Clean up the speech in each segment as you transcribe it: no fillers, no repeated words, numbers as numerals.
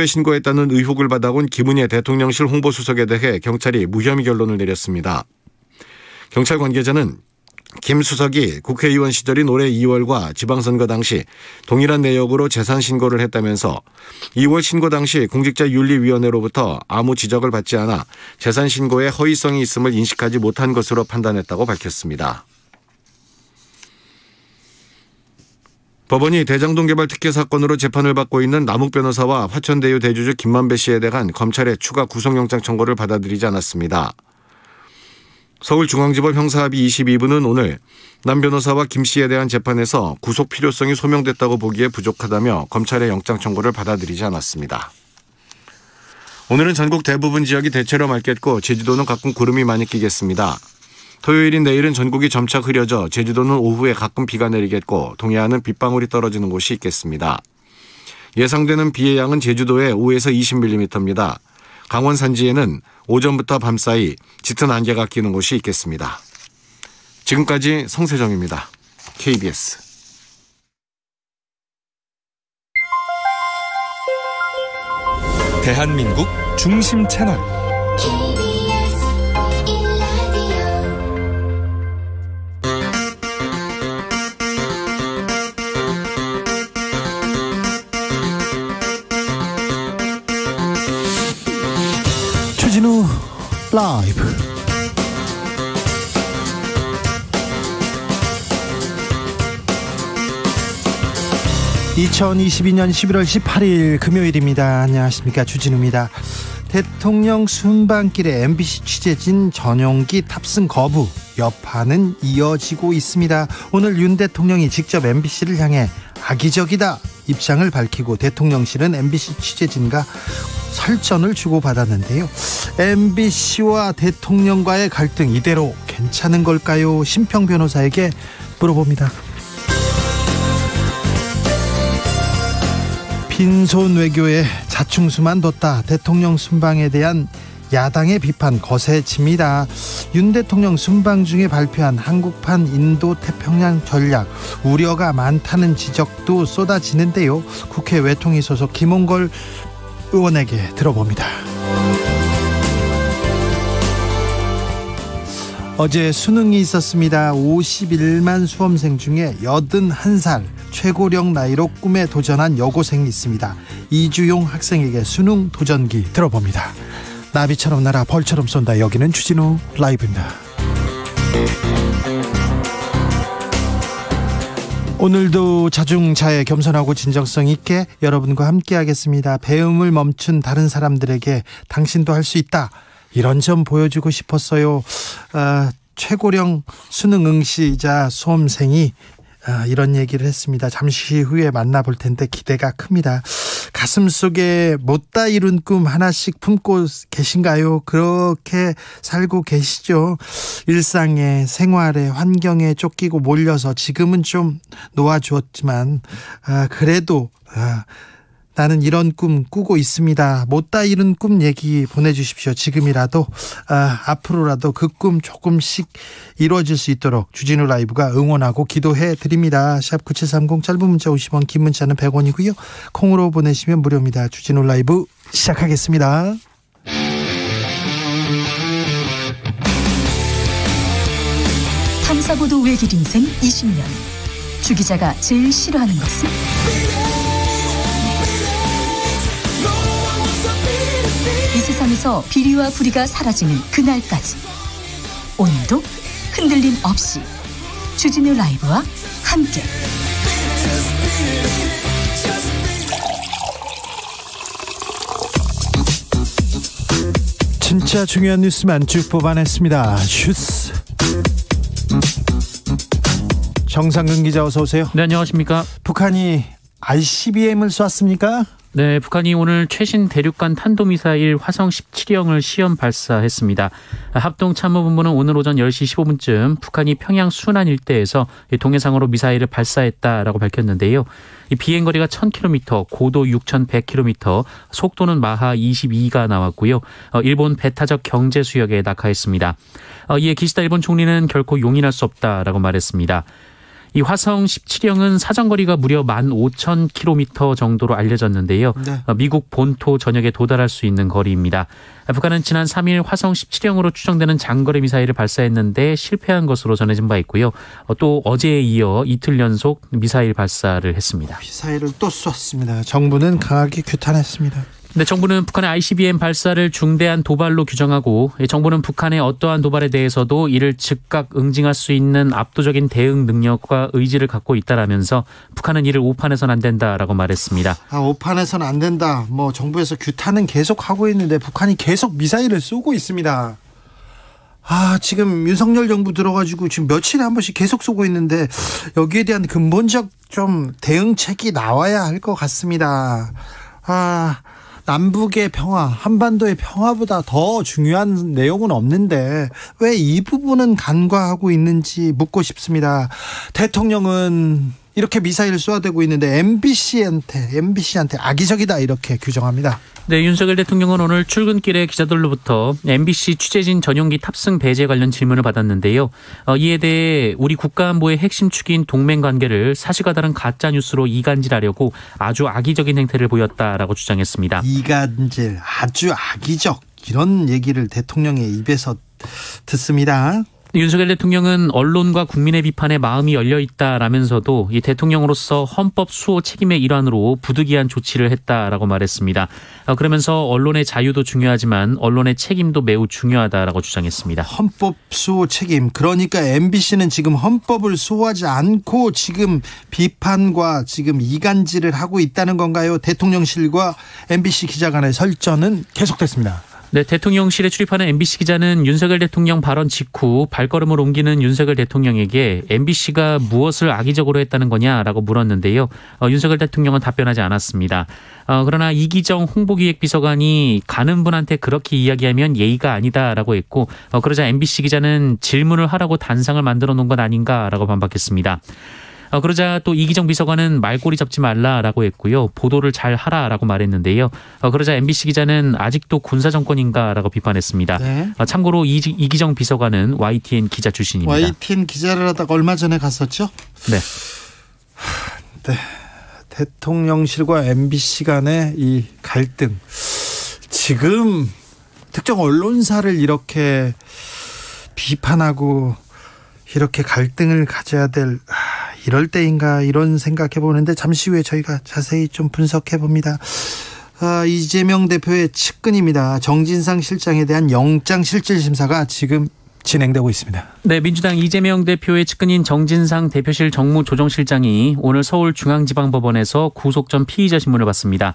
신고했다는 의혹을 받아온 김은혜 대통령실 홍보수석에 대해 경찰이 무혐의 결론을 내렸습니다. 경찰 관계자는 김 수석이 국회의원 시절인 올해 2월과 지방선거 당시 동일한 내역으로 재산 신고를 했다면서 2월 신고 당시 공직자윤리위원회로부터 아무 지적을 받지 않아 재산 신고에 허위성이 있음을 인식하지 못한 것으로 판단했다고 밝혔습니다. 법원이 대장동 개발 특혜 사건으로 재판을 받고 있는 남욱 변호사와 화천대유 대주주 김만배 씨에 대한 검찰의 추가 구속영장 청구를 받아들이지 않았습니다. 서울중앙지법 형사합의 22부는 오늘 남 변호사와 김 씨에 대한 재판에서 구속 필요성이 소명됐다고 보기에 부족하다며 검찰의 영장 청구를 받아들이지 않았습니다. 오늘은 전국 대부분 지역이 대체로 맑겠고 제주도는 가끔 구름이 많이 끼겠습니다. 토요일인 내일은 전국이 점차 흐려져 제주도는 오후에 가끔 비가 내리겠고 동해안은 빗방울이 떨어지는 곳이 있겠습니다. 예상되는 비의 양은 제주도에 5에서 20mm입니다. 강원 산지에는 오전부터 밤 사이 짙은 안개가 끼는 곳이 있겠습니다. 지금까지 성세정입니다. KBS. 대한민국 중심 채널 주진우 라이브. (2022년 11월 18일) 금요일입니다. 안녕하십니까, 주진우입니다. 대통령 순방길에 MBC 취재진 전용기 탑승 거부 여파는 이어지고 있습니다. 오늘 윤 대통령이 직접 MBC를 향해 악의적이다 입장을 밝히고 대통령실은 MBC 취재진과 설전을 주고받았는데요. MBC와 대통령과의 갈등 이대로 괜찮은 걸까요? 심평 변호사에게 물어봅니다. 빈손 외교에 자충수만 뒀다. 대통령 순방에 대한 야당의 비판 거세집니다. 윤 대통령 순방 중에 발표한 한국판 인도 태평양 전략 우려가 많다는 지적도 쏟아지는데요. 국회 외통위 소속 김홍걸 의원에게 들어봅니다. 어제 수능이 있었습니다. 51만 수험생 중에 81살 최고령 나이로 꿈에 도전한 여고생이 있습니다. 이주용 학생에게 수능 도전기 들어봅니다. 나비처럼 날아 벌처럼 쏜다. 여기는 주진우 라이브입니다. 오늘도 자중자애 겸손하고 진정성 있게 여러분과 함께 하겠습니다. 배움을 멈춘 다른 사람들에게 당신도 할 수 있다, 이런 점 보여주고 싶었어요. 최고령 수능 응시자 수험생이 이런 얘기를 했습니다. 잠시 후에 만나볼 텐데 기대가 큽니다. 가슴속에 못다 이룬 꿈 하나씩 품고 계신가요? 그렇게 살고 계시죠? 일상에, 생활에, 환경에 쫓기고 몰려서 지금은 좀 놓아주었지만 그래도 나는 이런 꿈 꾸고 있습니다. 못다 이룬 꿈 얘기 보내주십시오. 지금이라도 앞으로라도 그 꿈 조금씩 이루어질 수 있도록 주진우 라이브가 응원하고 기도해 드립니다. 샵 9730 짧은 문자 50원, 긴 문자는 100원이고요. 콩으로 보내시면 무료입니다. 주진우 라이브 시작하겠습니다. 탐사보도 외길 인생 20년. 주 기자가 제일 싫어하는 것은? 이 세상에서 비리와 부리가 사라지는 그날까지 오늘도 흔들림 없이 주진우 라이브와 함께 진짜 중요한 뉴스만 쭉 뽑아냈습니다. 슈스 정상근 기자, 어서 오세요. 네, 안녕하십니까. 북한이 ICBM을 쐈습니까? 네, 북한이 오늘 최신 대륙간 탄도미사일 화성 17형을 시험 발사했습니다. 합동참모본부는 오늘 오전 10시 15분쯤 북한이 평양 순안 일대에서 동해상으로 미사일을 발사했다라고 밝혔는데요. 이 비행거리가 1000km, 고도 6100km, 속도는 마하 22가 나왔고요. 일본 배타적 경제수역에 낙하했습니다. 이에 기시다 일본 총리는 결코 용인할 수 없다라고 말했습니다. 이 화성 17형은 사정거리가 무려 15,000km 정도로 알려졌는데요. 네. 미국 본토 전역에 도달할 수 있는 거리입니다. 북한은 지난 3일 화성 17형으로 추정되는 장거리 미사일을 발사했는데 실패한 것으로 전해진 바 있고요. 또 어제에 이어 이틀 연속 미사일 발사를 했습니다. 미사일을 또 쐈습니다. 정부는 강하게 규탄했습니다. 네, 정부는 북한의 ICBM 발사를 중대한 도발로 규정하고 정부는 북한의 어떠한 도발에 대해서도 이를 즉각 응징할 수 있는 압도적인 대응 능력과 의지를 갖고 있다라면서 북한은 이를 오판해서는 안 된다라고 말했습니다. 오판해서는 안 된다. 정부에서 규탄은 계속 하고 있는데 북한이 계속 미사일을 쏘고 있습니다. 지금 윤석열 정부 들어가지고 지금 며칠에 한 번씩 계속 쏘고 있는데 여기에 대한 근본적 좀 대응책이 나와야 할 것 같습니다. 남북의 평화, 한반도의 평화보다 더 중요한 내용은 없는데 왜 이 부분은 간과하고 있는지 묻고 싶습니다. 대통령은 이렇게 미사일을 쏘아대고 있는데 MBC한테 악의적이다 이렇게 규정합니다. 네, 윤석열 대통령은 오늘 출근길에 기자들로부터 MBC 취재진 전용기 탑승 배제 관련 질문을 받았는데요. 이에 대해 우리 국가안보의 핵심 축인 동맹관계를 사실과 다른 가짜뉴스로 이간질하려고 아주 악의적인 행태를 보였다라고 주장했습니다. 이간질, 아주 악의적 이런 얘기를 대통령의 입에서 듣습니다. 윤석열 대통령은 언론과 국민의 비판에 마음이 열려 있다라면서도 이 대통령으로서 헌법 수호 책임의 일환으로 부득이한 조치를 했다라고 말했습니다. 그러면서 언론의 자유도 중요하지만 언론의 책임도 매우 중요하다라고 주장했습니다. 헌법 수호 책임. 그러니까 MBC는 지금 헌법을 수호하지 않고 지금 비판과 지금 이간질을 하고 있다는 건가요? 대통령실과 MBC 기자간의 설전은 계속됐습니다. 네, 대통령실에 출입하는 MBC 기자는 윤석열 대통령 발언 직후 발걸음을 옮기는 윤석열 대통령에게 MBC가 무엇을 악의적으로 했다는 거냐라고 물었는데요. 윤석열 대통령은 답변하지 않았습니다. 그러나 이기정 홍보기획비서관이 가는 분한테 그렇게 이야기하면 예의가 아니다라고 했고 그러자 MBC 기자는 질문을 하라고 단상을 만들어 놓은 건 아닌가라고 반박했습니다. 그러자 또 이기정 비서관은 말꼬리 잡지 말라라고 했고요. 보도를 잘 하라라고 말했는데요. 그러자 MBC 기자는 아직도 군사정권인가라고 비판했습니다. 네. 참고로 이기정 비서관은 YTN 기자 출신입니다. YTN 기자를 하다가 얼마 전에 갔었죠? 네. 네. 대통령실과 MBC 간의 이 갈등. 지금 특정 언론사를 이렇게 비판하고 이렇게 갈등을 가져야 될 이럴 때인가 이런 생각해 보는데 잠시 후에 저희가 자세히 좀 분석해 봅니다. 이재명 대표의 측근입니다. 정진상 실장에 대한 영장실질심사가 지금 진행되고 있습니다. 네, 민주당 이재명 대표의 측근인 정진상 대표실 정무조정실장이 오늘 서울중앙지방법원에서 구속 전 피의자 신문을 받습니다.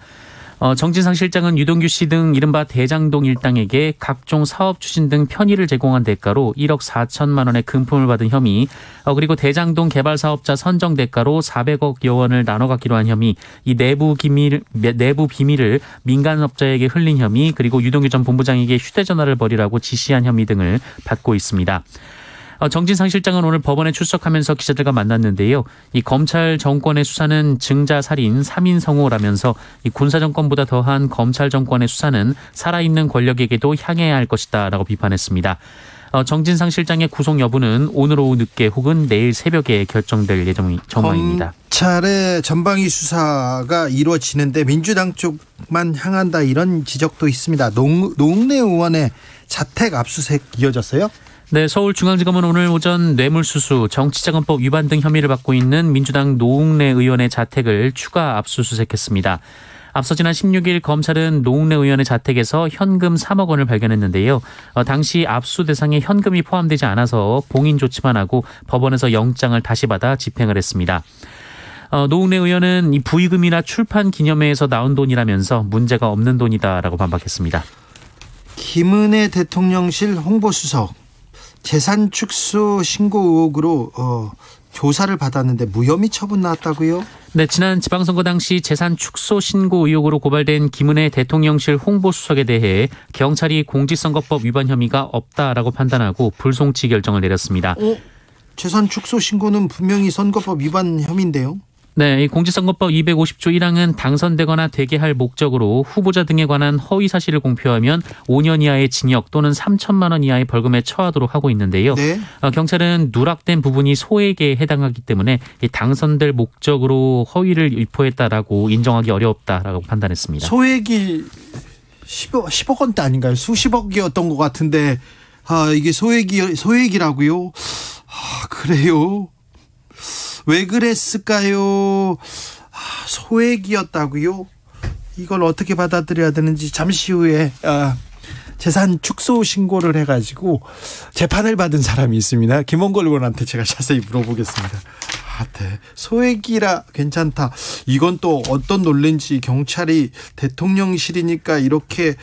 정진상 실장은 유동규 씨 등 이른바 대장동 일당에게 각종 사업 추진 등 편의를 제공한 대가로 1억 4천만 원의 금품을 받은 혐의, 그리고 대장동 개발 사업자 선정 대가로 400억여 원을 나눠 갖기로 한 혐의, 이 내부 비밀을 민간업자에게 흘린 혐의, 그리고 유동규 전 본부장에게 휴대전화를 버리라고 지시한 혐의 등을 받고 있습니다. 정진상 실장은 오늘 법원에 출석하면서 기자들과 만났는데요. 이 검찰 정권의 수사는 증자 살인 3인성호라면서 이 군사 정권보다 더한 검찰 정권의 수사는 살아있는 권력에게도 향해야 할 것이다라고 비판했습니다. 정진상 실장의 구속 여부는 오늘 오후 늦게 혹은 내일 새벽에 결정될 전망입니다. 검찰의 전방위 수사가 이루어지는데 민주당 쪽만 향한다 이런 지적도 있습니다. 노웅래 의원의 자택 압수수색 이어졌어요? 네, 서울중앙지검은 오늘 오전 뇌물수수, 정치자금법 위반 등 혐의를 받고 있는 민주당 노웅래 의원의 자택을 추가 압수수색했습니다. 앞서 지난 16일 검찰은 노웅래 의원의 자택에서 현금 3억 원을 발견했는데요. 당시 압수 대상에 현금이 포함되지 않아서 봉인 조치만 하고 법원에서 영장을 다시 받아 집행을 했습니다. 노웅래 의원은 이 부의금이나 출판 기념회에서 나온 돈이라면서 문제가 없는 돈이다라고 반박했습니다. 김은혜 대통령실 홍보수석 재산 축소 신고 의혹으로 조사를 받았는데 무혐의 처분 나왔다고요? 네, 지난 지방선거 당시 재산 축소 신고 의혹으로 고발된 김은혜 대통령실 홍보수석에 대해 경찰이 공직선거법 위반 혐의가 없다라고 판단하고 불송치 결정을 내렸습니다. 재산 축소 신고는 분명히 선거법 위반 혐의인데요? 네, 이 공직선거법 250조 1항은 당선되거나 되게 할 목적으로 후보자 등에 관한 허위 사실을 공표하면 5년 이하의 징역 또는 3천만 원 이하의 벌금에 처하도록 하고 있는데요. 네. 경찰은 누락된 부분이 소액에 해당하기 때문에 이 당선될 목적으로 허위를 유포했다라고 인정하기 어렵다라고 판단했습니다. 소액이 10억 원대 아닌가요? 수십억이었던 것 같은데 이게 소액이라고요? 그래요? 왜 그랬을까요? 소액이었다고요? 이걸 어떻게 받아들여야 되는지 잠시 후에 재산 축소 신고를 해가지고 재판을 받은 사람이 있습니다. 김원걸 의원한테 제가 자세히 물어보겠습니다. 네. 소액이라 괜찮다. 이건 또 어떤 논리인지 경찰이 대통령실이니까 이렇게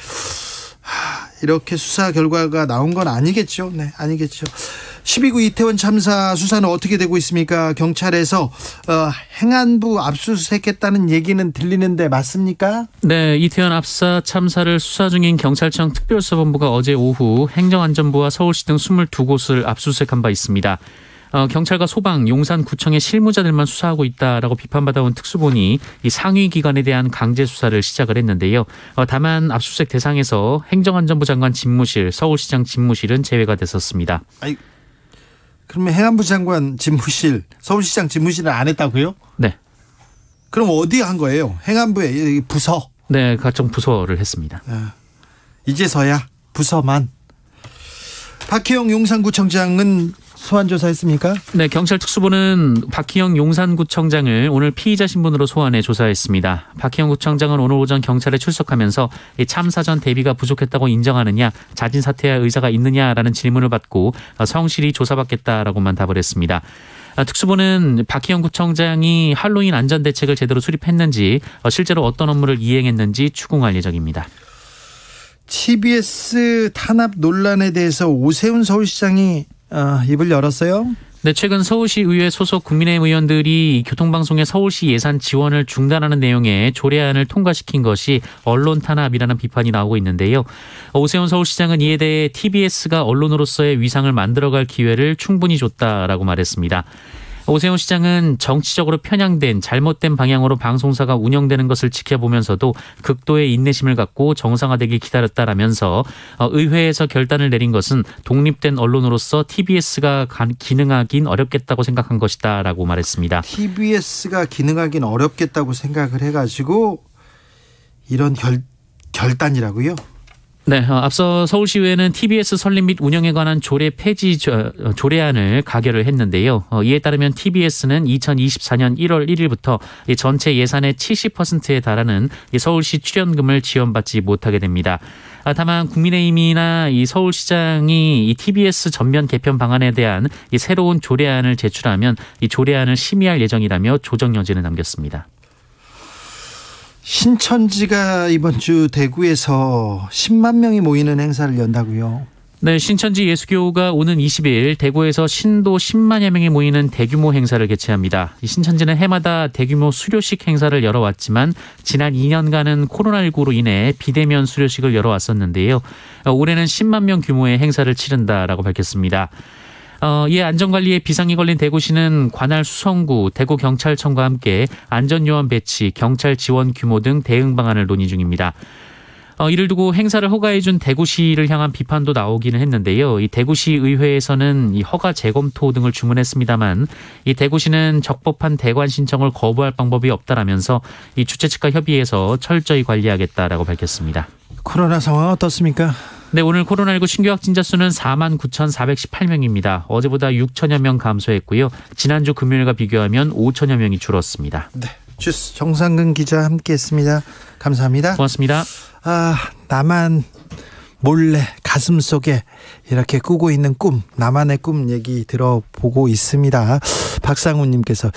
수사 결과가 나온 건 아니겠죠. 네, 아니겠죠. 12구 이태원 참사 수사는 어떻게 되고 있습니까? 경찰에서 행안부 압수수색했다는 얘기는 들리는데 맞습니까? 네, 이태원 압사 참사를 수사 중인 경찰청 특별수사본부가 어제 오후 행정안전부와 서울시 등 22곳을 압수수색한 바 있습니다. 경찰과 소방, 용산구청의 실무자들만 수사하고 있다라고 비판받아온 특수본이 이 상위 기관에 대한 강제 수사를 시작을 했는데요. 다만 압수수색 대상에서 행정안전부 장관 집무실, 서울시장 집무실은 제외가 됐었습니다. 그러면 행안부 장관 집무실, 서울시장 집무실은 안 했다고요? 네. 그럼 어디 한 거예요? 행안부의 부서? 네, 각종 부서를 했습니다. 이제서야 부서만. 박희영 용산구청장은 소환 조사했습니까? 네, 경찰 특수부는 박희영 용산구청장을 오늘 피의자 신분으로 소환해 조사했습니다. 박희영 구청장은 오늘 오전 경찰에 출석하면서 참사 전 대비가 부족했다고 인정하느냐, 자진 사퇴할 의사가 있느냐라는 질문을 받고 성실히 조사받겠다라고만 답을 했습니다. 특수부는 박희영 구청장이 할로윈 안전대책을 제대로 수립했는지, 실제로 어떤 업무를 이행했는지 추궁할 예정입니다. TBS 탄압 논란에 대해서 오세훈 서울시장이 입을 열었어요? 네, 최근 서울시 의회 소속 국민의힘 의원들이 교통방송의 서울시 예산 지원을 중단하는 내용의 조례안을 통과시킨 것이 언론 탄압이라는 비판이 나오고 있는데요. 오세훈 서울시장은 이에 대해 TBS가 언론으로서의 위상을 만들어갈 기회를 충분히 줬다라고 말했습니다. 오세훈 시장은 정치적으로 편향된 잘못된 방향으로 방송사가 운영되는 것을 지켜보면서도 극도의 인내심을 갖고 정상화되길 기다렸다라면서 의회에서 결단을 내린 것은 독립된 언론으로서 TBS가 기능하긴 어렵겠다고 생각한 것이다라고 말했습니다. TBS가 기능하긴 어렵겠다고 생각을 해가지고 이런 결단이라고요? 네, 앞서 서울시의회는 TBS 설립 및 운영에 관한 조례 폐지 조례안을 가결을 했는데요. 이에 따르면 TBS는 2024년 1월 1일부터 전체 예산의 70%에 달하는 서울시 출연금을 지원받지 못하게 됩니다. 다만 국민의힘이나 이 서울시장이 이 TBS 전면 개편 방안에 대한 이 새로운 조례안을 제출하면 이 조례안을 심의할 예정이라며 조정 여지는 남겼습니다. 신천지가 이번 주 대구에서 10만 명이 모이는 행사를 연다고요? 네, 신천지 예수교가 오는 20일 대구에서 신도 10만여 명이 모이는 대규모 행사를 개최합니다. 신천지는 해마다 대규모 수료식 행사를 열어왔지만 지난 2년간은 코로나19로 인해 비대면 수료식을 열어왔었는데요. 올해는 10만 명 규모의 행사를 치른다라고 밝혔습니다. 이에 안전관리에 비상이 걸린 대구시는 관할 수성구, 대구경찰청과 함께 안전요원 배치, 경찰 지원 규모 등 대응 방안을 논의 중입니다. 이를 두고 행사를 허가해준 대구시를 향한 비판도 나오기는 했는데요. 이 대구시 의회에서는 이 허가 재검토 등을 주문했습니다만 이 대구시는 적법한 대관 신청을 거부할 방법이 없다라면서 이 주최 측과 협의해서 철저히 관리하겠다라고 밝혔습니다. 코로나 상황 어떻습니까? 네, 오늘 코로나19 신규 확진자 수는 49,418명입니다. 어제보다 6천여 명 감소했고요. 지난주 금요일과 비교하면 5천여 명이 줄었습니다. 네, 주스 정상근 기자 함께했습니다. 감사합니다. 고맙습니다. 나만 몰래 가슴속에 이렇게 꾸고 있는 꿈, 나만의 꿈 얘기 들어보고 있습니다. 박상훈님께서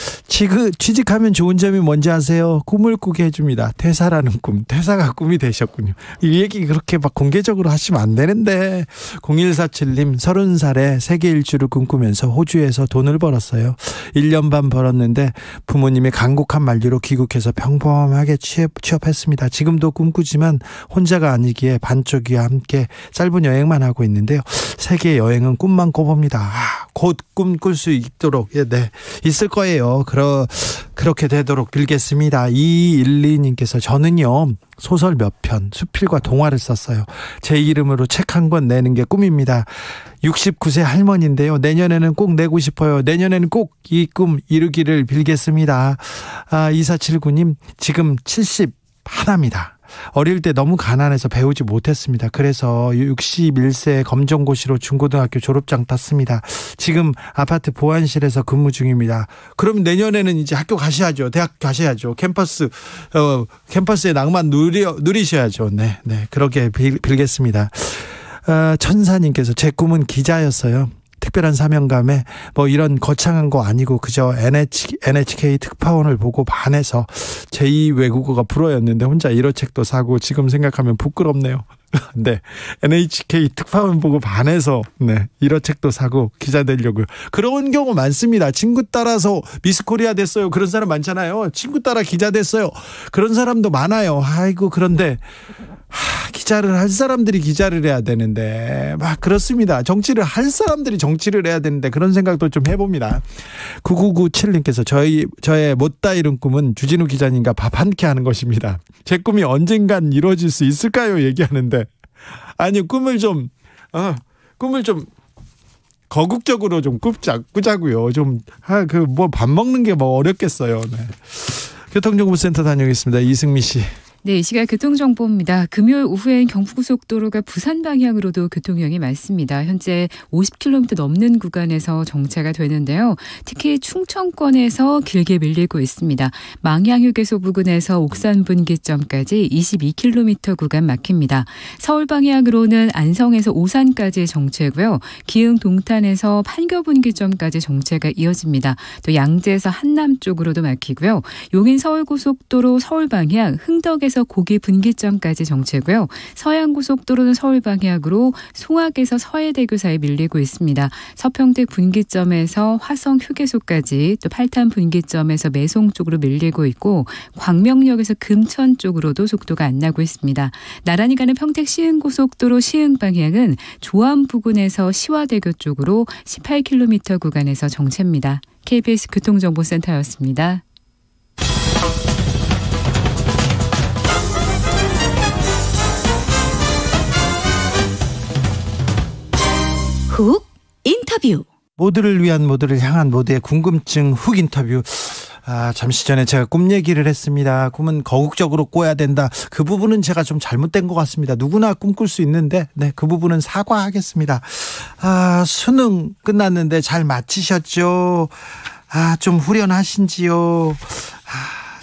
취직하면 좋은 점이 뭔지 아세요? 꿈을 꾸게 해줍니다. 퇴사라는 꿈, 퇴사가 꿈이 되셨군요. 이 얘기 그렇게 막 공개적으로 하시면 안 되는데. 0147님 30살에 세계 일주를 꿈꾸면서 호주에서 돈을 벌었어요. 1년 반 벌었는데 부모님의 간곡한 만류로 귀국해서 평범하게 취업했습니다. 지금도 꿈꾸지만 혼자가 아니기에 반쪽이와 함께 짧은 여행만 하고 있는데요. 세계 여행은 꿈만 꿔봅니다. 곧 꿈꿀 수 있도록 네 있을 거예요. 그렇게 되도록 빌겠습니다. 2212님께서 저는요 소설 몇 편, 수필과 동화를 썼어요. 제 이름으로 책 한 권 내는 게 꿈입니다. 69세 할머니인데요. 내년에는 꼭 내고 싶어요. 내년에는 꼭 이 꿈 이루기를 빌겠습니다. 2479님 지금 70 하나입니다. 어릴 때 너무 가난해서 배우지 못했습니다. 그래서 61세 검정고시로 중고등학교 졸업장 땄습니다. 지금 아파트 보안실에서 근무 중입니다. 그럼 내년에는 이제 학교 가셔야죠. 대학 가셔야죠. 캠퍼스의 낭만 누리셔야죠. 네, 그렇게 빌겠습니다. 천사님께서 제 꿈은 기자였어요. 특별한 사명감에 뭐 이런 거창한 거 아니고 그저 NHK 특파원을 보고 반해서 제2 외국어가 불어였는데 혼자 1호 책도 사고 지금 생각하면 부끄럽네요. 네, NHK 특파원 보고 반해서 1호 책도 사고 기자 되려고요. 그런 경우 많습니다. 친구 따라서 미스코리아 됐어요. 그런 사람 많잖아요. 친구 따라 기자 됐어요. 그런 사람도 많아요. 아이고 그런데 기자를 할 사람들이 기자를 해야 되는데 막 그렇습니다. 정치를 할 사람들이 정치를 해야 되는데 그런 생각도 좀 해봅니다. 9997님께서 저의 못다 이룬 꿈은 주진우 기자님과 밥 한 끼 하는 것입니다. 제 꿈이 언젠간 이루어질 수 있을까요? 얘기하는데 아니 꿈을 좀 거국적으로 좀 꾸자고요. 좀 뭐 밥 먹는 게 뭐 어렵겠어요. 네. 교통정보센터 다녀오겠습니다. 이승미 씨. 네, 이 시각 교통정보입니다. 금요일 오후엔 경부고속도로가 부산 방향으로도 교통량이 많습니다. 현재 50km 넘는 구간에서 정체가 되는데요. 특히 충청권에서 길게 밀리고 있습니다. 망향휴게소 부근에서 옥산 분기점까지 22km 구간 막힙니다. 서울 방향으로는 안성에서 오산까지 정체고요. 기흥 동탄에서 판교 분기점까지 정체가 이어집니다. 또 양재에서 한남 쪽으로도 막히고요. 용인 서울고속도로 서울 방향 흥덕에서 고기 분기점까지 정체고요. 서해안고속도로는 서울 방향으로 송악에서 서해대교 사이 밀리고 있습니다. 서평택 분기점에서 화성 휴게소까지 또 팔탄 분기점에서 매송 쪽으로 밀리고 있고 광명역에서 금천 쪽으로도 속도가 안 나고 있습니다. 나란히 가는 평택 시흥고속도로 시흥 방향은 조암 부근에서 시화대교 쪽으로 18km 구간에서 정체입니다. KBS 교통정보센터였습니다. 훅 인터뷰. 모두를 위한 모두를 향한 모두의 궁금증 훅 인터뷰. 잠시 전에 제가 꿈 얘기를 했습니다. 꿈은 거국적으로 꿔야 된다. 그 부분은 제가 좀 잘못된 것 같습니다. 누구나 꿈꿀 수 있는데 그 부분은 사과하겠습니다. 수능 끝났는데 잘 마치셨죠? 좀 후련하신지요?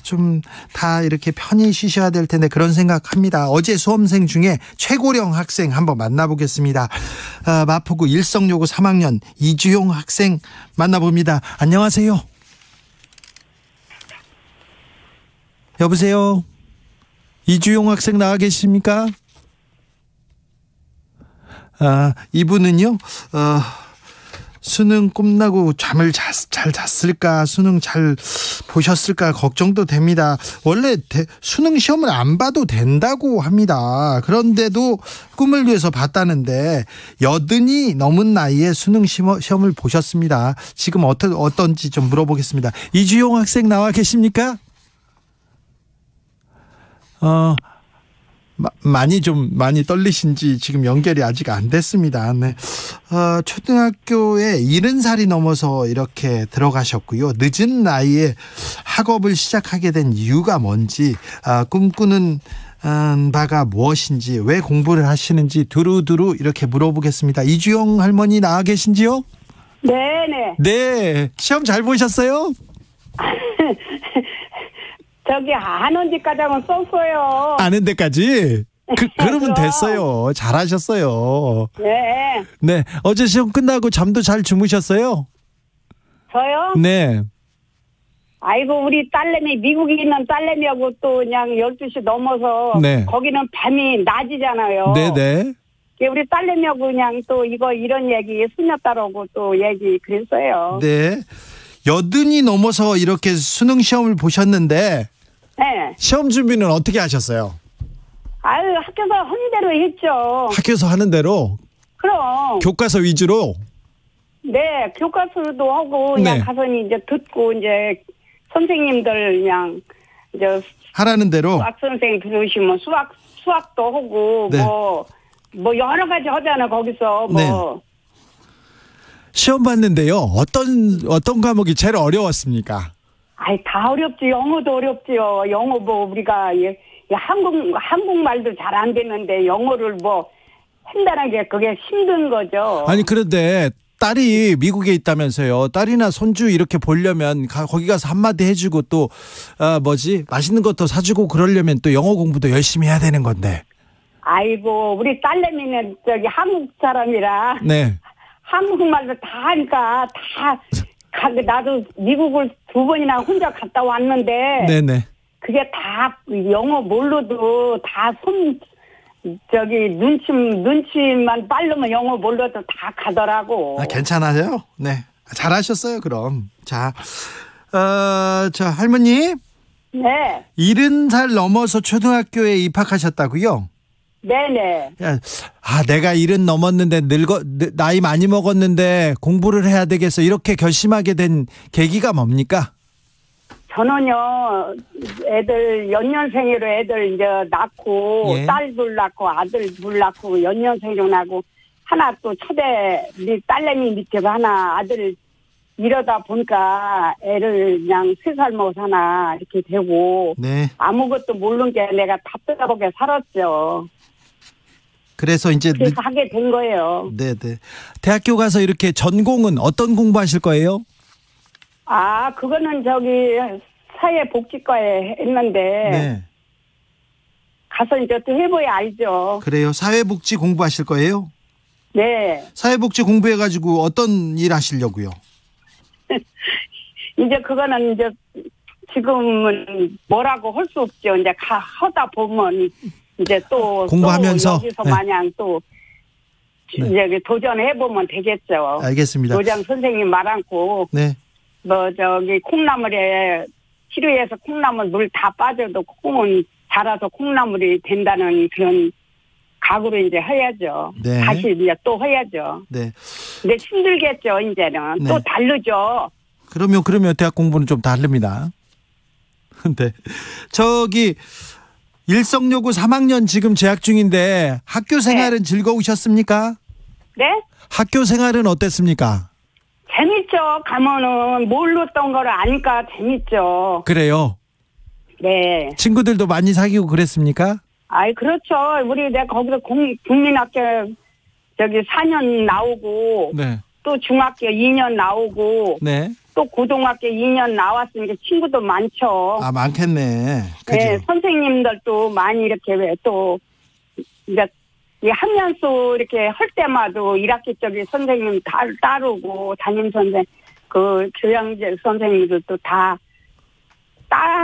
좀 다 이렇게 편히 쉬셔야 될 텐데 그런 생각합니다. 어제 수험생 중에 최고령 학생 한번 만나보겠습니다. 마포구 일성여고 3학년 이주용 학생 만나봅니다. 안녕하세요. 여보세요. 이주용 학생 나와 계십니까? 이분은요. 수능 끝나고 잠을 잘 잤을까, 수능 잘 보셨을까 걱정도 됩니다. 원래 수능 시험을 안 봐도 된다고 합니다. 그런데도 꿈을 위해서 봤다는데 80이 넘은 나이에 수능 시험을 보셨습니다. 지금 어떤지 좀 물어보겠습니다. 이주용 학생 나와 계십니까? 많이 떨리신지 지금 연결이 아직 안 됐습니다. 네. 초등학교에 70살이 넘어서 이렇게 들어가셨고요. 늦은 나이에 학업을 시작하게 된 이유가 뭔지, 꿈꾸는 바가 무엇인지, 왜 공부를 하시는지 두루두루 이렇게 물어보겠습니다. 이주영 할머니 나와 계신지요? 네네. 네. 시험 잘 보셨어요? 저기 아는 데까지는 썼어요. 아는 데까지? 그러면 됐어요. 잘하셨어요. 네. 네. 어제 시험 끝나고 잠도 잘 주무셨어요? 저요? 네. 아이고 우리 딸내미 미국에 있는 딸내미하고 또 그냥 12시 넘어서 네. 거기는 밤이 낮이잖아요. 네네. 우리 딸내미하고 그냥 또 이런 얘기 수녀딸하고 또 얘기 그랬어요. 네. 80이 넘어서 이렇게 수능 시험을 보셨는데 네. 시험 준비는 어떻게 하셨어요? 아유 학교에서 하는 대로 했죠. 학교에서 하는 대로? 그럼. 교과서 위주로? 네, 교과서도 하고 그냥 네. 가서 이제 듣고 이제 선생님들 그냥 이제 하라는 대로. 수학 선생님 들으시면 수학도 하고 네. 뭐 여러 가지 하잖아 거기서 뭐. 네. 시험 봤는데요. 어떤 과목이 제일 어려웠습니까? 아이 다 어렵지. 영어도 어렵지요. 영어 뭐 우리가 한국말도 잘 안 되는데 영어를 뭐 한다는 게 그게 힘든 거죠. 아니 그런데 딸이 미국에 있다면서요. 딸이나 손주 이렇게 보려면 거기 가서 한마디 해주고 또 맛있는 것도 사주고 그러려면 또 영어 공부도 열심히 해야 되는 건데. 아이고 우리 딸내미는 저기 한국 사람이라 네. 한국말도 다 하니까 나도 미국을 2번이나 혼자 갔다 왔는데 네네. 그게 다 영어 몰라도 다 눈치만 빠르면 영어 몰라도 다 가더라고. 괜찮아요. 네. 잘하셨어요, 그럼. 자, 할머니. 네. 70살 넘어서 초등학교에 입학하셨다고요? 네네. 내가 70 넘었는데 나이 많이 먹었는데 공부를 해야 되겠어. 이렇게 결심하게 된 계기가 뭡니까? 저는요, 애들, 연년생으로 애들 이제 낳고, 예. 딸 둘 낳고, 아들 둘 낳고, 연년생으로 낳고, 하나 또 딸내미 밑에 하나 아들 이러다 보니까 애를 그냥 3살 먹어서 하나 이렇게 되고, 네. 아무것도 모르는 게 내가 답답하게 살았죠. 그래서 이제 그래서 하게 된 거예요. 네네. 대학교 가서 이렇게 전공은 어떤 공부하실 거예요? 그거는 사회복지과에 했는데, 네. 가서 이제 또 해봐야 알죠. 그래요. 사회복지 공부하실 거예요? 네. 사회복지 공부해가지고 어떤 일 하시려고요? 이제 그거는 이제 지금은 뭐라고 할 수 없죠. 이제 하다 보면 이제 또 공부하면서 또 여기서 네. 마냥 또 네. 이제 도전해 보면 되겠죠. 알겠습니다. 도장 선생님 말 않고 네. 콩나물에 치료해서 콩나물 물 다 빠져도 콩은 자라서 콩나물이 된다는 그런 각오로 이제 해야죠. 네. 다시 이제 또 해야죠. 네. 근데 힘들겠죠, 이제는. 네. 또 다르죠. 그러면 대학 공부는 좀 다릅니다. 네. 일성여고 3학년 지금 재학 중인데 학교 생활은 즐거우셨습니까? 네? 학교 생활은 어땠습니까? 재밌죠. 가면은 몰랐던 거를 아니까 재밌죠. 그래요. 네. 친구들도 많이 사귀고 그랬습니까? 그렇죠. 내가 거기서 국민학교 4년 나오고 네. 또 중학교 2년 나오고 네. 또 고등학교 2년 나왔으니까 친구도 많죠. 많겠네. 그죠? 네, 선생님들도 많이 이렇게 또 이제 이 학년수 이렇게 할 때마다 1학기 쪽에 선생님 따르고 담임 선생 교양제 선생님들도 다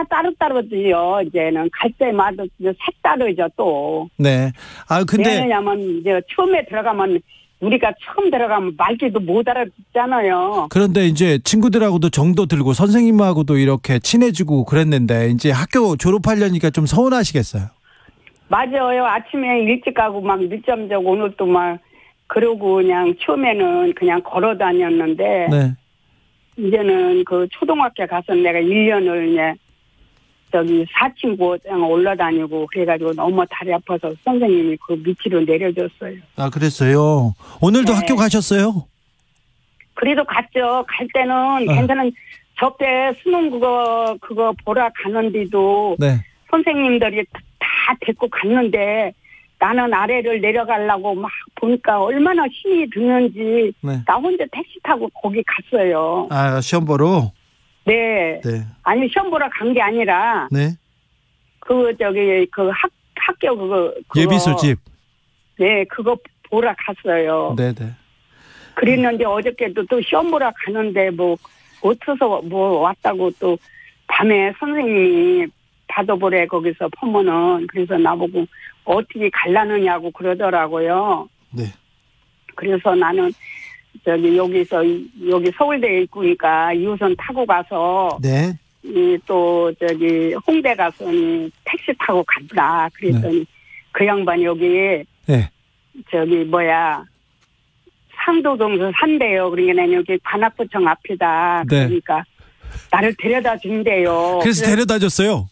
따로따로지요. 이제는 갈 때마다 색다르죠 또. 네. 근데 왜냐면 이제 처음에 들어가면 우리가 처음 들어가면 말귀도 못 알아듣잖아요. 그런데 이제 친구들하고도 정도 들고 선생님하고도 이렇게 친해지고 그랬는데 이제 학교 졸업하려니까 좀 서운하시겠어요. 맞아요. 아침에 일찍 가고 막 늦잠 자고 오늘 또 막 그러고 그냥 처음에는 그냥 걸어 다녔는데 네. 이제는 초등학교 가서 내가 1년을 이제 4층 고장 올라다니고 그래가지고 너무 다리 아파서 선생님이 밑으로 내려줬어요. 그랬어요. 오늘도 네. 학교 가셨어요? 그래도 갔죠. 갈 때는 괜찮은 저때 수능 그거 보러 가는데도 네. 선생님들이 다 데리고 갔는데 나는 아래를 내려가려고 막 보니까 얼마나 힘이 드는지 네. 나 혼자 택시 타고 거기 갔어요. 시험 보러? 네. 네. 아니 시험 보러 간 게 아니라 네. 학교 그거 예비술집. 네, 그거 보러 갔어요. 네, 네. 그랬는데 어저께도 또 시험 보러 가는데 어떠서 왔다고 또 밤에 선생님이 받아보래 거기서 포문은 그래서 나보고 어떻게 갈라느냐고 그러더라고요. 네. 그래서 나는 여기 서울대에 있으니까 2호선 타고 가서 네. 또 홍대 가서 택시 타고 간다. 그랬더니 그 양반 여기 네. 상도동에서 산대요. 그러니까 여기 관악구청 앞이다. 네. 그러니까 나를 데려다 준대요. 그래서 데려다 줬어요.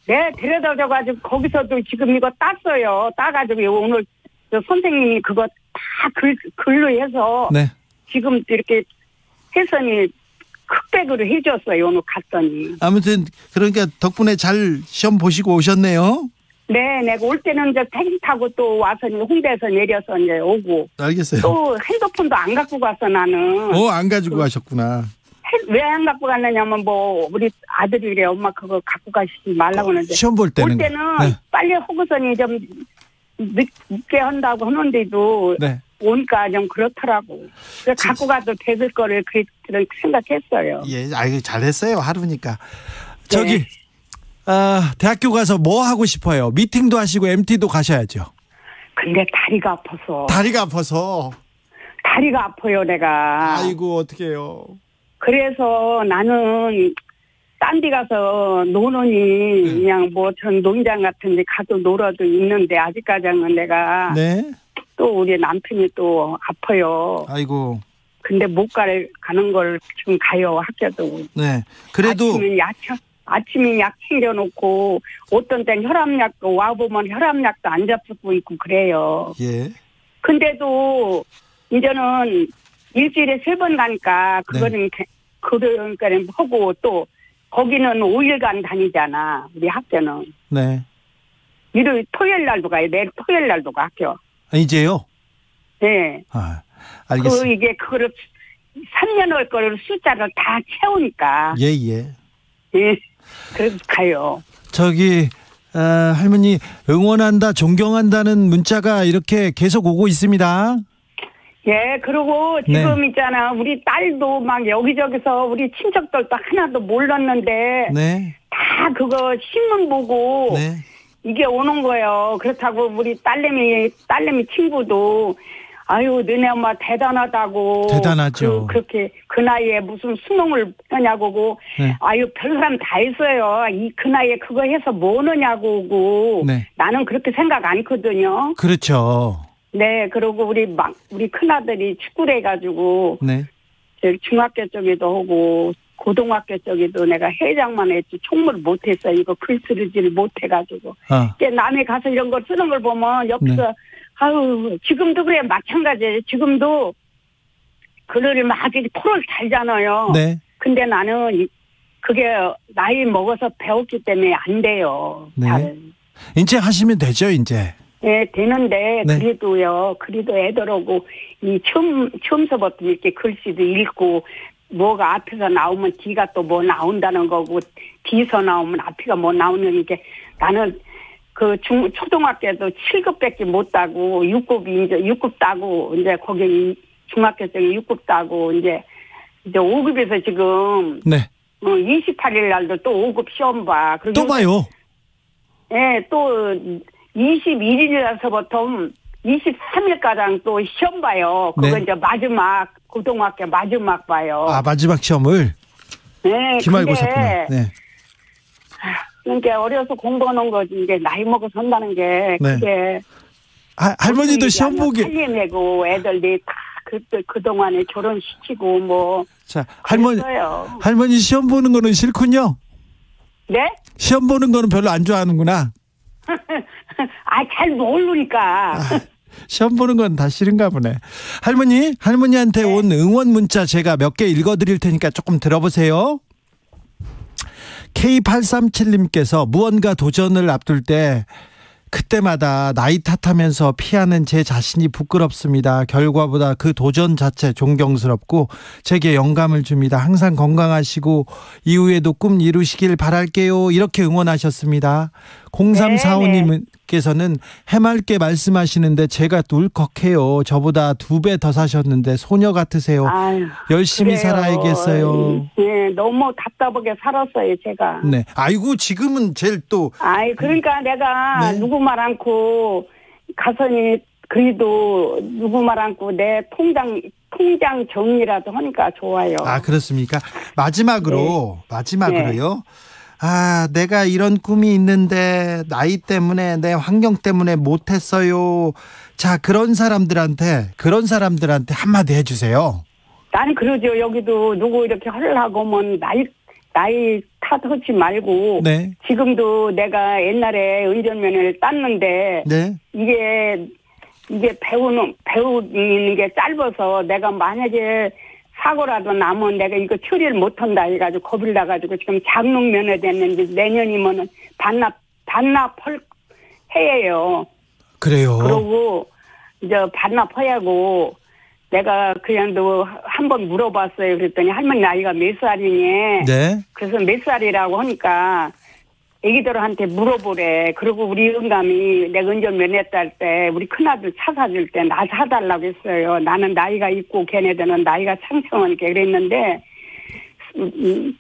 네, 데려다 줘가지고 거기서도 지금 이거 땄어요. 따가지고 오늘 저 선생님이 그거 다 글로 해서 네. 지금 이렇게 해서니 흑백으로 해줬어요. 오늘 갔더니. 아무튼 그러니까 덕분에 잘 시험 보시고 오셨네요. 네, 내가 올 때는 이제 택시 타고 또 와서 홍대에서 내려서 이제 오고. 알겠어요. 또 핸드폰도 안 갖고 갔어 나는. 안 가지고 가셨구나. 왜 안 갖고 갔느냐면 뭐 우리 아들이 그래 엄마 그거 갖고 가시지 말라고 하는데. 시험 볼 때는. 올 때는 네. 빨리 하고서니 좀 늦게 한다고 하는데도 네. 오니까 좀 그렇더라고. 그래서 갖고 가도 되을 거를 그렇게 생각했어요. 예, 아이고 잘했어요. 하루니까. 저기 대학교 가서 뭐 하고 싶어요? 미팅도 하시고 MT도 가셔야죠. 근데 다리가 아파서. 다리가 아파요 내가. 아이고 어떡해요. 그래서 나는 딴 데 가서 노느니 그냥 뭐 전 농장 같은 데 가도 놀아도 있는데 아직까지는 내가 네. 또 우리 남편이 또 아파요. 아이고. 근데 못 가는 걸 지금 가요 학교도. 네. 그래도 아침에 약 챙겨놓고 어떤 땐 혈압약도 와보면 혈압약도 안 잡수고 있고 그래요. 예. 근데도 이제는 일주일에 3번 가니까 그거는 그러니까 하고 또 거기는 5일간 다니잖아. 우리 학교는. 네. 토요일 날도 가요. 내일 토요일 날도 가 학교. 이제요? 네. 알겠습니다. 이게 그거를 3년 올 거를 숫자를 다 채우니까. 예. 예. 그래서 가요. 저기 할머니 응원한다, 존경한다는 문자가 이렇게 계속 오고 있습니다. 예, 그리고 지금 있잖아. 우리 딸도 막 여기저기서 우리 친척들도 하나도 몰랐는데. 네. 다 그거 신문 보고. 네. 이게 오는 거예요. 그렇다고 우리 딸내미 친구도 아유 너네 엄마 대단하다고. 대단하죠. 그렇게 그 나이에 무슨 수능을 하냐고. 네. 아유 별 사람 다 있어요. 그 나이에 그거 해서 뭐 하냐고. 네. 나는 그렇게 생각 안 했거든요. 그렇죠. 네, 그리고 우리 큰아들이 축구를 해가지고. 네. 중학교 쪽에도 하고 고등학교 쪽에도 내가 회장만 했지 총무를 못했어. 이거 글 쓰지를 못해가지고. 이제 남이 가서 이런 걸 쓰는 걸 보면 옆에서 아유 지금도 그래 마찬가지예요. 지금도 글을 막 토를 달잖아요. 네. 근데 나는 그게 나이 먹어서 배웠기 때문에 안 돼요. 네. 잘. 이제 하시면 되죠, 이제. 네, 되는데, 네. 그래도 애들하고, 처음서부터 이렇게 글씨도 읽고, 뭐가 앞에서 나오면 뒤가 또 뭐 나온다는 거고, 뒤서 나오면 앞이가 뭐 나오는 게, 나는 초등학교도 7급밖에 못 따고, 6급 따고, 이제 거기 중학교 쪽에 6급 따고, 이제 5급에서 지금, 네. 28일 날도 또 5급 시험 봐. 또 봐요? 네, 또, 21일에서부터 23일까지 또 시험 봐요. 그거 이제 고등학교 마지막 봐요. 마지막 시험을? 네. 기말고사구나. 네. 그러니까 어려서 공부하는 거지. 이게 나이 먹어서 한다는 게, 그게. 할머니도 시험 보기. 살림내고 애들이 다 그동안에 결혼시키고 뭐. 자, 그랬어요. 할머니 시험 보는 거는 싫군요? 네? 시험 보는 거는 별로 안 좋아하는구나. 잘 모르니까. 시험 보는 건 다 싫은가 보네. 할머니한테 온 응원 문자 제가 몇 개 읽어드릴 테니까 조금 들어보세요. K837님께서 무언가 도전을 앞둘 때 그때마다 나이 탓하면서 피하는 제 자신이 부끄럽습니다. 결과보다 그 도전 자체 존경스럽고 제게 영감을 줍니다. 항상 건강하시고 이후에도 꿈 이루시길 바랄게요. 이렇게 응원하셨습니다. 0345님께서는 해맑게 말씀하시는데 제가 울컥해요. 저보다 2배 더 사셨는데 소녀 같으세요. 아유, 열심히 그래요. 살아야겠어요. 네, 너무 답답하게 살았어요, 제가. 네. 아이고 지금은 제일 또. 그러니까 내가 누구 말 않고 가서니 그래도 누구 말 않고 내 통장 정리라도 하니까 좋아요. 그렇습니까? 마지막으로요. 내가 이런 꿈이 있는데 나이 때문에 내 환경 때문에 못했어요. 자, 그런 사람들한테 한마디 해주세요. 나는 그러죠. 여기도 누구 이렇게 하려고 하면 나이 탓하지 말고 네. 지금도 내가 옛날에 운전면허를 땄는데 네. 이게 배우는 게 짧아서 내가 만약에 사고라도 나면 내가 이거 처리를 못한다 해가지고 겁을 나가지고 지금 장롱 면허 됐는데 내년이면은 반납할 해예요. 그래요. 그러고 이제 반납하야고 내가 그냥도 한번 물어봤어요. 그랬더니 할머니 나이가 몇 살이니? 네. 그래서 몇 살이라고 하니까 애기들한테 물어보래. 그리고 우리 영감이 내가 운전면허 딸 때 우리 큰아들 차 사줄 때 나 사달라고 했어요. 나는 나이가 있고 걔네들은 나이가 창청하니까 그랬는데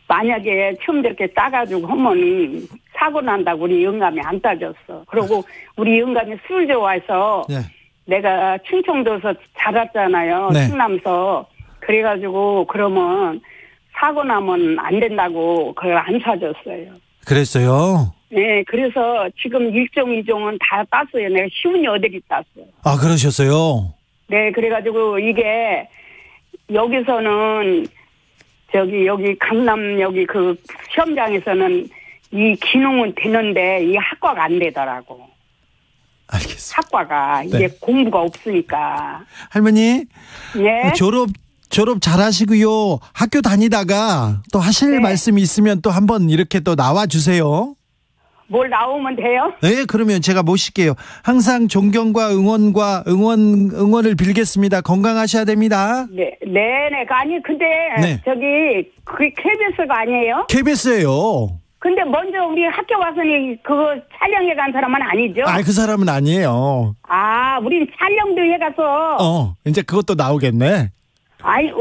만약에 처음 이렇게 따가지고 하면 사고 난다고 우리 영감이 안 따졌어. 그리고 우리 영감이 술 좋아해서 네. 내가 충청도에서 자랐잖아요. 네. 충남서. 그래가지고 그러면 사고 나면 안 된다고 그걸 안 사줬어요. 그랬어요. 네, 그래서 지금 1종, 2종은 다 땄어요. 내가 시운이 어디를 땄어요. 아, 그러셨어요. 네, 그래가지고 이게 여기서는 여기 강남 여기 그 시험장에서는 이 기능은 되는데 이 학과가 안 되더라고. 알겠습니다. 학과가 이게 네. 공부가 없으니까. 할머니, 네. 졸업 잘하시고요. 학교 다니다가 또 하실 네. 말씀이 있으면 또 한번 이렇게 또 나와 주세요. 뭘 나오면 돼요? 네, 그러면 제가 모실게요. 항상 존경과 응원을 빌겠습니다. 건강하셔야 됩니다. 네. 아니 근데 네. 저기 그게 KBS가 아니에요? KBS예요. 근데 먼저 우리 학교 와서는 그거 촬영해 간 사람은 아니죠? 그 사람은 아니에요. 우린 촬영도 해가서. 이제 그것도 나오겠네.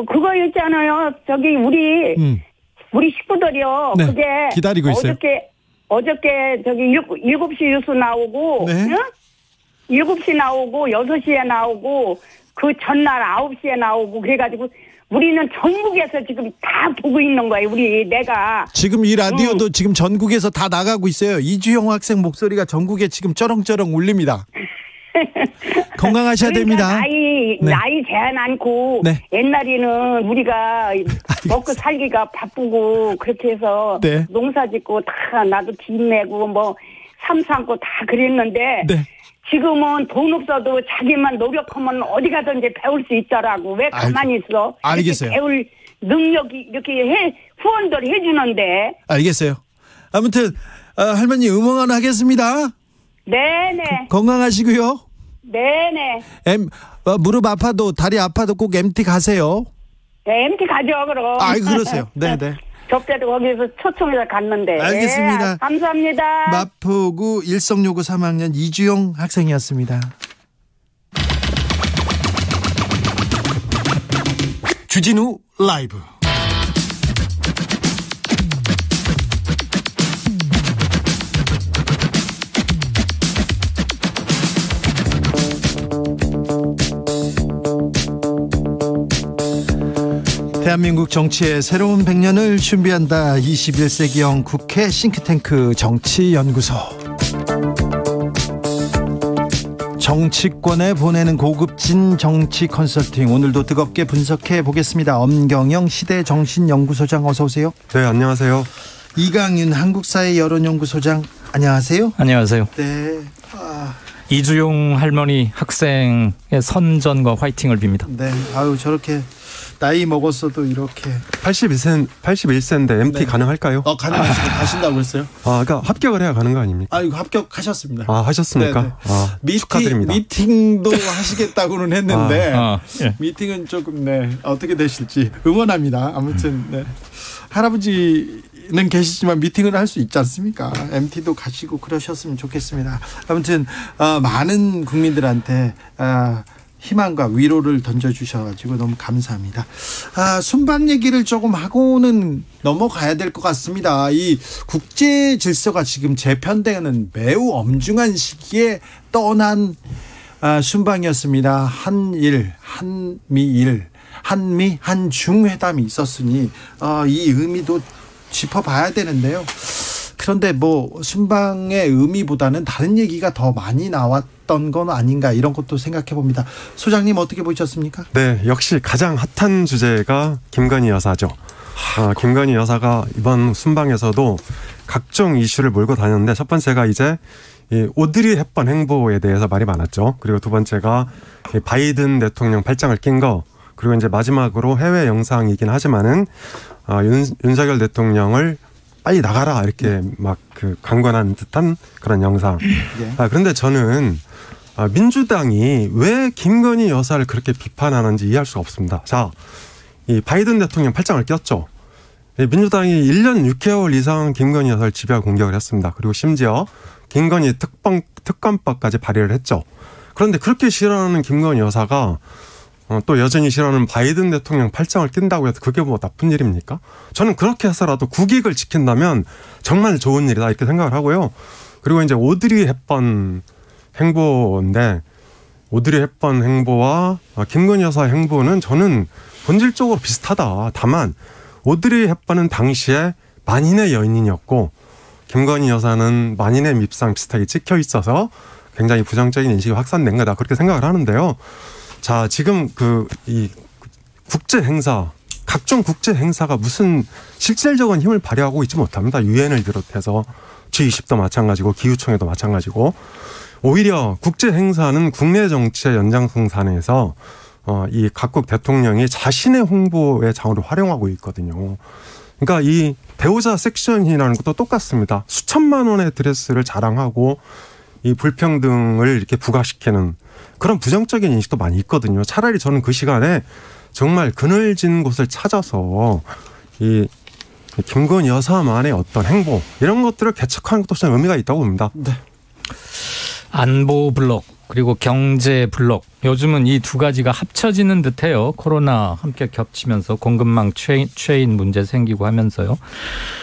그거 있잖아요. 저기 우리 식구들이요. 네, 그게 기다리고 있어요. 어저께 저기 7시 뉴스 나오고, 네. 응? 7시 나오고 6시에 나오고 그 전날 9시에 나오고 그래가지고 우리는 전국에서 지금 다 보고 있는 거예요. 내가 지금 이 라디오도 지금 전국에서 다 나가고 있어요. 이주영 학생 목소리가 전국에 지금 쩌렁쩌렁 울립니다. 건강하셔야 됩니다. 나이 제한 않고 네. 옛날에는 우리가 먹고 살기가 바쁘고 그렇게 해서 네. 농사 짓고 다 나도 빚 내고 뭐 삶 삼고 다 그랬는데 네. 지금은 돈 없어도 자기만 노력하면 어디 가든지 배울 수 있더라고. 왜 가만히 있어? 알겠어요. 배울 능력이 이렇게 후원들 해주는데. 알겠어요. 아무튼 할머니 응원 하겠습니다. 네네. 건강하시고요. 네네. 무릎 아파도 다리 아파도 꼭 MT 가세요. 네, MT 가죠 그럼. 그러세요. 네네. 접대도 거기서 초청해서 갔는데. 알겠습니다. 네, 감사합니다. 마포구 일성여고 3학년 이주영 학생이었습니다. 주진우 라이브. 대한민국 정치의 새로운 100년을 준비한다. 21세기형 국회 싱크탱크 정치연구소. 정치권에 보내는 고급진 정치 컨설팅, 오늘도 뜨겁게 분석해 보겠습니다. 엄경영 시대정신연구소장 어서 오세요. 네, 안녕하세요. 이강윤 한국사회여론연구소장 안녕하세요. 안녕하세요. 네. 이주용 할머니 학생의 선전과 화이팅을 빕니다. 네. 저렇게 나이 먹었어도 이렇게 81세인데 MT 네. 가능할까요? 가능하시고 가신다고 했어요. 그러니까 합격을 해야 가는 거 아닙니까? 이거 합격하셨습니다. 하셨습니까? 네네. 축하드립니다. 미팅도 하시겠다고는 했는데 예. 미팅은 조금 어떻게 되실지 응원합니다. 아무튼 할아버지는 계시지만 미팅을 할 수 있지 않습니까? MT도 가시고 그러셨으면 좋겠습니다. 아무튼 많은 국민들한테 희망과 위로를 던져주셔가지고 너무 감사합니다. 순방 얘기를 조금 하고는 넘어가야 될 것 같습니다. 이 국제 질서가 지금 재편되는 매우 엄중한 시기에 떠난 순방이었습니다. 한미, 한중 회담이 있었으니 이 의미도 짚어봐야 되는데요. 그런데 뭐 순방의 의미보다는 다른 얘기가 더 많이 나왔던 건 아닌가 이런 것도 생각해 봅니다. 소장님 어떻게 보셨습니까? 네, 역시 가장 핫한 주제가 김건희 여사죠. 김건희 여사가 이번 순방에서도 각종 이슈를 몰고 다녔는데 첫 번째가 이제 이 오드리 헵번 행보에 대해서 말이 많았죠. 그리고 두 번째가 바이든 대통령 팔짱을 낀 거. 그리고 이제 마지막으로 해외 영상이긴 하지만은 윤석열 대통령을 빨리 나가라 이렇게 막 그 강권한 듯한 그런 영상. 그런데 저는 민주당이 왜 김건희 여사를 그렇게 비판하는지 이해할 수가 없습니다. 자, 이 바이든 대통령 팔짱을 꼈죠. 민주당이 1년 6개월 이상 김건희 여사를 집요하게 공격을 했습니다. 그리고 심지어 김건희 특검법까지 발의를 했죠. 그런데 그렇게 싫어하는 김건희 여사가 또 여전히 싫어하는 바이든 대통령 팔짱을 낀다고 해서 그게 뭐 나쁜 일입니까? 저는 그렇게 해서라도 국익을 지킨다면 정말 좋은 일이다 이렇게 생각을 하고요. 그리고 이제 오드리 헵번 행보인데 오드리 헵번 행보와 김건희 여사 행보는 저는 본질적으로 비슷하다. 다만 오드리 헵번은 당시에 만인의 여인이었고 김건희 여사는 만인의 밉상 비슷하게 찍혀 있어서 굉장히 부정적인 인식이 확산된 거다. 그렇게 생각을 하는데요. 자, 지금 이 국제 행사, 각종 국제 행사가 무슨 실질적인 힘을 발휘하고 있지 못합니다. 유엔을 비롯해서 G20도 마찬가지고 기후총회도 마찬가지고 오히려 국제 행사는 국내 정치의 연장선상에서 이 각국 대통령이 자신의 홍보의 장으로 활용하고 있거든요. 그러니까 이 배우자 섹션이라는 것도 똑같습니다. 수천만 원의 드레스를 자랑하고 이 불평등을 이렇게 부각시키는 그런 부정적인 인식도 많이 있거든요. 차라리 저는 그 시간에 정말 그늘진 곳을 찾아서 이 김건희 여사만의 어떤 행보 이런 것들을 개척하는 것도 좀 의미가 있다고 봅니다. 네. 안보 블록 그리고 경제 블록 요즘은 이 두 가지가 합쳐지는 듯해요. 코로나 함께 겹치면서 공급망 체인 문제 생기고 하면서요.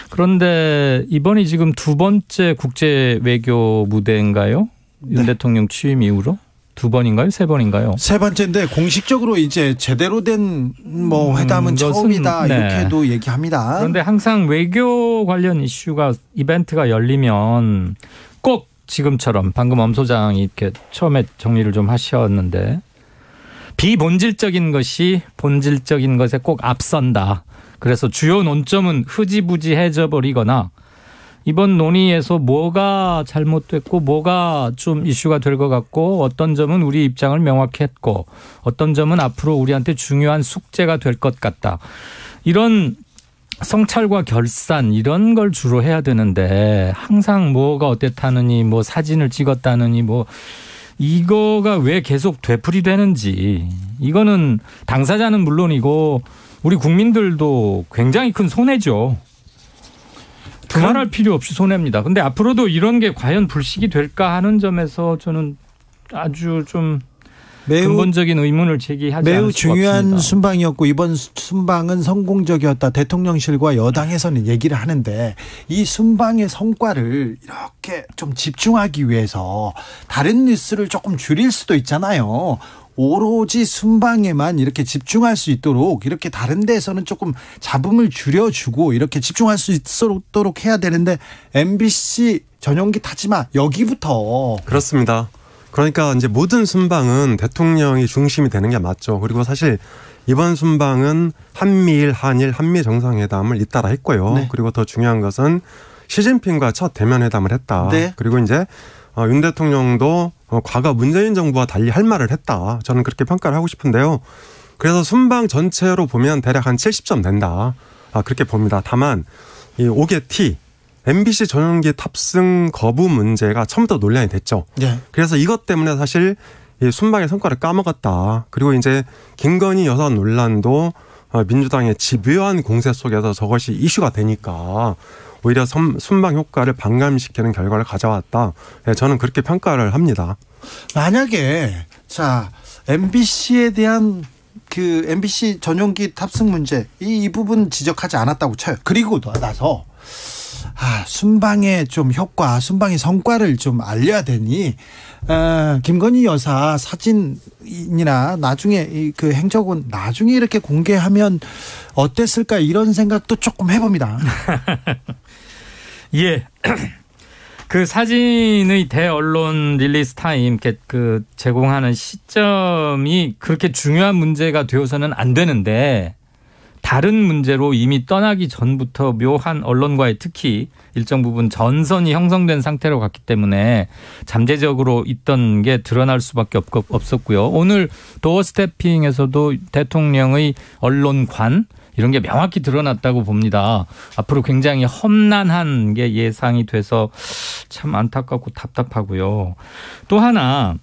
그런데 이번이 지금 두 번째 국제 외교 무대인가요? 윤 대통령 취임 이후로? 두 번인가요? 세 번인가요? 세 번째인데 공식적으로 이제 제대로 된 뭐 회담은 처음이다 이렇게도 얘기합니다. 그런데 항상 외교 관련 이슈가 이벤트가 열리면 꼭 지금처럼 방금 엄 소장이 이렇게 처음에 정리를 좀 하셨는데 비본질적인 것이 본질적인 것에 꼭 앞선다. 그래서 주요 논점은 흐지부지해져 버리거나 이번 논의에서 뭐가 잘못됐고 뭐가 좀 이슈가 될 것 같고 어떤 점은 우리 입장을 명확히 했고 어떤 점은 앞으로 우리한테 중요한 숙제가 될 것 같다. 이런 성찰과 결산 이런 걸 주로 해야 되는데 항상 뭐가 어땠다느니 뭐 사진을 찍었다느니 뭐 이거가 왜 계속 되풀이되는지 이거는 당사자는 물론이고 우리 국민들도 굉장히 큰 손해죠. 그만할 필요 없이 손해입니다. 근데 앞으로도 이런 게 과연 불식이 될까 하는 점에서 저는 아주 좀 근본적인 의문을 제기하지 매우 않을 수가 중요한 없습니다. 순방이었고 이번 순방은 성공적이었다. 대통령실과 여당에서는 얘기를 하는데 이 순방의 성과를 이렇게 좀 집중하기 위해서 다른 뉴스를 조금 줄일 수도 있잖아요. 오로지 순방에만 이렇게 집중할 수 있도록 이렇게 다른 데서는 조금 잡음을 줄여주고 이렇게 집중할 수 있도록 해야 되는데 MBC 전용기 타지 마 여기부터. 그렇습니다. 그러니까 이제 모든 순방은 대통령이 중심이 되는 게 맞죠. 그리고 사실 이번 순방은 한미일, 한일, 한미 정상회담을 잇따라 했고요. 네. 그리고 더 중요한 것은 시진핑과 첫 대면 회담을 했다. 네. 그리고 이제 윤 대통령도 과거 문재인 정부와 달리 할 말을 했다. 저는 그렇게 평가를 하고 싶은데요. 그래서 순방 전체로 보면 대략 한 70점 된다. 그렇게 봅니다. 다만 이 5개 T MBC 전용기 탑승 거부 문제가 처음부터 논란이 됐죠. 네. 그래서 이것 때문에 사실 이 순방의 성과를 까먹었다. 그리고 이제 김건희 여사 논란도 민주당의 집요한 공세 속에서 저것이 이슈가 되니까 오히려 순방 효과를 반감시키는 결과를 가져왔다. 저는 그렇게 평가를 합니다. 만약에 자 MBC에 대한 그 MBC 전용기 탑승 문제 이 부분 지적하지 않았다고 쳐요. 그리고 나서 순방의 좀 효과, 순방의 성과를 좀 알려야 되니 김건희 여사 사진이나 나중에 그 행적은 나중에 이렇게 공개하면 어땠을까 이런 생각도 조금 해봅니다. 예. 그 사진의 대언론 릴리스 타임 그 제공하는 시점이 그렇게 중요한 문제가 되어서는 안 되는데 다른 문제로 이미 떠나기 전부터 묘한 언론과의 특히 일정 부분 전선이 형성된 상태로 갔기 때문에 잠재적으로 있던 게 드러날 수밖에 없었고요. 오늘 도어 스태핑에서도 대통령의 언론관 이런 게 명확히 드러났다고 봅니다. 앞으로 굉장히 험난한 게 예상이 돼서 참 안타깝고 답답하고요. 또 하나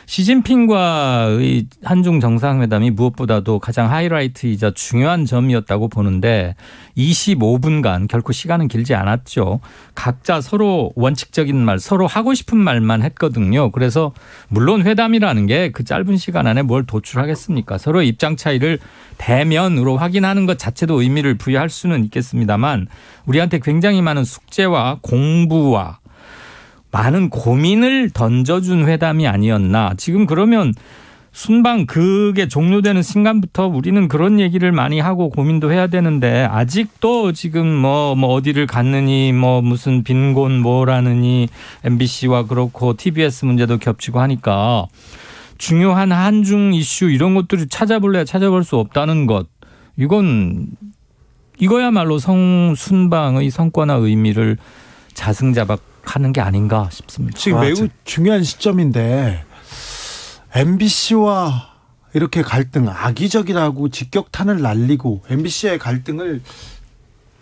시진핑과의 한중 정상회담이 무엇보다도 가장 하이라이트이자 중요한 점이었다고 보는데 25분간 결코 시간은 길지 않았죠. 각자 서로 원칙적인 말, 서로 하고 싶은 말만 했거든요. 그래서 물론 회담이라는 게 그 짧은 시간 안에 뭘 도출하겠습니까? 서로 입장 차이를 대면으로 확인하는 것 자체도 의미를 부여할 수는 있겠습니다만 우리한테 굉장히 많은 숙제와 공부와 많은 고민을 던져준 회담이 아니었나. 지금 그러면 순방 그게 종료되는 순간부터 우리는 그런 얘기를 많이 하고 고민도 해야 되는데 아직도 지금 뭐 어디를 갔느니 뭐 무슨 빈곤 뭐라느니 MBC와 그렇고 TBS 문제도 겹치고 하니까 중요한 한중 이슈 이런 것들을 찾아볼래야 찾아볼 수 없다는 것. 이거야말로 순방의 성과나 의미를 자승자박하는 게 아닌가 싶습니다. 지금 매우 중요한 시점인데 MBC와 이렇게 갈등 악의적이라고 직격탄을 날리고 MBC의 갈등을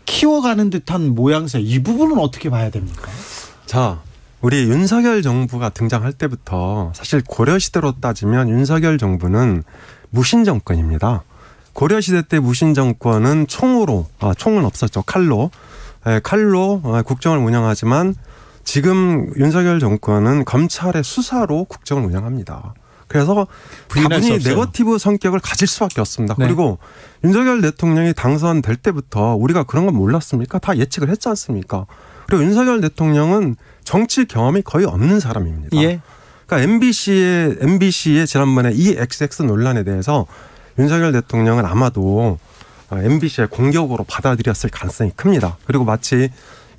키워가는 듯한 모양새 이 부분은 어떻게 봐야 됩니까? 자, 우리 윤석열 정부가 등장할 때부터 사실 고려시대로 따지면 윤석열 정부는 무신정권입니다. 고려시대 때 무신정권은 총은 없었죠. 칼로 국정을 운영하지만 지금 윤석열 정권은 검찰의 수사로 국정을 운영합니다. 그래서 다분히 네거티브 성격을 가질 수밖에 없습니다. 네. 그리고 윤석열 대통령이 당선될 때부터 우리가 그런 건 몰랐습니까? 다 예측을 했지 않습니까? 그리고 윤석열 대통령은 정치 경험이 거의 없는 사람입니다. 예. 그러니까 MBC의 지난번에 이 XX 논란에 대해서 윤석열 대통령은 아마도 MBC의 공격으로 받아들였을 가능성이 큽니다. 그리고 마치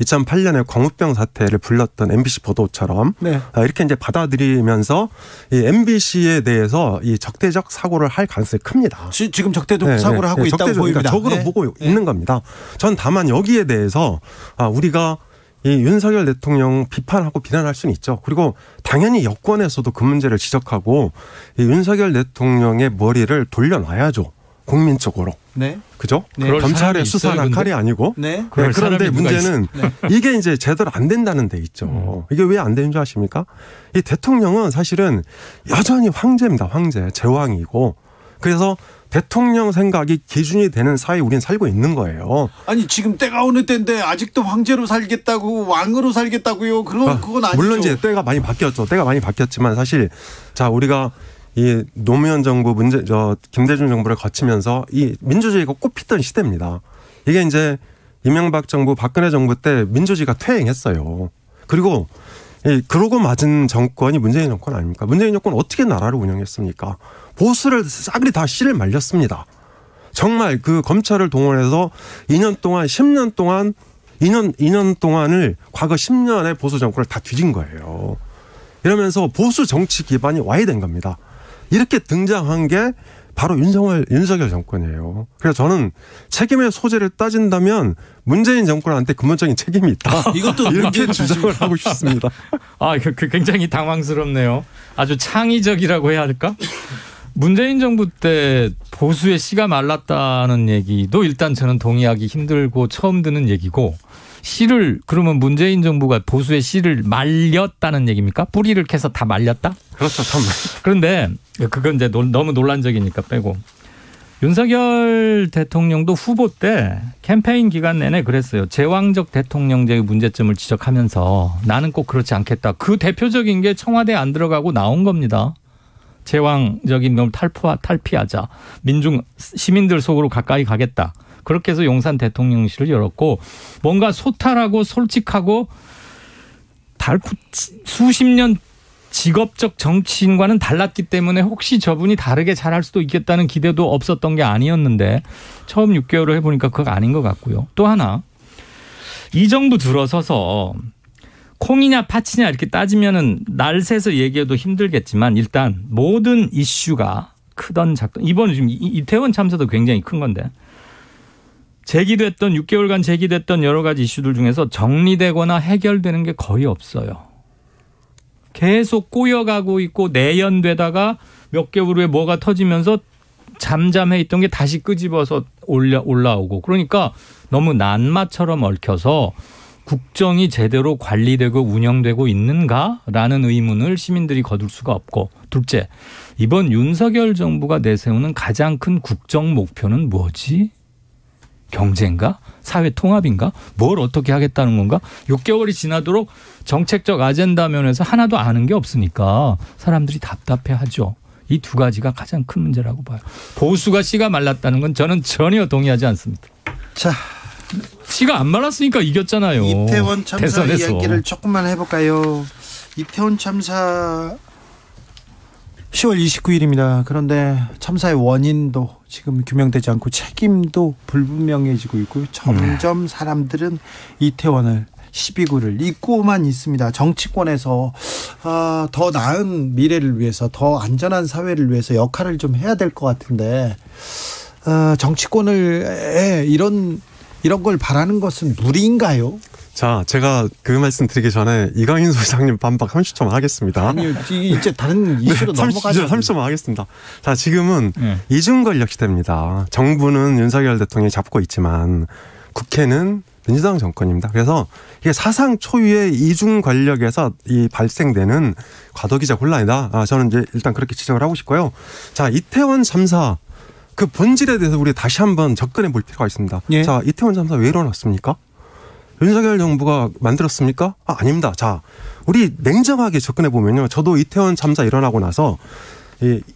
2008년에 광우병 사태를 불렀던 MBC 보도처럼 네. 이렇게 이제 받아들이면서 이 MBC에 대해서 이 적대적 사고를 할 가능성이 큽니다. 지금 적대적 사고를 하고 있다고 보입니다. 적으로 보고 있는 겁니다. 전 다만 여기에 대해서 우리가 이 윤석열 대통령 비판하고 비난할 수는 있죠. 그리고 당연히 여권에서도 그 문제를 지적하고 이 윤석열 대통령의 머리를 돌려놔야죠. 국민 쪽으로. 네. 그죠? 네. 검찰의 수사나 칼이 아니고. 네. 그런데 문제는 이게 이제 제대로 안 된다는 데 있죠. 이게 왜 안 되는 줄 아십니까? 이 대통령은 사실은 여전히 황제입니다. 황제. 제왕이고. 그래서 대통령 생각이 기준이 되는 사회에 우리는 살고 있는 거예요. 아니 지금 때가 어느 때인데 아직도 황제로 살겠다고 왕으로 살겠다고요. 그건 아니죠. 물론 이제 때가 많이 바뀌었죠. 때가 많이 바뀌었지만 사실 자 우리가 이 노무현 정부 김대중 정부를 거치면서 이 민주주의가 꽃피던 시대입니다. 이게 이제 이명박 정부 박근혜 정부 때 민주주의가 퇴행했어요. 그리고 그러고 맞은 정권이 문재인 정권 아닙니까? 문재인 정권 어떻게 나라를 운영했습니까? 보수를 싸그리 다 씨를 말렸습니다. 정말 그 검찰을 동원해서 2년 동안을 과거 10년의 보수 정권을 다 뒤진 거예요. 이러면서 보수 정치 기반이 와야 된 겁니다. 이렇게 등장한 게 바로 윤석열 정권이에요. 그래서 저는 책임의 소재를 따진다면 문재인 정권한테 근본적인 책임이 있다. 이것도 이렇게 주장을 하고 싶습니다. 굉장히 당황스럽네요. 아주 창의적이라고 해야 할까? 문재인 정부 때 보수의 씨가 말랐다는 얘기도 일단 저는 동의하기 힘들고 처음 듣는 얘기고 그러면 문재인 정부가 보수의 씨를 말렸다는 얘기입니까? 뿌리를 캐서 다 말렸다? 그렇죠. 그런데 그건 이제 너무 논란적이니까 빼고 윤석열 대통령도 후보 때 캠페인 기간 내내 그랬어요. 제왕적 대통령제의 문제점을 지적하면서 나는 꼭 그렇지 않겠다. 그 대표적인 게 청와대에 안 들어가고 나온 겁니다. 제왕적인 놈 탈피하자. 시민들 속으로 가까이 가겠다. 그렇게 해서 용산 대통령실을 열었고 뭔가 소탈하고 솔직하고 수십 년 직업적 정치인과는 달랐기 때문에 혹시 저분이 다르게 잘할 수도 있겠다는 기대도 없었던 게 아니었는데 처음 6개월을 해보니까 그거 아닌 것 같고요. 또 하나 이 정부 들어서서 콩이냐 팥이냐 이렇게 따지면은 날 새서 얘기해도 힘들겠지만 일단 모든 이슈가 크던 작던 이번 지금 이태원 참사도 굉장히 큰 건데 제기됐던 6개월간 제기됐던 여러 가지 이슈들 중에서 정리되거나 해결되는 게 거의 없어요. 계속 꼬여가고 있고 내연되다가 몇 개월 후에 뭐가 터지면서 잠잠해 있던 게 다시 끄집어서 올라오고 그러니까 너무 난마처럼 얽혀서 국정이 제대로 관리되고 운영되고 있는가라는 의문을 시민들이 거둘 수가 없고 둘째, 이번 윤석열 정부가 내세우는 가장 큰 국정 목표는 뭐지? 경제인가? 사회 통합인가? 뭘 어떻게 하겠다는 건가? 6개월이 지나도록 정책적 아젠다 면에서 하나도 아는 게 없으니까 사람들이 답답해하죠. 이 두 가지가 가장 큰 문제라고 봐요. 보수가 씨가 말랐다는 건 저는 전혀 동의하지 않습니다. 자, 씨가 안 말랐으니까 이겼잖아요. 이태원 참사 대선에서. 이야기를 조금만 해볼까요? 이태원 참사 10월 29일입니다. 그런데 참사의 원인도 지금 규명되지 않고 책임도 불분명해지고 있고 점점 사람들은 이태원을 12구를 잊고만 있습니다. 정치권에서 더 나은 미래를 위해서 더 안전한 사회를 위해서 역할을 좀 해야 될 것 같은데 정치권을 이런 걸 바라는 것은 무리인가요? 자, 제가 그 말씀 드리기 전에 이강인 소장님 반박 30초만 하겠습니다. 아니요, 이제 다른 이슈로 넘어가죠. 30초만 하겠습니다. 자, 지금은 이중 권력 시대입니다. 정부는 윤석열 대통령이 잡고 있지만 국회는 민주당 정권입니다. 그래서 이게 사상 초유의 이중 권력에서 이 발생되는 과도기적 혼란이다. 저는 이제 일단 그렇게 지적을 하고 싶고요. 자, 이태원 참사 그 본질에 대해서 우리 다시 한번 접근해 볼 필요가 있습니다. 예. 자, 이태원 참사 왜 일어났습니까? 윤석열 정부가 만들었습니까? 아닙니다. 자, 우리 냉정하게 접근해 보면요. 저도 이태원 참사 일어나고 나서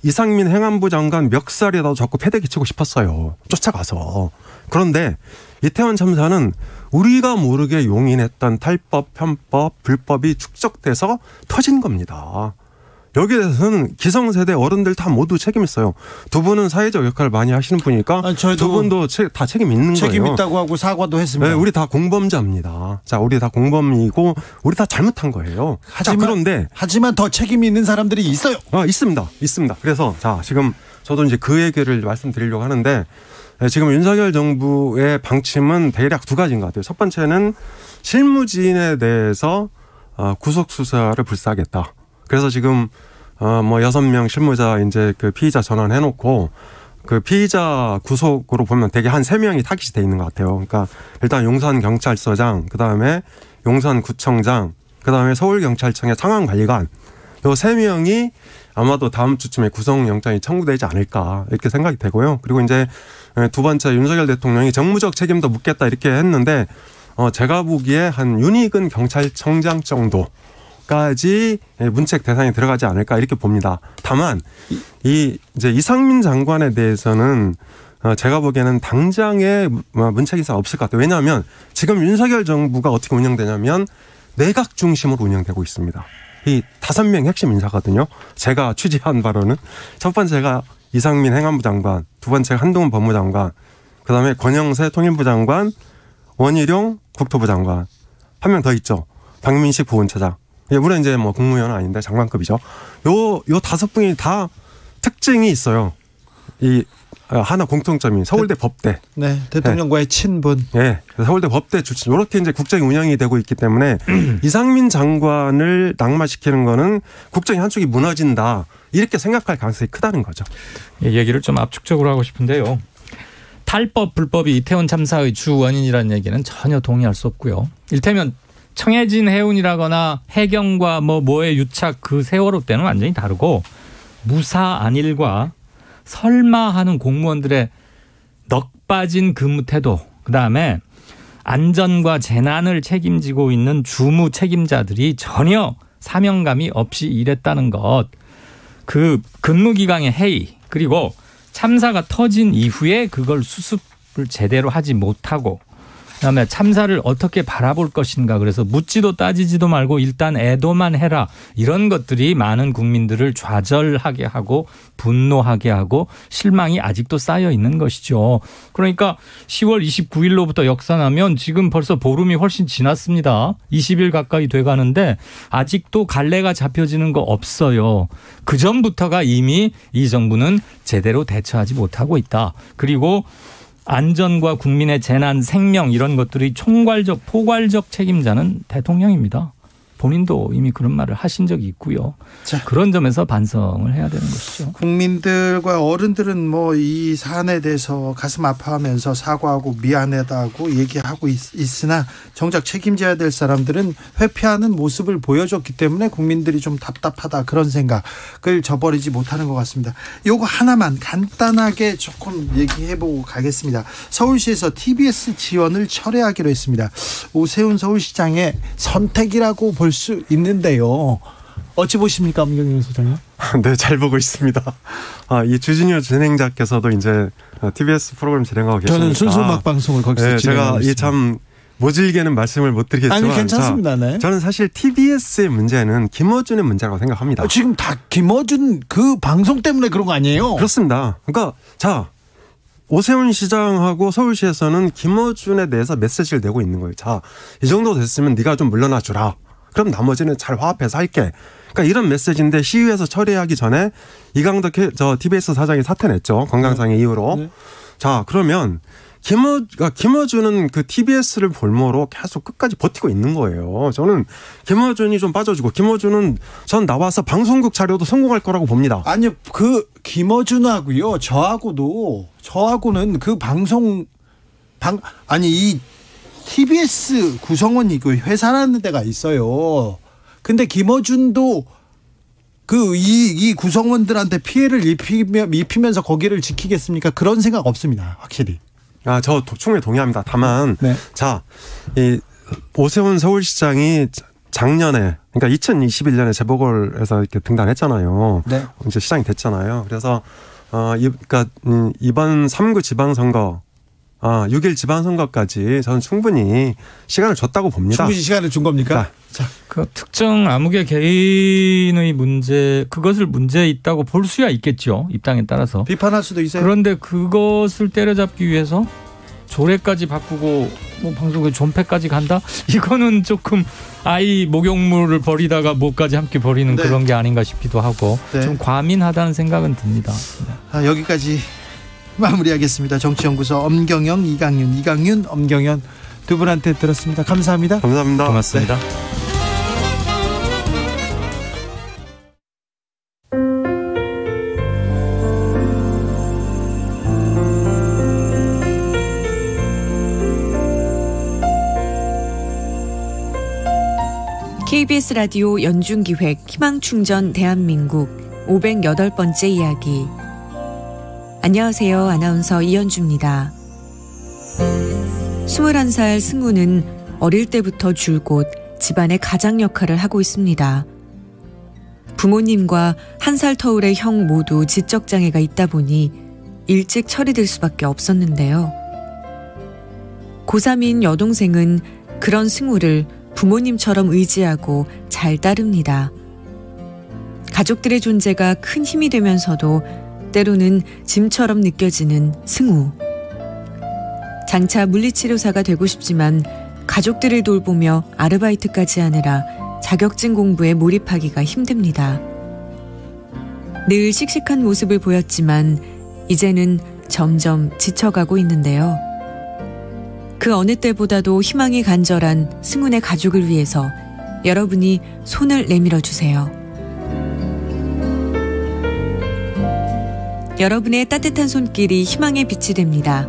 이상민 행안부 장관 멱살에다 자꾸 패대기 치고 싶었어요. 쫓아가서. 그런데 이태원 참사는 우리가 모르게 용인했던 탈법, 편법, 불법이 축적돼서 터진 겁니다. 여기에 대해서는 기성세대 어른들 다 모두 책임 있어요. 두 분은 사회적 역할을 많이 하시는 분이니까 두 분도 다 책임 있는 거예요. 책임 있다고 하고 사과도 했습니다. 네, 우리 다 공범자입니다. 자, 우리 다 공범이고 우리 다 잘못한 거예요. 하지만 더 책임이 있는 사람들이 있어요. 있습니다. 그래서 자, 지금 저도 이제 그 얘기를 말씀드리려고 하는데 지금 윤석열 정부의 방침은 대략 두 가지인 것 같아요. 첫 번째는 실무진에 대해서 구속 수사를 불사하겠다. 그래서 지금 6명 실무자 이제 그 피의자 전환해놓고 그 피의자 구속으로 보면 되게 한 3명이 타깃이 돼 있는 것 같아요. 그러니까 일단 용산경찰서장, 그 다음에 용산구청장, 그 다음에 서울경찰청의 상황관리관, 요 3명이 아마도 다음 주쯤에 구속영장이 청구되지 않을까 이렇게 생각이 되고요. 그리고 이제 두 번째 윤석열 대통령이 정무적 책임도 묻겠다 이렇게 했는데 제가 보기에 한 윤희근 경찰청장 정도까지 문책 대상에 들어가지 않을까 이렇게 봅니다. 다만 이제 이상민 장관에 대해서는 제가 보기에는 당장의 문책 인사가 없을 것 같아요. 왜냐하면 지금 윤석열 정부가 어떻게 운영되냐면 내각 중심으로 운영되고 있습니다. 이 5명 핵심 인사거든요. 제가 취재한 바로는 첫 번째가 이상민 행안부 장관, 두 번째가 한동훈 법무장관, 그다음에 권영세 통일부 장관, 원희룡 국토부 장관, 한 명 더 있죠. 박민식 보훈처장. 물론 이제 뭐 국무위원은 아닌데 장관급이죠. 요 5분이 다 특징이 있어요. 이 하나 공통점이 서울대 법대. 네, 대통령과의 친분. 네, 서울대 법대 출신. 이렇게 이제 국정이 운영이 되고 있기 때문에 이상민 장관을 낙마시키는 거는 국정의 한쪽이 무너진다. 이렇게 생각할 가능성이 크다는 거죠. 얘기를 좀 압축적으로 하고 싶은데요. 탈법, 불법이 이태원 참사의 주 원인이라는 얘기는 전혀 동의할 수 없고요. 일테면 청해진 해운이라거나 해경과 뭐의 유착 그 세월호 때는 완전히 다르고 무사 안일과 설마 하는 공무원들의 넋 빠진 근무 태도, 그다음에 안전과 재난을 책임지고 있는 주무 책임자들이 전혀 사명감이 없이 일했다는 것, 그 근무기강의 해이, 그리고 참사가 터진 이후에 그걸 수습을 제대로 하지 못하고 그다음에 참사를 어떻게 바라볼 것인가. 그래서 묻지도 따지지도 말고 일단 애도만 해라. 이런 것들이 많은 국민들을 좌절하게 하고 분노하게 하고 실망이 아직도 쌓여 있는 것이죠. 그러니까 10월 29일로부터 역산하면 지금 벌써 보름이 훨씬 지났습니다. 20일 가까이 돼가는데 아직도 갈래가 잡혀지는 거 없어요. 그 전부터가 이미 이 정부는 제대로 대처하지 못하고 있다. 그리고 안전과 국민의 재난, 생명 이런 것들이 총괄적, 포괄적 책임자는 대통령입니다. 본인도 이미 그런 말을 하신 적이 있고요. 자, 그런 점에서 반성을 해야 되는 것이죠. 국민들과 어른들은 뭐 이 사안에 대해서 가슴 아파하면서 사과하고 미안하다고 얘기하고 있으나 정작 책임져야 될 사람들은 회피하는 모습을 보여줬기 때문에 국민들이 좀 답답하다 그런 생각을 저버리지 못하는 것 같습니다. 요거 하나만 간단하게 조금 얘기해보고 가겠습니다. 서울시에서 TBS 지원을 철회하기로 했습니다. 오세훈 서울시장의 선택이라고 볼 수 있는데요. 어찌 보십니까, 엄경영 소장님? 네, 잘 보고 있습니다. 이 주진우 진행자께서도 이제 TBS 프로그램 진행하고 계시니까 저는 순수 음악 방송을 거기서 네, 진행하고 제가 이 참 모질게는 말씀을 못 드리겠지만 아니 괜찮습니다. 네. 저는 사실 TBS의 문제는 김어준의 문제라고 생각합니다. 지금 다 김어준 그 방송 때문에 그런 거 아니에요? 그렇습니다. 그러니까 자, 오세훈 시장하고 서울시에서는 김어준에 대해서 메시지를 내고 있는 거예요. 자, 이 정도 됐으면 네가 좀 물러나 주라. 그럼 나머지는 잘 화합해서 할게. 그러니까 이런 메시지인데 시위에서 처리하기 전에 이강덕 TBS 사장이 사퇴 냈죠. 건강상의 이유로. 네. 자, 그러면 김어준은 그 TBS를 볼모로 계속 끝까지 버티고 있는 거예요. 저는 김어준이 좀 빠져주고 김어준은 전 나와서 방송국 차려도 성공할 거라고 봅니다. 아니요, 그 김어준하고요, 저하고는 그 이 TBS 구성원이 그 회사라는 데가 있어요. 근데 김어준도 이 구성원들한테 피해를 입히면서 거기를 지키겠습니까? 그런 생각 없습니다. 확실히. 저 충분히 동의합니다. 다만, 네. 자, 이 오세훈 서울시장이 작년에, 그러니까 2021년에 재보궐에서 이렇게 등단했잖아요. 네. 이제 시장이 됐잖아요. 그래서, 이번 3구 지방선거, 6일 지방선거까지 저는 충분히 시간을 줬다고 봅니다. 충분히 시간을 준 겁니까? 자, 그 특정 암흑의 개인의 문제, 그것을 문제 있다고 볼 수야 있겠죠. 입장에 따라서. 비판할 수도 있어요. 그런데 그것을 때려잡기 위해서 조례까지 바꾸고 뭐 방송에 존폐까지 간다? 이거는 조금 아이 목욕물을 버리다가 뭐까지 함께 버리는 네. 그런 게 아닌가 싶기도 하고 네. 좀 과민하다는 생각은 듭니다. 여기까지 마무리하겠습니다. 정치연구소 엄경영, 이강윤, 엄경연 두 분한테 들었습니다. 감사합니다. 감사합니다. 고맙습니다. 네. KBS 라디오 연중기획 희망충전 대한민국 508번째 이야기. 안녕하세요. 아나운서 이현주입니다. 21살 승우는 어릴 때부터 줄곧 집안의 가장 역할을 하고 있습니다. 부모님과 1살 터울의 형 모두 지적장애가 있다 보니 일찍 처리될 수밖에 없었는데요. 고3인 여동생은 그런 승우를 부모님처럼 의지하고 잘 따릅니다. 가족들의 존재가 큰 힘이 되면서도 때로는 짐처럼 느껴지는 승우. 장차 물리치료사가 되고 싶지만 가족들을 돌보며 아르바이트까지 하느라 자격증 공부에 몰입하기가 힘듭니다. 늘 씩씩한 모습을 보였지만 이제는 점점 지쳐가고 있는데요. 그 어느 때보다도 희망이 간절한 승훈의 가족을 위해서 여러분이 손을 내밀어 주세요. 여러분의 따뜻한 손길이 희망의 빛이 됩니다.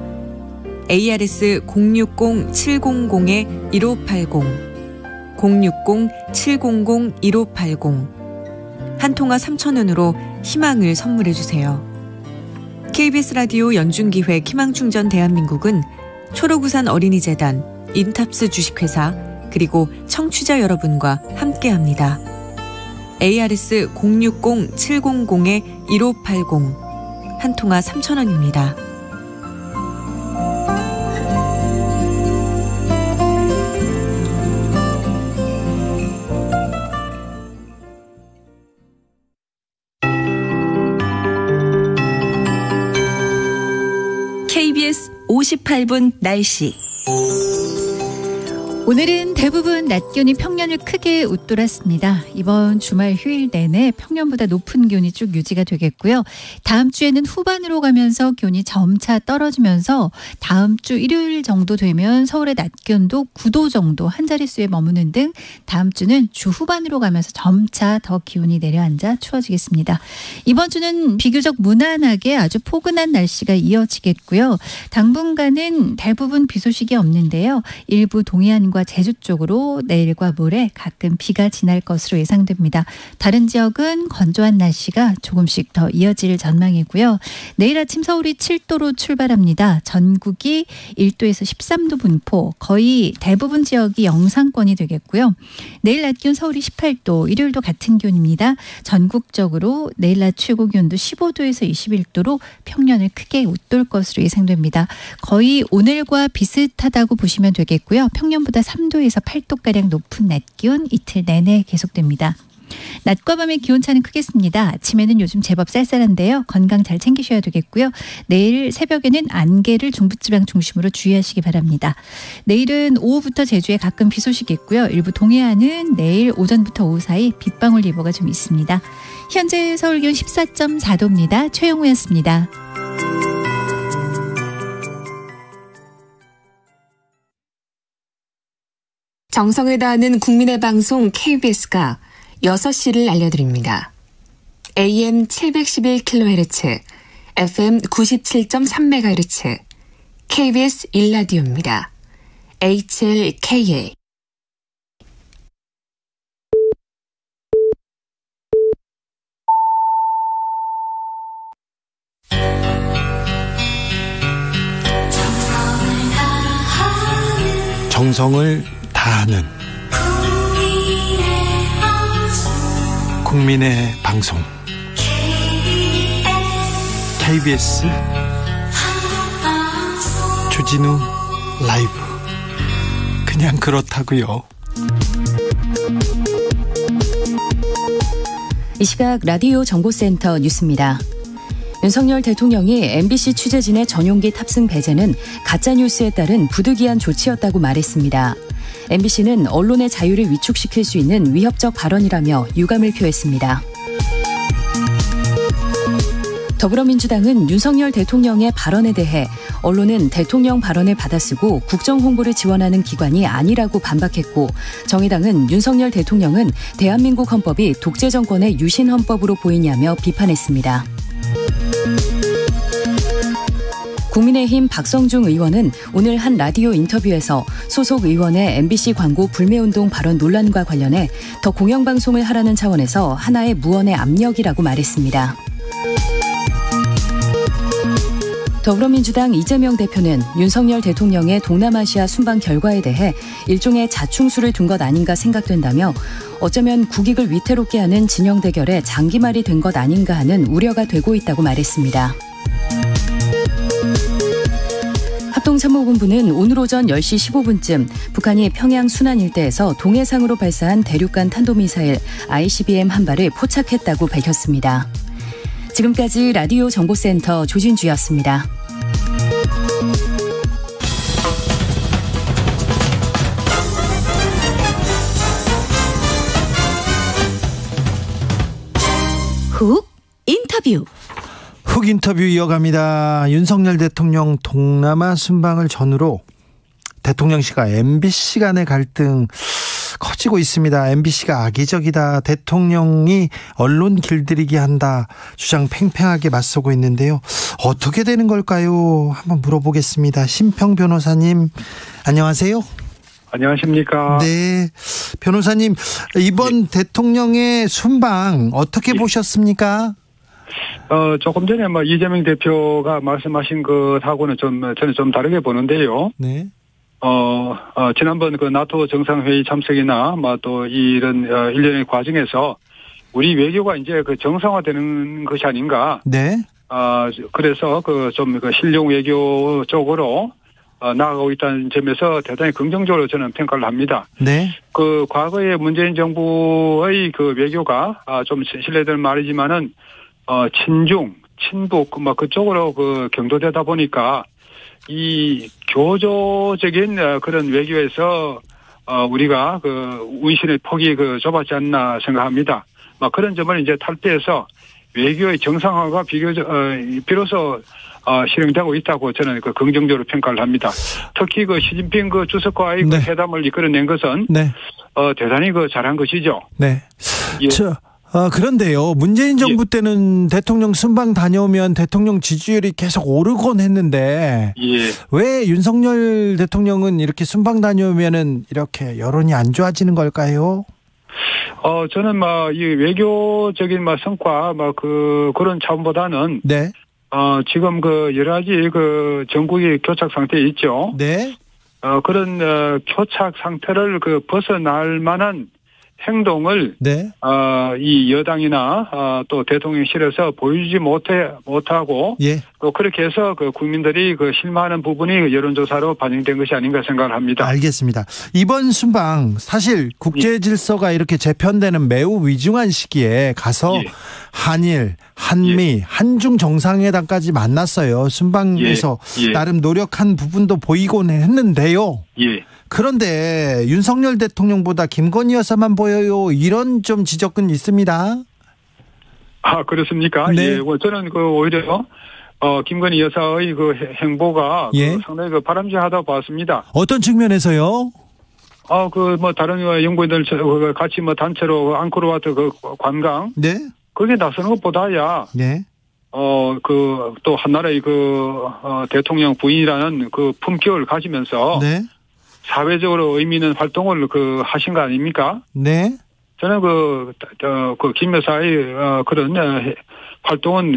ARS 060-700-1580 060-700-1580 한 통화 3,000원으로 희망을 선물해 주세요. KBS 라디오 연중기획 희망충전 대한민국은 초록우산 어린이재단, 인탑스 주식회사, 그리고 청취자 여러분과 함께합니다. ARS 060-700-1580 한 통화 3,000원입니다. KBS 58분 날씨. 오늘은 대부분 낮 기온이 평년을 크게 웃돌았습니다. 이번 주말 휴일 내내 평년보다 높은 기온이 쭉 유지가 되겠고요. 다음 주에는 후반으로 가면서 기온이 점차 떨어지면서 다음 주 일요일 정도 되면 서울의 낮 기온도 9도 정도 한 자릿수에 머무는 등 다음 주는 주 후반으로 가면서 점차 더 기온이 내려앉아 추워지겠습니다. 이번 주는 비교적 무난하게 아주 포근한 날씨가 이어지겠고요. 당분간은 대부분 비 소식이 없는데요. 일부 동해안 과 제주 쪽으로 내일과 모레 가끔 비가 지날 것으로 예상됩니다. 다른 지역은 건조한 날씨가 조금씩 더 이어질 전망이고요. 내일 아침 서울이 7도로 출발합니다. 전국이 1도에서 13도 분포, 거의 대부분 지역이 영상권이 되겠고요. 내일 낮 기온 서울이 18도, 일요일도 같은 기온입니다. 전국적으로 내일 낮 최고 기온도 15도에서 21도로 평년을 크게 웃돌 것으로 예상됩니다. 거의 오늘과 비슷하다고 보시면 되겠고요. 평년보다 3도에서 8도가량 높은 낮 기온 이틀 내내 계속됩니다. 낮과 밤의 기온차는 크겠습니다. 아침에는 요즘 제법 쌀쌀한데요. 건강 잘 챙기셔야 되겠고요. 내일 새벽에는 안개를 중부지방 중심으로 주의하시기 바랍니다. 내일은 오후부터 제주에 가끔 비 소식이 있고요. 일부 동해안은 내일 오전부터 오후 사이 빗방울 예보가 좀 있습니다. 현재 서울 기온 14.4도입니다. 최영우였습니다. 정성을 다하는 국민의 방송 KBS가 6시를 알려드립니다. AM 711kHz, FM 97.3MHz, KBS 1라디오입니다. HLKA. 정성을 다하는 국민의 방송 KBS 주진우 라이브. 그냥 그렇다고요. 이 시각 라디오 정보센터 뉴스입니다. 윤석열 대통령이 MBC 취재진의 전용기 탑승 배제는 가짜뉴스에 따른 부득이한 조치였다고 말했습니다. MBC는 언론의 자유를 위축시킬 수 있는 위협적 발언이라며 유감을 표했습니다. 더불어민주당은 윤석열 대통령의 발언에 대해 언론은 대통령 발언을 받아쓰고 국정홍보를 지원하는 기관이 아니라고 반박했고, 정의당은 윤석열 대통령은 대한민국 헌법이 독재 정권의 유신 헌법으로 보이냐며 비판했습니다. 국민의힘 박성중 의원은 오늘 한 라디오 인터뷰에서 소속 의원의 MBC 광고 불매운동 발언 논란과 관련해 더 공영방송을 하라는 차원에서 하나의 무언의 압력이라고 말했습니다. 더불어민주당 이재명 대표는 윤석열 대통령의 동남아시아 순방 결과에 대해 일종의 자충수를 둔 것 아닌가 생각된다며 어쩌면 국익을 위태롭게 하는 진영 대결에 장기말이 된 것 아닌가 하는 우려가 되고 있다고 말했습니다. 합동참모본부는 오늘 오전 10시 15분쯤 북한이 평양 순안 일대에서 동해상으로 발사한 대륙간 탄도미사일 ICBM 한 발을 포착했다고 밝혔습니다. 지금까지 라디오 정보센터 조진주였습니다. 훅 인터뷰. 훅 인터뷰 이어갑니다. 윤석열 대통령 동남아 순방을 전후로 대통령실과 MBC 간의 갈등 커지고 있습니다. MBC가 악의적이다, 대통령이 언론 길들이기 한다 주장 팽팽하게 맞서고 있는데요. 어떻게 되는 걸까요? 한번 물어보겠습니다. 심평 변호사님, 안녕하세요. 안녕하십니까. 네, 변호사님, 이번 대통령의 순방 어떻게 보셨습니까? 조금 전에 이재명 대표가 말씀하신 것하고는 저는 좀 다르게 보는데요. 네. 지난번 그 나토 정상회의 참석이나 또 이런 일련의 과정에서 우리 외교가 이제 그 정상화되는 것이 아닌가. 네. 그래서 좀 실용 외교 쪽으로 나아가고 있다는 점에서 대단히 긍정적으로 저는 평가를 합니다. 네. 과거에 문재인 정부의 외교가 좀 실례될 말이지만은 친중, 친북, 그쪽으로 경도되다 보니까 이 교조적인 그런 외교에서 우리가 그 운신의 폭이 좁았지 않나 생각합니다. 그런 점을 이제 탈피해서 외교의 정상화가 비로소 실행되고 있다고 저는 긍정적으로 평가를 합니다. 특히 시진핑 주석과의 네. 회담을 이끌어낸 것은 네. 대단히 잘한 것이죠. 네. 예. 그런데요. 문재인 정부 때는 대통령 순방 다녀오면 대통령 지지율이 계속 오르곤 했는데 예. 왜 윤석열 대통령은 이렇게 순방 다녀오면은 이렇게 여론이 안 좋아지는 걸까요? 저는 이 외교적인 성과 그런 차원보다는 네. 지금 여러 가지 전국이 교착 상태에 있죠. 네. 그런 교착 상태를 벗어날 만한 행동을 네. 이 여당이나 또 대통령실에서 보여주지 못하고 예. 또 그렇게 해서 국민들이 실망하는 부분이 여론조사로 반영된 것이 아닌가 생각을 합니다. 알겠습니다. 이번 순방 사실 국제 질서가 이렇게 재편되는 매우 위중한 시기에 가서 예. 한일, 한미, 한중 정상회담까지 만났어요. 순방에서 예. 나름 노력한 부분도 보이곤 했는데요. 예. 그런데 윤석열 대통령보다 김건희 여사만 보여요. 이런 좀 지적은 있습니다. 그렇습니까? 네. 예. 저는 오히려 김건희 여사의 행보가 예. 상당히 바람직하다고 봤습니다. 어떤 측면에서요? 다른 연구인들 같이 단체로 앙코르와트 관광. 네. 거기에 나서는 것보다야. 네. 또 한나라의 대통령 부인이라는 품격을 가지면서. 네. 사회적으로 의미 있는 활동을 하신 거 아닙니까? 네. 저는 김 여사의 그런 활동은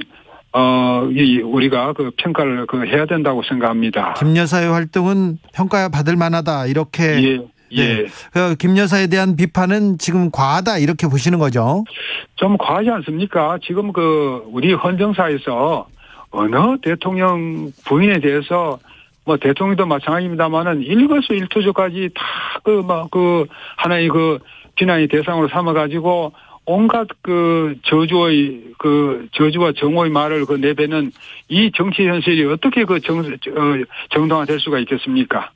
우리가 평가를 해야 된다고 생각합니다. 김 여사의 활동은 평가받을 만하다 이렇게. 예. 네. 김 여사에 대한 비판은 지금 과하다 이렇게 보시는 거죠? 좀 과하지 않습니까? 지금 우리 헌정사에서 어느 대통령 부인에 대해서 대통령도 마찬가지입니다만은 일거수일투족까지 다 하나의 비난의 대상으로 삼아가지고 온갖 저주와 정오의 말을 내뱉는 이 정치 현실이 어떻게 정당화될 수가 있겠습니까?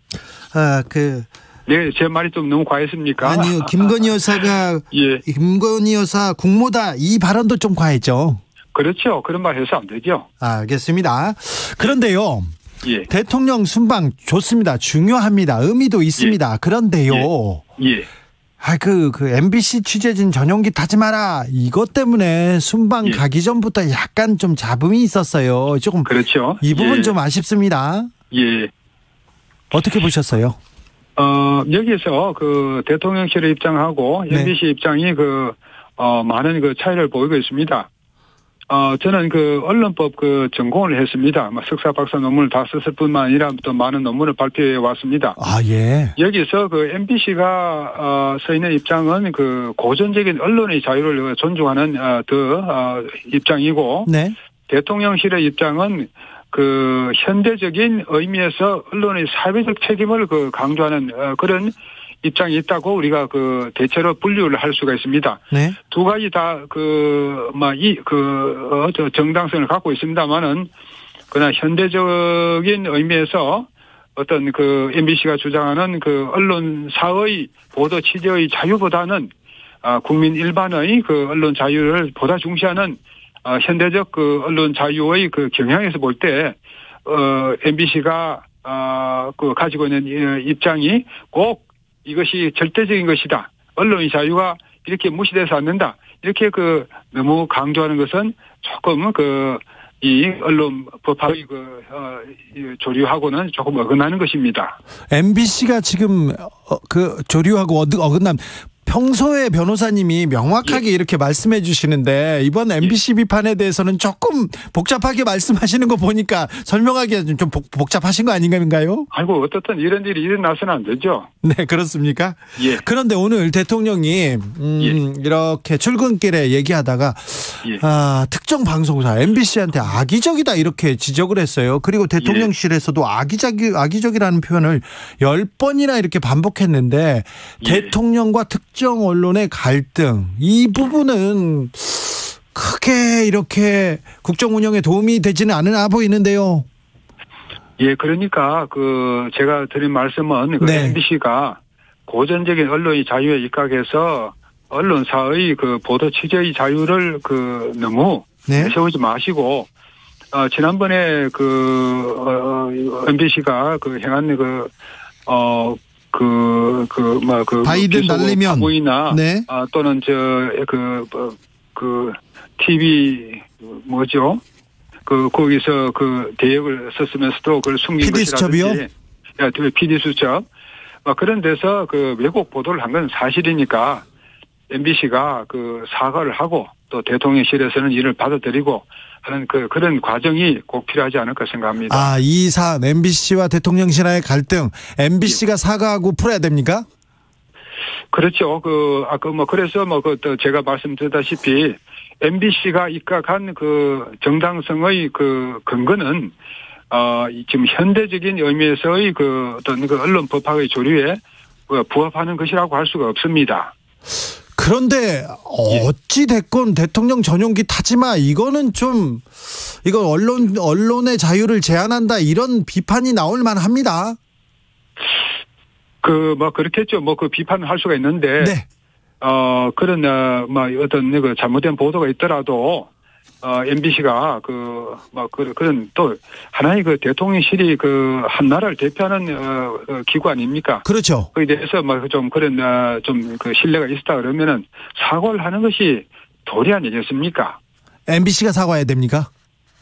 네, 제 말이 좀 너무 과했습니까? 아니요, 김건희 여사가 예. 김건희 여사 국모다 이 발언도 좀 과했죠. 그렇죠. 그런 말 해서 안 되죠. 알겠습니다. 그런데요. 예. 대통령 순방 좋습니다. 중요합니다. 의미도 있습니다. 예. 그런데요. 예. MBC 취재진 전용기 타지 마라. 이것 때문에 순방 가기 전부터 약간 좀 잡음이 있었어요. 조금. 그렇죠. 이 부분 좀 아쉽습니다. 예. 어떻게 보셨어요? 여기에서 대통령실의 입장하고 MBC 입장이 많은 차이를 보이고 있습니다. 저는 언론법 전공을 했습니다. 석사 박사 논문을 다 썼을 뿐만 아니라 또 많은 논문을 발표해 왔습니다. 예. 여기서 MBC가 서 있는 입장은 고전적인 언론의 자유를 존중하는 입장이고, 네. 대통령실의 입장은 현대적인 의미에서 언론의 사회적 책임을 정조하는 그런 입장이 있다고 우리가 대체로 분류를 할 수가 있습니다. 네. 두 가지 다 정당성을 갖고 있습니다만은 그러나 현대적인 의미에서 어떤 MBC가 주장하는 언론사의 보도 취재의 자유보다는 국민 일반의 언론 자유를 보다 중시하는 현대적 언론 자유의 경향에서 볼 때 MBC가 가지고 있는 입장이 꼭 이것이 절대적인 것이다. 언론의 자유가 이렇게 무시돼서 안 된다. 이렇게 너무 강조하는 것은 조금 이 언론 법의 조류하고는 조금 어긋나는 것입니다. MBC가 지금 조류하고 어긋남. 평소에 변호사님이 명확하게 이렇게 말씀해 주시는데 이번 MBC 비판에 대해서는 조금 복잡하게 말씀하시는 거 보니까 설명하기가 좀 복잡하신 거 아닌가요? 아이고 어떻든 이런 일이 일어나서는 안 되죠. 네, 그렇습니까? 예. 그런데 오늘 대통령이 이렇게 출근길에 얘기하다가 특정 방송사 MBC한테 악의적이다 이렇게 지적을 했어요. 그리고 대통령실에서도 악의적이라는 표현을 10번이나 이렇게 반복했는데 대통령과 특정 언론의 갈등 이 부분은 크게 이렇게 국정 운영에 도움이 되지는 않으나 보이는데요. 예, 그러니까 제가 드린 말씀은 네. MBC가 고전적인 언론의 자유에 입각해서 언론사의 보도 취재의 자유를 너무 네. 내세우지 마시고 지난번에 MBC가 행한 바이든 날리면 보이나 네. 또는 TV 뭐죠? 거기서 대역을 썼으면서도 그걸 숨긴 것이라든지. PD 수첩. 그런 데서 왜곡 보도를 한 건 사실이니까 MBC가 사과를 하고 또 대통령실에서는 이를 받아들이고 하는 그런 과정이 꼭 필요하지 않을까 생각합니다. 이 사안 MBC와 대통령실의 갈등 MBC가 사과하고 풀어야 됩니까? 그렇죠. 그래서 제가 말씀드렸다시피 MBC가 입각한 정당성의 근거는 지금 현대적인 의미에서의 어떤 언론 법학의 조류에 부합하는 것이라고 할 수가 없습니다. 그런데 어찌 됐건 대통령 전용기 타지 마. 이거는 좀 이거 언론의 자유를 제한한다 이런 비판이 나올 만합니다. 그렇겠죠. 비판을 할 수가 있는데. 네. 그런 어떤 잘못된 보도가 있더라도 MBC가 그런 또 하나의 대통령실이 한 나라를 대표하는 기구 아닙니까? 그렇죠. 거기에 대해서 좀 그런 신뢰가 있었다 그러면은 사과를 하는 것이 도리 아니겠습니까? MBC가 사과해야 됩니까?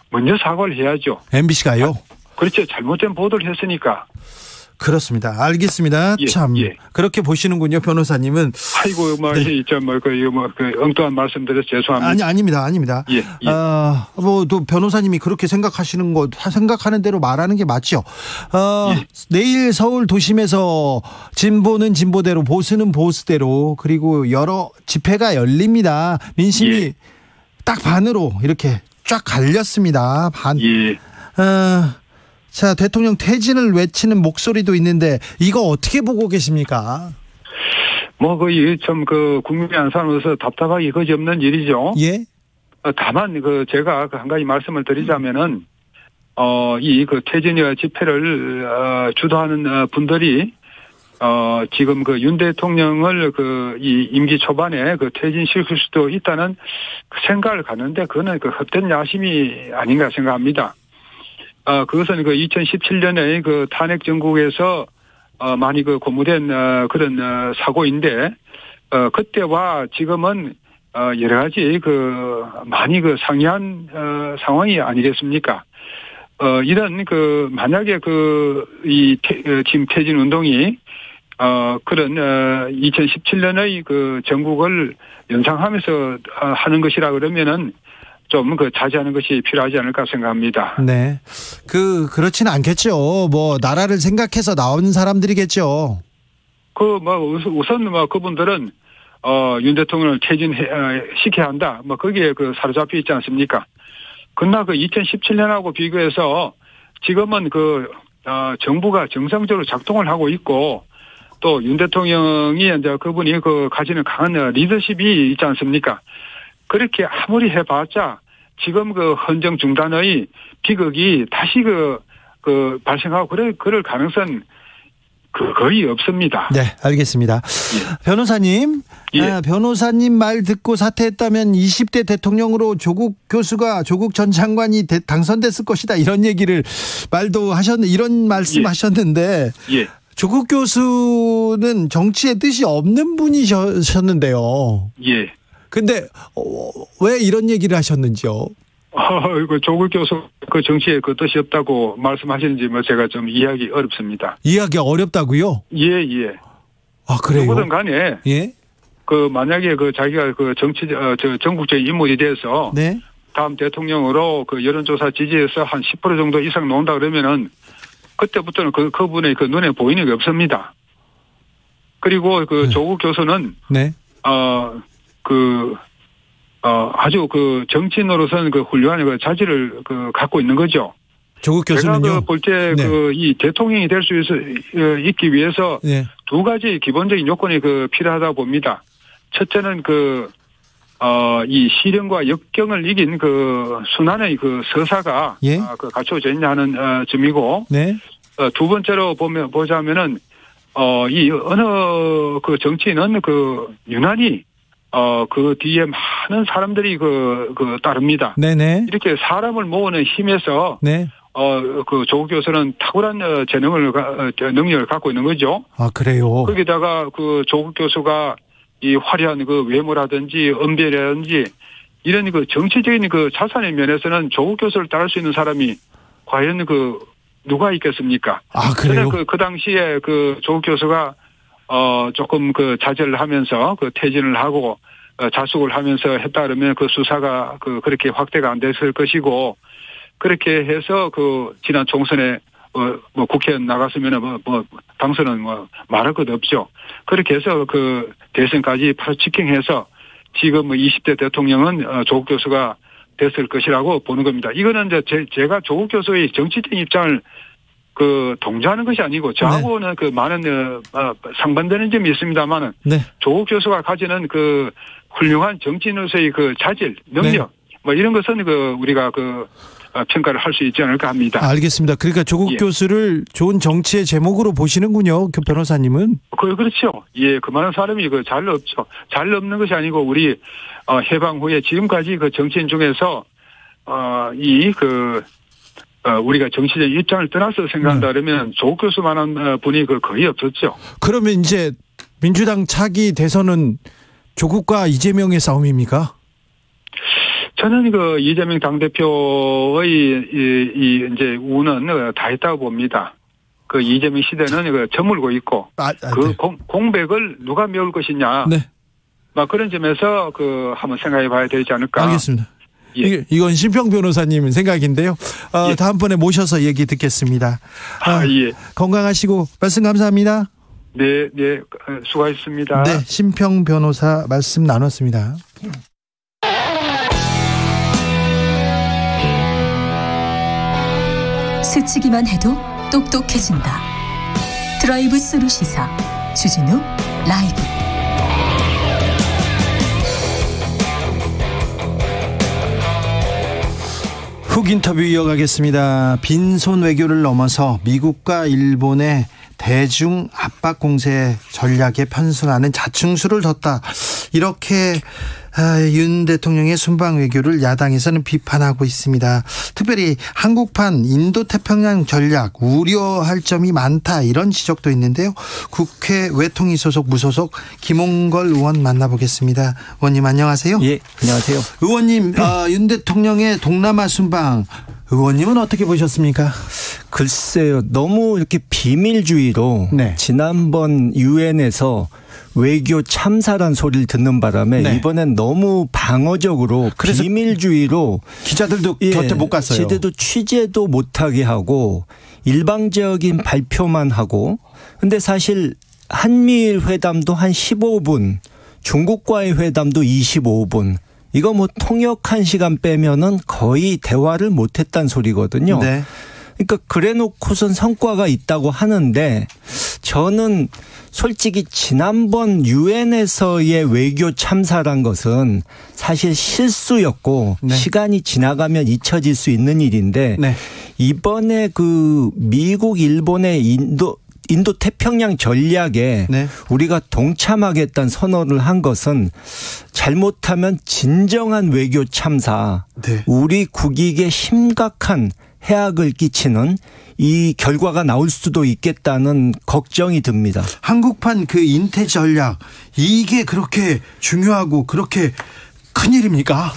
먼저 사과를 해야죠. MBC가요? 그렇죠. 잘못된 보도를 했으니까. 그렇습니다. 알겠습니다. 그렇게 보시는군요, 변호사님은. 엉뚱한 말씀드려서 죄송합니다. 아닙니다. 또 변호사님이 그렇게 생각하는 대로 말하는 게 맞죠. 내일 서울 도심에서 진보는 진보대로, 보수는 보수대로, 그리고 여러 집회가 열립니다. 민심이 딱 반으로 이렇게 쫙 갈렸습니다. 자, 대통령 퇴진을 외치는 목소리도 있는데 이거 어떻게 보고 계십니까? 국민의 안산으로서 답답하기 그지없는 일이죠. 예. 다만 제가 한 가지 말씀을 드리자면은 퇴진 집회를 주도하는 분들이 지금 윤 대통령을 이 임기 초반에 퇴진시킬 수도 있다는 생각을 갖는데 그거는 헛된 야심이 아닌가 생각합니다. 그것은 2017년에 탄핵 정국에서 많이 고무된 그런 사고인데 그때와 지금은 여러 가지 많이 상이한 상황이 아니겠습니까? 이런 만약에 지금 퇴진 운동이 그런 2017년의 정국을 연상하면서 하는 것이라 그러면은 좀 자제하는 것이 필요하지 않을까 생각합니다. 네. 그렇지는 않겠죠. 나라를 생각해서 나온 사람들이겠죠. 우선 그분들은 윤 대통령을 퇴진시켜야 한다. 거기에 사로잡혀 있지 않습니까? 그러나 2017년하고 비교해서 지금은 정부가 정상적으로 작동을 하고 있고 또 윤 대통령이 이제 그분이 가지는 강한 리더십이 있지 않습니까? 그렇게 아무리 해봤자 지금 헌정 중단의 비극이 다시 발생하고 그럴 가능성 거의 없습니다. 네, 알겠습니다. 변호사님, 변호사님 말 듣고 사퇴했다면 20대 대통령으로 조국 전 장관이 당선됐을 것이다 이런 이런 말씀하셨는데 조국 교수는 정치에 뜻이 없는 분이셨는데요. 근데 왜 이런 얘기를 하셨는지요? 조국 교수 정치에 뜻이 없다고 말씀하시는지 제가 좀 이해하기 어렵습니다. 이해하기 어렵다고요? 예. 그래요? 누구든 간에 만약에 자기가 전국적인 인물이 돼서 다음 대통령으로 여론조사 지지에서 한 10% 정도 이상 나온다 그러면은 그때부터는 그분의 눈에 보이는 게 없습니다. 그리고 조국 교수는 아주 정치인으로서는 훌륭한 자질을 갖고 있는 거죠. 조국 교수는요? 제가 볼 때 이 대통령이 될 수 있기 위해서 두 가지 기본적인 요건이 필요하다고 봅니다. 첫째는 이 시련과 역경을 이긴 그 순환의 그 서사가 예? 그 갖춰져 있냐 하는 점이고 네. 두 번째로 보자면은 이 어느 그 정치인은 그 유난히 그 뒤에 많은 사람들이 그 따릅니다. 네네. 이렇게 사람을 모으는 힘에서 네. 그 조국 교수는 탁월한 능력을 갖고 있는 거죠. 아, 그래요? 거기다가 그 조국 교수가 이 화려한 그 외모라든지 언변이라든지 이런 그 정치적인 그 자산의 면에서는 조국 교수를 따를 수 있는 사람이 과연 그 누가 있겠습니까? 아, 그래요? 저는 그 당시에 그 조국 교수가 조금 그 자제를 하면서 그 퇴진을 하고 자숙을 하면서 했다 그러면 그 수사가 그렇게 확대가 안 됐을 것이고, 그렇게 해서 그 지난 총선에 뭐 국회에 나갔으면은 뭐 당선은 뭐 말할 것 없죠. 그렇게 해서 그 대선까지 바로 직행해서 지금 20대 대통령은 조국 교수가 됐을 것이라고 보는 겁니다. 이거는 이제 제가 조국 교수의 정치적인 입장을 그 동조하는 것이 아니고 저하고는 그 많은 상반되는 점이 있습니다만은 네. 조국 교수가 가지는 그 훌륭한 정치인으로서의 그 자질, 능력 뭐 이런 것은 그 우리가 그 평가를 할 수 있지 않을까 합니다. 알겠습니다. 그러니까 조국 교수를 좋은 정치의 제목으로 보시는군요, 그 변호사님은. 그렇죠. 예, 그만한 사람이 그 잘 없죠. 잘 없는 것이 아니고 우리 해방 후에 지금까지 그 정치인 중에서 우리가 정치적 입장을 떠나서 생각한다 그러면 조국 교수만한 분이 거의 없었죠. 그러면 이제 민주당 차기 대선은 조국과 이재명의 싸움입니까? 저는 그 이재명 당대표의 이제 우는 다 했다고 봅니다. 그 이재명 시대는 저물고 있고 그 공백을 누가 메울 것이냐. 네. 막 그런 점에서 한번 생각해 봐야 되지 않을까. 알겠습니다. 예. 이건 신평 변호사님 생각인데요. 다음번에 모셔서 얘기 듣겠습니다. 예. 건강하시고 말씀 감사합니다. 네, 수고하셨습니다. 네, 신평 변호사 말씀 나눴습니다. 스치기만 해도 똑똑해진다. 드라이브 스루 시사 주진우 라이브. 훅 인터뷰 이어가겠습니다. 빈손 외교를 넘어서 미국과 일본의 대중 압박 공세 전략에 편승하는 자충수를 뒀다. 이렇게 윤 대통령의 순방 외교를 야당에서는 비판하고 있습니다. 특별히 한국판 인도태평양 전략 우려할 점이 많다, 이런 지적도 있는데요. 국회 외통위 소속 무소속 김홍걸 의원 만나보겠습니다. 의원님 안녕하세요. 예, 안녕하세요. 의원님, 윤 대통령의 동남아 순방 의원님은 어떻게 보셨습니까? 글쎄요, 너무 이렇게 비밀주의로 지난번 유엔에서 외교 참사란 소리를 듣는 바람에 이번엔 너무 방어적으로 비밀주의로 기자들도 곁에 못 갔어요. 제대로 취재도 못하게 하고 일방적인 발표만 하고, 근데 사실 한미일 회담도 한 15분, 중국과의 회담도 25분, 이거 뭐 통역 1시간 빼면은 거의 대화를 못했단 소리거든요. 네. 그러니까 그래놓고선 성과가 있다고 하는데, 저는 솔직히 지난번 유엔에서의 외교 참사란 것은 사실 실수였고 시간이 지나가면 잊혀질 수 있는 일인데 이번에 그 미국, 일본의 인도 태평양 전략에 우리가 동참하겠다는 선언을 한 것은 잘못하면 진정한 외교 참사, 우리 국익에 심각한 해악을 끼치는 이 결과가 나올 수도 있겠다는 걱정이 듭니다. 한국판 그 인태 전략, 이게 그렇게 중요하고 그렇게 큰일입니까?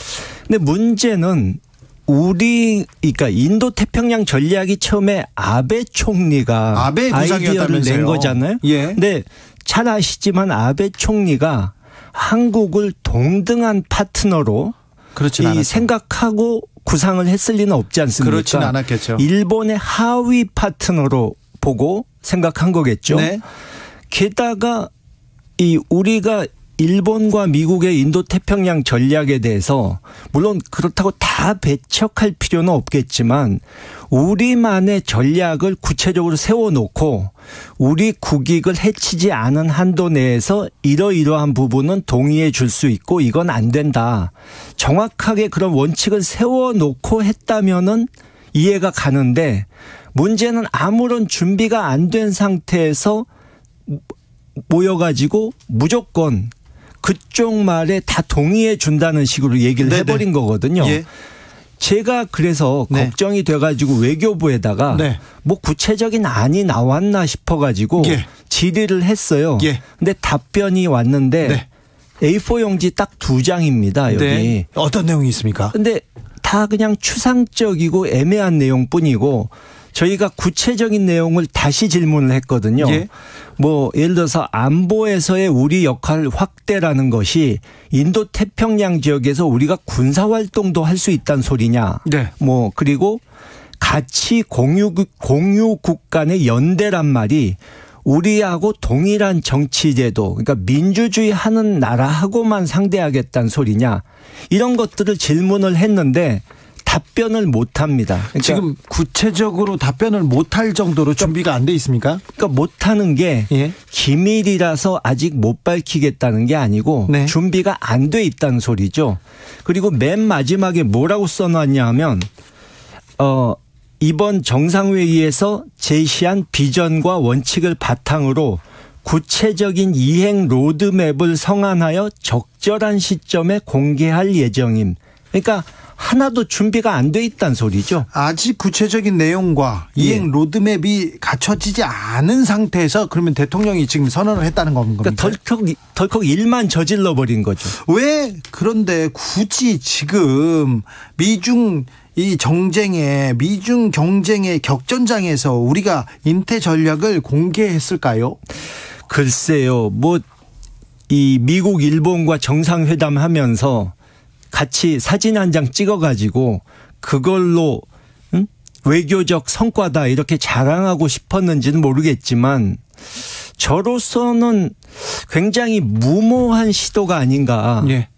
근데 문제는 그러니까 인도 태평양 전략이 처음에 아베 총리가 아이디어를 낸 거잖아요. 예. 근데 잘 아시지만 아베 총리가 한국을 동등한 파트너로 생각하고 구상을 했을 리는 없지 않습니까? 그렇지는 않았겠죠. 일본의 하위 파트너로 보고 생각한 거겠죠. 네. 게다가 우리가 일본과 미국의 인도태평양 전략에 대해서 물론 그렇다고 다 배척할 필요는 없겠지만 우리만의 전략을 구체적으로 세워놓고 우리 국익을 해치지 않은 한도 내에서 이러이러한 부분은 동의해 줄 수 있고 이건 안 된다. 정확하게 그런 원칙을 세워놓고 했다면은 이해가 가는데 문제는 아무런 준비가 안 된 상태에서 모여가지고 무조건 그쪽 말에 다 동의해 준다는 식으로 얘기를 네네. 해버린 거거든요. 예. 제가 그래서 네. 걱정이 돼가지고 외교부에다가 네. 뭐 구체적인 안이 나왔나 싶어가지고 예. 질의를 했어요. 예. 근데 답변이 왔는데 네. A4 용지 딱 2장입니다. 여기. 네. 어떤 내용이 있습니까? 근데 다 그냥 추상적이고 애매한 내용뿐이고 저희가 구체적인 내용을 다시 질문을 했거든요. 예. 뭐 예를 들어서 안보에서의 우리 역할 확대라는 것이 인도 태평양 지역에서 우리가 군사 활동도 할 수 있다는 소리냐. 네. 뭐 그리고 가치 공유국 간의 연대란 말이 우리하고 동일한 정치제도 그러니까 민주주의 하는 나라하고만 상대하겠다는 소리냐. 이런 것들을 질문을 했는데 답변을 못합니다. 그러니까 지금 구체적으로 답변을 못할 정도로 준비가 안 돼 있습니까? 그러니까 못하는 게 예. 기밀이라서 아직 못 밝히겠다는 게 아니고 네. 준비가 안 돼 있다는 소리죠. 그리고 맨 마지막에 뭐라고 써놨냐 하면 이번 정상회의에서 제시한 비전과 원칙을 바탕으로 구체적인 이행 로드맵을 성안하여 적절한 시점에 공개할 예정임. 그러니까 하나도 준비가 안 돼 있다는 소리죠. 아직 구체적인 내용과 이행 예. 로드맵이 갖춰지지 않은 상태에서 그러면 대통령이 지금 선언을 했다는 겁니까? 그러니까 덜컥 일만 저질러 버린 거죠. 왜 그런데 굳이 지금 미중 경쟁의 격전장에서 우리가 인태 전략을 공개했을까요? 글쎄요. 이 미국 일본과 정상회담 하면서 같이 사진 한 장 찍어가지고 그걸로 외교적 성과다 이렇게 자랑하고 싶었는지는 모르겠지만 저로서는 굉장히 무모한 시도가 아닌가 예.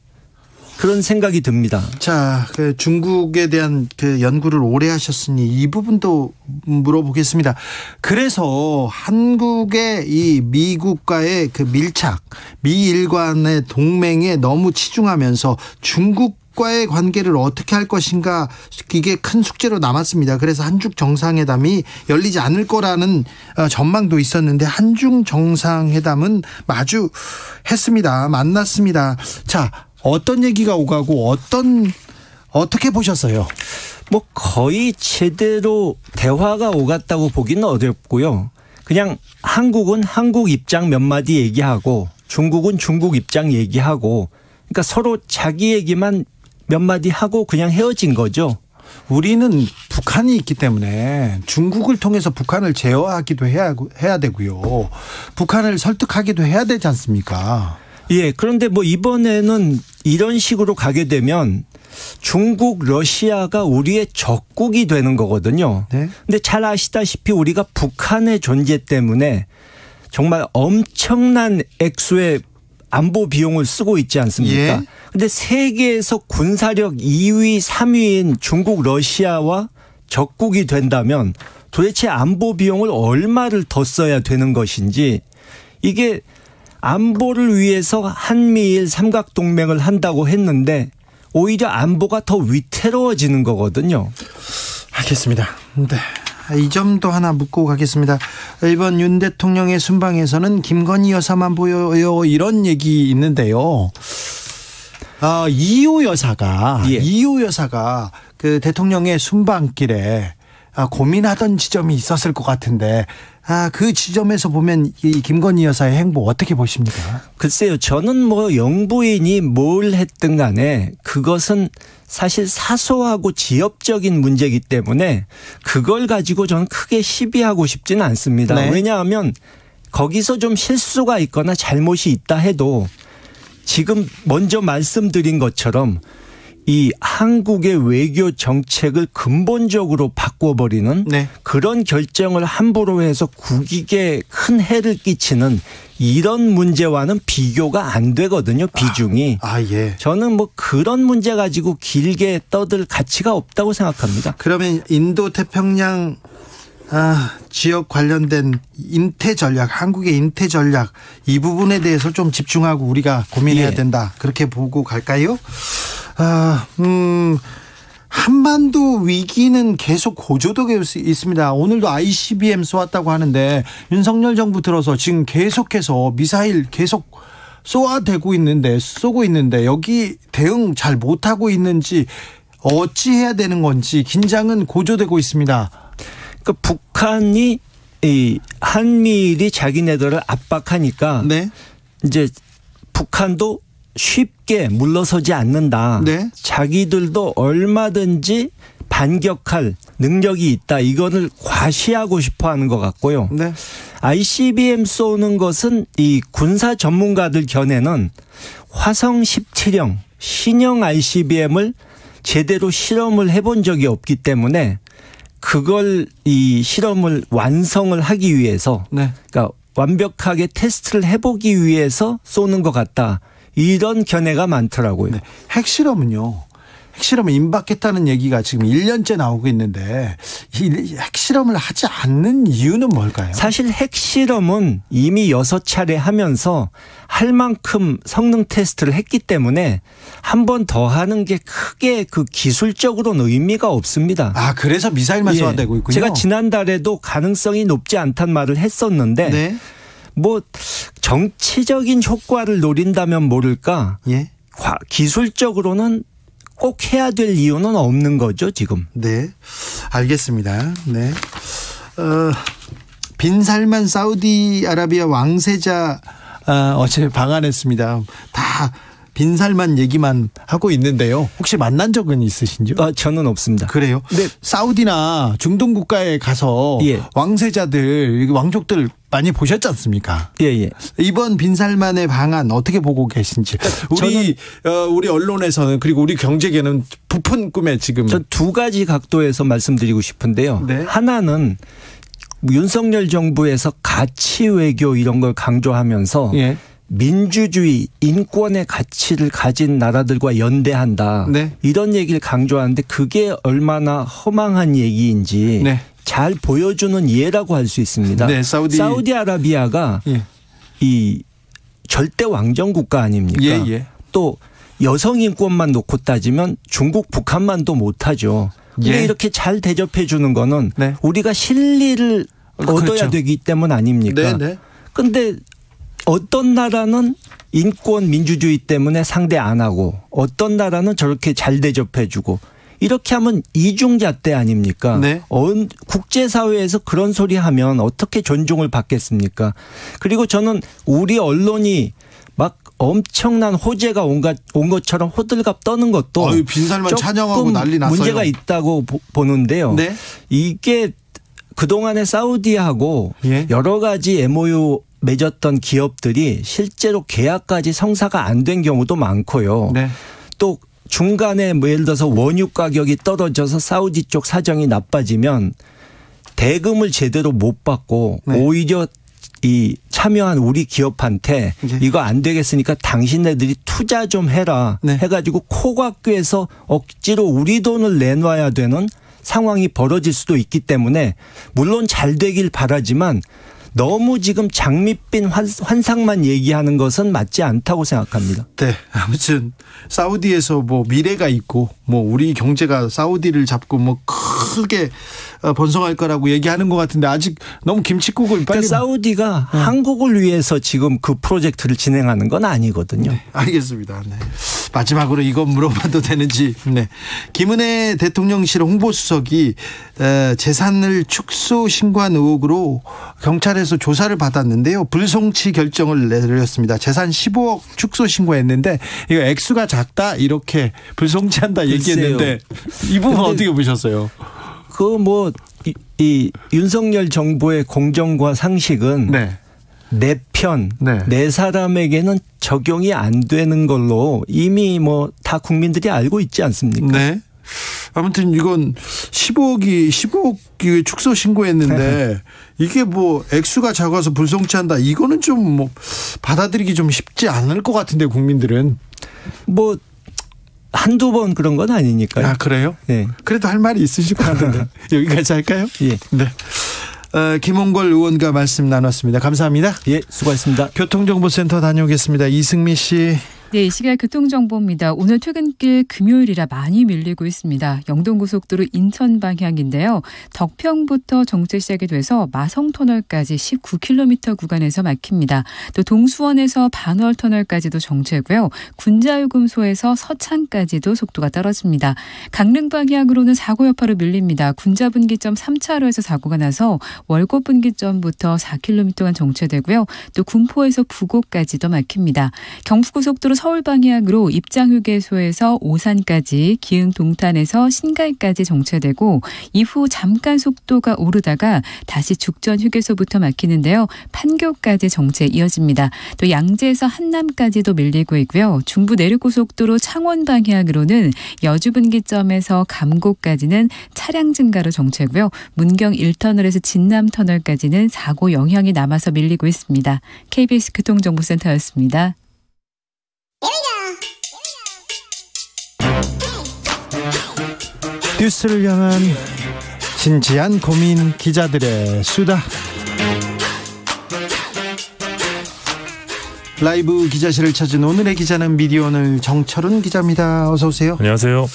그런 생각이 듭니다. 자, 중국에 대한 연구를 오래 하셨으니 이 부분도 물어보겠습니다. 그래서 한국의 이 미국과의 밀착, 미일 간의 동맹에 너무 치중하면서 중국과의 관계를 어떻게 할 것인가 이게 큰 숙제로 남았습니다. 그래서 한중 정상회담이 열리지 않을 거라는 전망도 있었는데 한중 정상회담은 마주했습니다. 만났습니다. 자, 어떤 얘기가 오가고 어떻게 보셨어요? 뭐 거의 제대로 대화가 오갔다고 보기는 어렵고요. 그냥 한국은 한국 입장 몇 마디 얘기하고 중국은 중국 입장 얘기하고 그러니까 서로 자기 얘기만 몇 마디 하고 그냥 헤어진 거죠. 우리는 북한이 있기 때문에 중국을 통해서 북한을 제어하기도 해야 되고요. 북한을 설득하기도 해야 되지 않습니까? 예. 그런데 이번에는 이런 식으로 가게 되면 중국, 러시아가 우리의 적국이 되는 거거든요. 네. 근데 잘 아시다시피 우리가 북한의 존재 때문에 정말 엄청난 액수의 안보 비용을 쓰고 있지 않습니까? 예. 근데 세계에서 군사력 2위, 3위인 중국, 러시아와 적국이 된다면 도대체 안보 비용을 얼마를 더 써야 되는 것인지 이게 안보를 위해서 한미일 삼각동맹을 한다고 했는데 오히려 안보가 더 위태로워지는 거거든요. 알겠습니다. 네. 이 점도 하나 묻고 가겠습니다. 이번 윤 대통령의 순방에서는 김건희 여사만 보여요 이런 얘기 있는데요. 이호 여사가 그 대통령의 순방길에 고민하던 지점이 있었을 것 같은데 그 지점에서 보면 이 김건희 여사의 행보 어떻게 보십니까? 글쎄요. 저는 영부인이 뭘 했든 간에 그것은 사실 사소하고 지엽적인 문제이기 때문에 그걸 가지고 저는 크게 시비하고 싶지는 않습니다. 네. 왜냐하면 거기서 좀 실수가 있거나 잘못이 있다 해도 지금 먼저 말씀드린 것처럼 이 한국의 외교 정책을 근본적으로 바꿔버리는 네. 그런 결정을 함부로 해서 국익에 큰 해를 끼치는 이런 문제와는 비교가 안 되거든요. 비중이. 예. 저는 뭐 그런 문제 가지고 길게 떠들 가치가 없다고 생각합니다. 그러면 인도 태평양 지역 관련된 인태 전략, 한국의 인태 전략 이 부분에 대해서 좀 집중하고 우리가 고민해야 된다. 그렇게 보고 갈까요? 한반도 위기는 계속 고조되고 있습니다. 오늘도 ICBM 쏘았다고 하는데 윤석열 정부 들어서 지금 계속해서 미사일 계속 쏘고 있는데 여기 대응 잘 못하고 있는지 어찌 해야 되는 건지 긴장은 고조되고 있습니다. 그러니까 북한이 이 한미일이 자기네들을 압박하니까 네. 이제 북한도 쉽게 물러서지 않는다. 네. 자기들도 얼마든지 반격할 능력이 있다. 이거를 과시하고 싶어하는 것 같고요. 네. ICBM 쏘는 것은 이 군사 전문가들 견해는 화성 17형 신형 ICBM을 제대로 실험을 해본 적이 없기 때문에 그걸 이 실험을 완성을 하기 위해서 네. 그러니까 완벽하게 테스트를 해보기 위해서 쏘는 것 같다. 이런 견해가 많더라고요. 네. 핵실험은요. 핵실험을 임박했다는 얘기가 지금 1년째 나오고 있는데 이 핵실험을 하지 않는 이유는 뭘까요? 사실 핵실험은 이미 6차례 하면서 할 만큼 성능 테스트를 했기 때문에 한 번 더 하는 게 크게 그 기술적으로는 의미가 없습니다. 그래서 미사일만 쏘아대고 있군요. 제가 지난달에도 가능성이 높지 않다는 말을 했었는데 네. 뭐 정치적인 효과를 노린다면 모를까 기술적으로는 꼭 해야 될 이유는 없는 거죠 지금. 네, 알겠습니다. 네, 빈살만 사우디아라비아 왕세자 어제 방한했습니다. 다 빈살만 얘기만 하고 있는데요. 혹시 만난 적은 있으신지요? 저는 없습니다. 그래요? 네. 사우디나 중동 국가에 가서 왕세자들, 왕족들 많이 보셨지 않습니까? 예. 이번 빈살만의 방안 어떻게 보고 계신지. 우리 언론에서는 그리고 우리 경제계는 부푼 꿈에 지금. 저 두 가지 각도에서 말씀드리고 싶은데요. 네. 하나는 윤석열 정부에서 가치 외교 이런 걸 강조하면서 민주주의, 인권의 가치를 가진 나라들과 연대한다. 네. 이런 얘기를 강조하는데 그게 얼마나 허망한 얘기인지 잘 보여주는 예라고 할 수 있습니다. 네, 사우디아라비아가 이 절대 왕정 국가 아닙니까? 또 여성 인권만 놓고 따지면 중국, 북한만도 못하죠. 근데 이렇게 잘 대접해 주는 거는 우리가 실리를 얻어야 되기 때문 아닙니까? 근데 어떤 나라는 인권 민주주의 때문에 상대 안 하고 어떤 나라는 저렇게 잘 대접해 주고 이렇게 하면 이중잣대 아닙니까? 국제사회에서 그런 소리 하면 어떻게 존중을 받겠습니까? 그리고 저는 우리 언론이 막 엄청난 호재가 온 것처럼 호들갑 떠는 것도 빈살만 찬양하고 난리 났어요. 문제가 있다고 보는데요. 이게 그동안에 사우디하고 여러 가지 MOU 맺었던 기업들이 실제로 계약까지 성사가 안 된 경우도 많고요. 또 중간에 예를 들어서 원유 가격이 떨어져서 사우디 쪽 사정이 나빠지면 대금을 제대로 못 받고 오히려 이 참여한 우리 기업한테 이거 안 되겠으니까 당신네들이 투자 좀 해라 해가지고 코각교에서 억지로 우리 돈을 내놔야 되는 상황이 벌어질 수도 있기 때문에 물론 잘 되길 바라지만 너무 지금 장밋빛 환상만 얘기하는 것은 맞지 않다고 생각합니다. 네, 아무튼 사우디에서 뭐 미래가 있고 뭐 우리 경제가 사우디를 잡고 뭐 크게 번성할 거라고 얘기하는 것 같은데 아직 너무 김칫국을 빨리. 그러니까 사우디가 한국을 위해서 지금 그 프로젝트를 진행하는 건 아니거든요. 네, 알겠습니다. 네. 마지막으로 이거 물어봐도 되는지. 네. 김은혜 대통령실 홍보수석이 재산을 축소 신고한 의혹으로 경찰에서 조사를 받았는데요. 불송치 결정을 내렸습니다. 재산 15억 축소 신고했는데 이거 액수가 작다 이렇게 불송치한다 얘기했는데 이 부분 어떻게 보셨어요? 이 윤석열 정부의 공정과 상식은 내 편, 내 사람에게는 적용이 안 되는 걸로 이미 뭐 다 국민들이 알고 있지 않습니까? 네. 아무튼 이건 15억이 축소 신고했는데 이게 뭐 액수가 작아서 불송치한다. 이거는 좀 뭐 받아들이기 좀 쉽지 않을 것 같은데 국민들은. 뭐 한두 번 그런 건 아니니까요. 아, 그래요? 네. 그래도 할 말이 있으실 것 같은데. 여기까지 할까요? 예. 네. 김홍걸 의원과 말씀 나눴습니다. 감사합니다. 예, 수고하셨습니다. 교통정보센터 다녀오겠습니다. 이승미 씨. 네, 이 시각 교통정보입니다. 오늘 퇴근길 금요일이라 많이 밀리고 있습니다. 영동고속도로 인천 방향인데요. 덕평부터 정체 시작이 돼서 마성터널까지 19km 구간에서 막힙니다. 또 동수원에서 반월터널까지도 정체고요. 군자요금소에서 서창까지도 속도가 떨어집니다. 강릉 방향으로는 사고 여파로 밀립니다. 군자분기점 3차로에서 사고가 나서 월곶분기점부터 4km간 정체되고요. 또 군포에서 부곡까지도 막힙니다. 경부고속도로 서울 방향으로 입장휴게소에서 오산까지, 기흥 동탄에서 신갈까지 정체되고 이후 잠깐 속도가 오르다가 다시 죽전 휴게소부터 막히는데요. 판교까지 정체 이어집니다. 또 양재에서 한남까지도 밀리고 있고요. 중부 내륙고속도로 창원 방향으로는 여주분기점에서 감곡까지는 차량 증가로 정체고요. 문경 1터널에서 진남터널까지는 사고 영향이 남아서 밀리고 있습니다. KBS 교통정보센터였습니다. 뉴스를 향한 진지한 고민, 기자들의 수다. 라이브 기자실을 찾은 오늘의 기자는 미디어오늘 정철훈 기자입니다. 어서 오세요. 안녕하세요.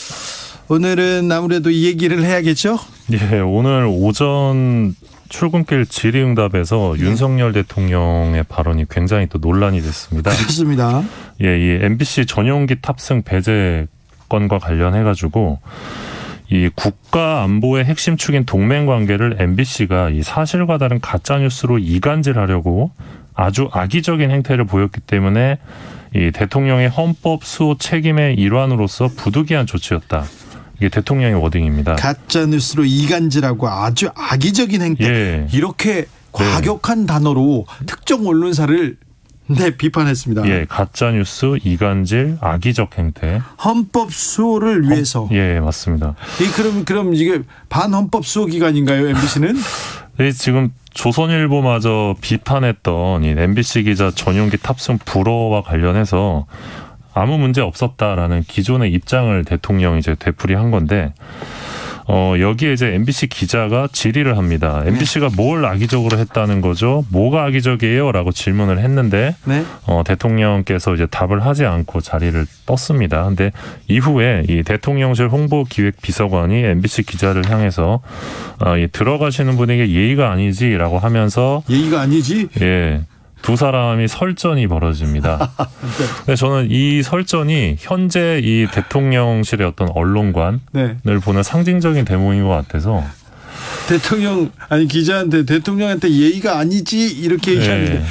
오늘은 아무래도 이 얘기를 해야겠죠? 예, 오늘 오전 출근길 질의응답에서 윤석열 대통령의 발언이 굉장히 또 논란이 됐습니다. 그렇습니다. 예, 이 MBC 전용기 탑승 배제 건과 관련해가지고 이 국가 안보의 핵심 축인 동맹 관계를 MBC가 이 사실과 다른 가짜 뉴스로 이간질하려고 아주 악의적인 행태를 보였기 때문에 이 대통령의 헌법 수호 책임의 일환으로서 부득이한 조치였다. 이게 대통령의 워딩입니다. 가짜 뉴스로 이간질하고 아주 악의적인 행태. 예. 이렇게 과격한 단어로 특정 언론사를 비판했습니다. 예, 가짜 뉴스, 이간질, 악의적 행태. 헌법 수호를 위해서. 예, 맞습니다. 그럼 이게 반헌법 수호 기관인가요, MBC는? 네, 지금 조선일보마저 비판했던 이 MBC 기자 전용기 탑승 불허와 관련해서 아무 문제 없었다라는 기존의 입장을 대통령이 이제 되풀이한 건데, 여기에 이제 MBC 기자가 질의를 합니다. MBC가 뭘 악의적으로 했다는 거죠? 뭐가 악의적이에요? 라고 질문을 했는데, 대통령께서 이제 답을 하지 않고 자리를 떴습니다. 근데 이후에 이 대통령실 홍보기획비서관이 MBC 기자를 향해서, 들어가시는 분에게 예의가 아니지라고 하면서. 예의가 아니지? 예. 두 사람이 설전이 벌어집니다. 근데 저는 이 설전이 현재 이 대통령실의 어떤 언론관을 보는 상징적인 대목인 것 같아서 기자한테 대통령한테 예의가 아니지 이렇게 얘기하는데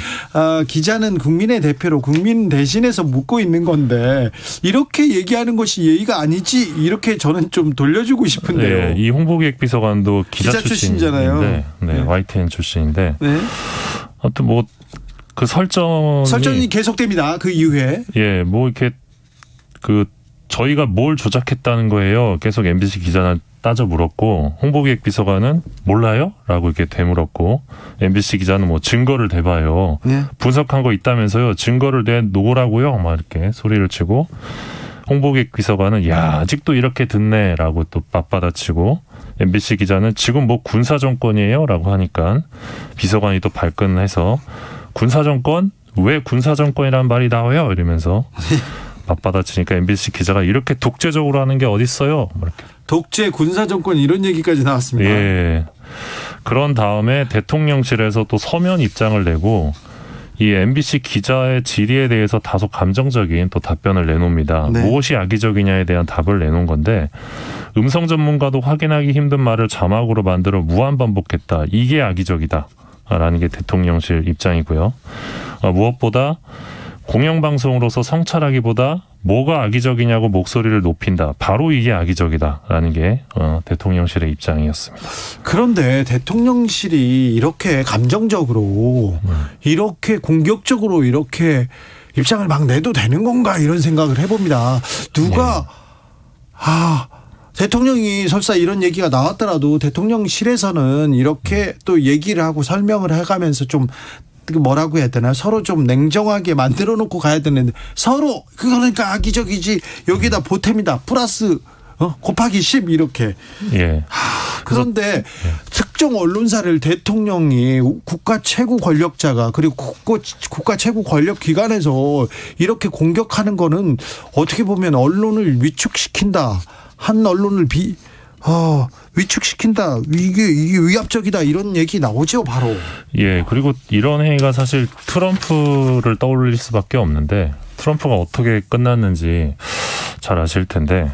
기자는 국민의 대표로 국민 대신해서 묻고 있는 건데 이렇게 얘기하는 것이 예의가 아니지 이렇게 저는 좀 돌려주고 싶은데요. 네, 이 홍보기획비서관도 기자 출신이잖아요. 네, YTN 출신인데 아무튼 뭐 그 설전이 계속됩니다. 그 이후에 이렇게 저희가 뭘 조작했다는 거예요. 계속 MBC 기자는 따져 물었고 홍보기획비서관은 몰라요? 라고 이렇게 되물었고 MBC 기자는 뭐 증거를 대봐요. 분석한 거 있다면서요. 증거를 내놓으라고요. 막 이렇게 소리를 치고 홍보기획비서관은 아직도 이렇게 듣네 라고 또 맞받아치고 MBC 기자는 지금 뭐 군사정권이에요? 라고 하니까 비서관이 또 발끈해서 군사정권? 왜 군사정권이라는 말이 나와요? 이러면서 맞받아치니까 MBC 기자가 이렇게 독재적으로 하는 게 어딨어요? 이렇게. 독재, 군사정권 이런 얘기까지 나왔습니다. 예. 그런 다음에 대통령실에서 또 서면 입장을 내고 이 MBC 기자의 질의에 대해서 다소 감정적인 또 답변을 내놓습니다. 무엇이 악의적이냐에 대한 답을 내놓은 건데 음성 전문가도 확인하기 힘든 말을 자막으로 만들어 무한반복했다. 이게 악의적이다. 라는 게 대통령실 입장이고요. 무엇보다 공영방송으로서 성찰하기보다 뭐가 악의적이냐고 목소리를 높인다. 바로 이게 악의적이다라는 게 대통령실의 입장이었습니다. 그런데 대통령실이 이렇게 감정적으로 이렇게 공격적으로 이렇게 입장을 막 내도 되는 건가 이런 생각을 해봅니다. 누가 대통령이 설사 이런 얘기가 나왔더라도 대통령실에서는 이렇게 또 얘기를 하고 설명을 해가면서 좀 뭐라고 해야 되나 서로 좀 냉정하게 만들어 놓고 가야 되는데 서로 그러니까 악의적이지 여기다 보탬이다 플러스 곱하기 10 이렇게. 예. 그런데 특정 언론사를 대통령이 국가 최고 권력자가 그리고 국가 최고 권력 기관에서 이렇게 공격하는 거는 어떻게 보면 언론을 위축시킨다. 한 언론을 위축시킨다. 이게 위압적이다. 이런 얘기 나오죠, 바로. 예, 그리고 이런 행위가 사실 트럼프를 떠올릴 수밖에 없는데 트럼프가 어떻게 끝났는지 잘 아실 텐데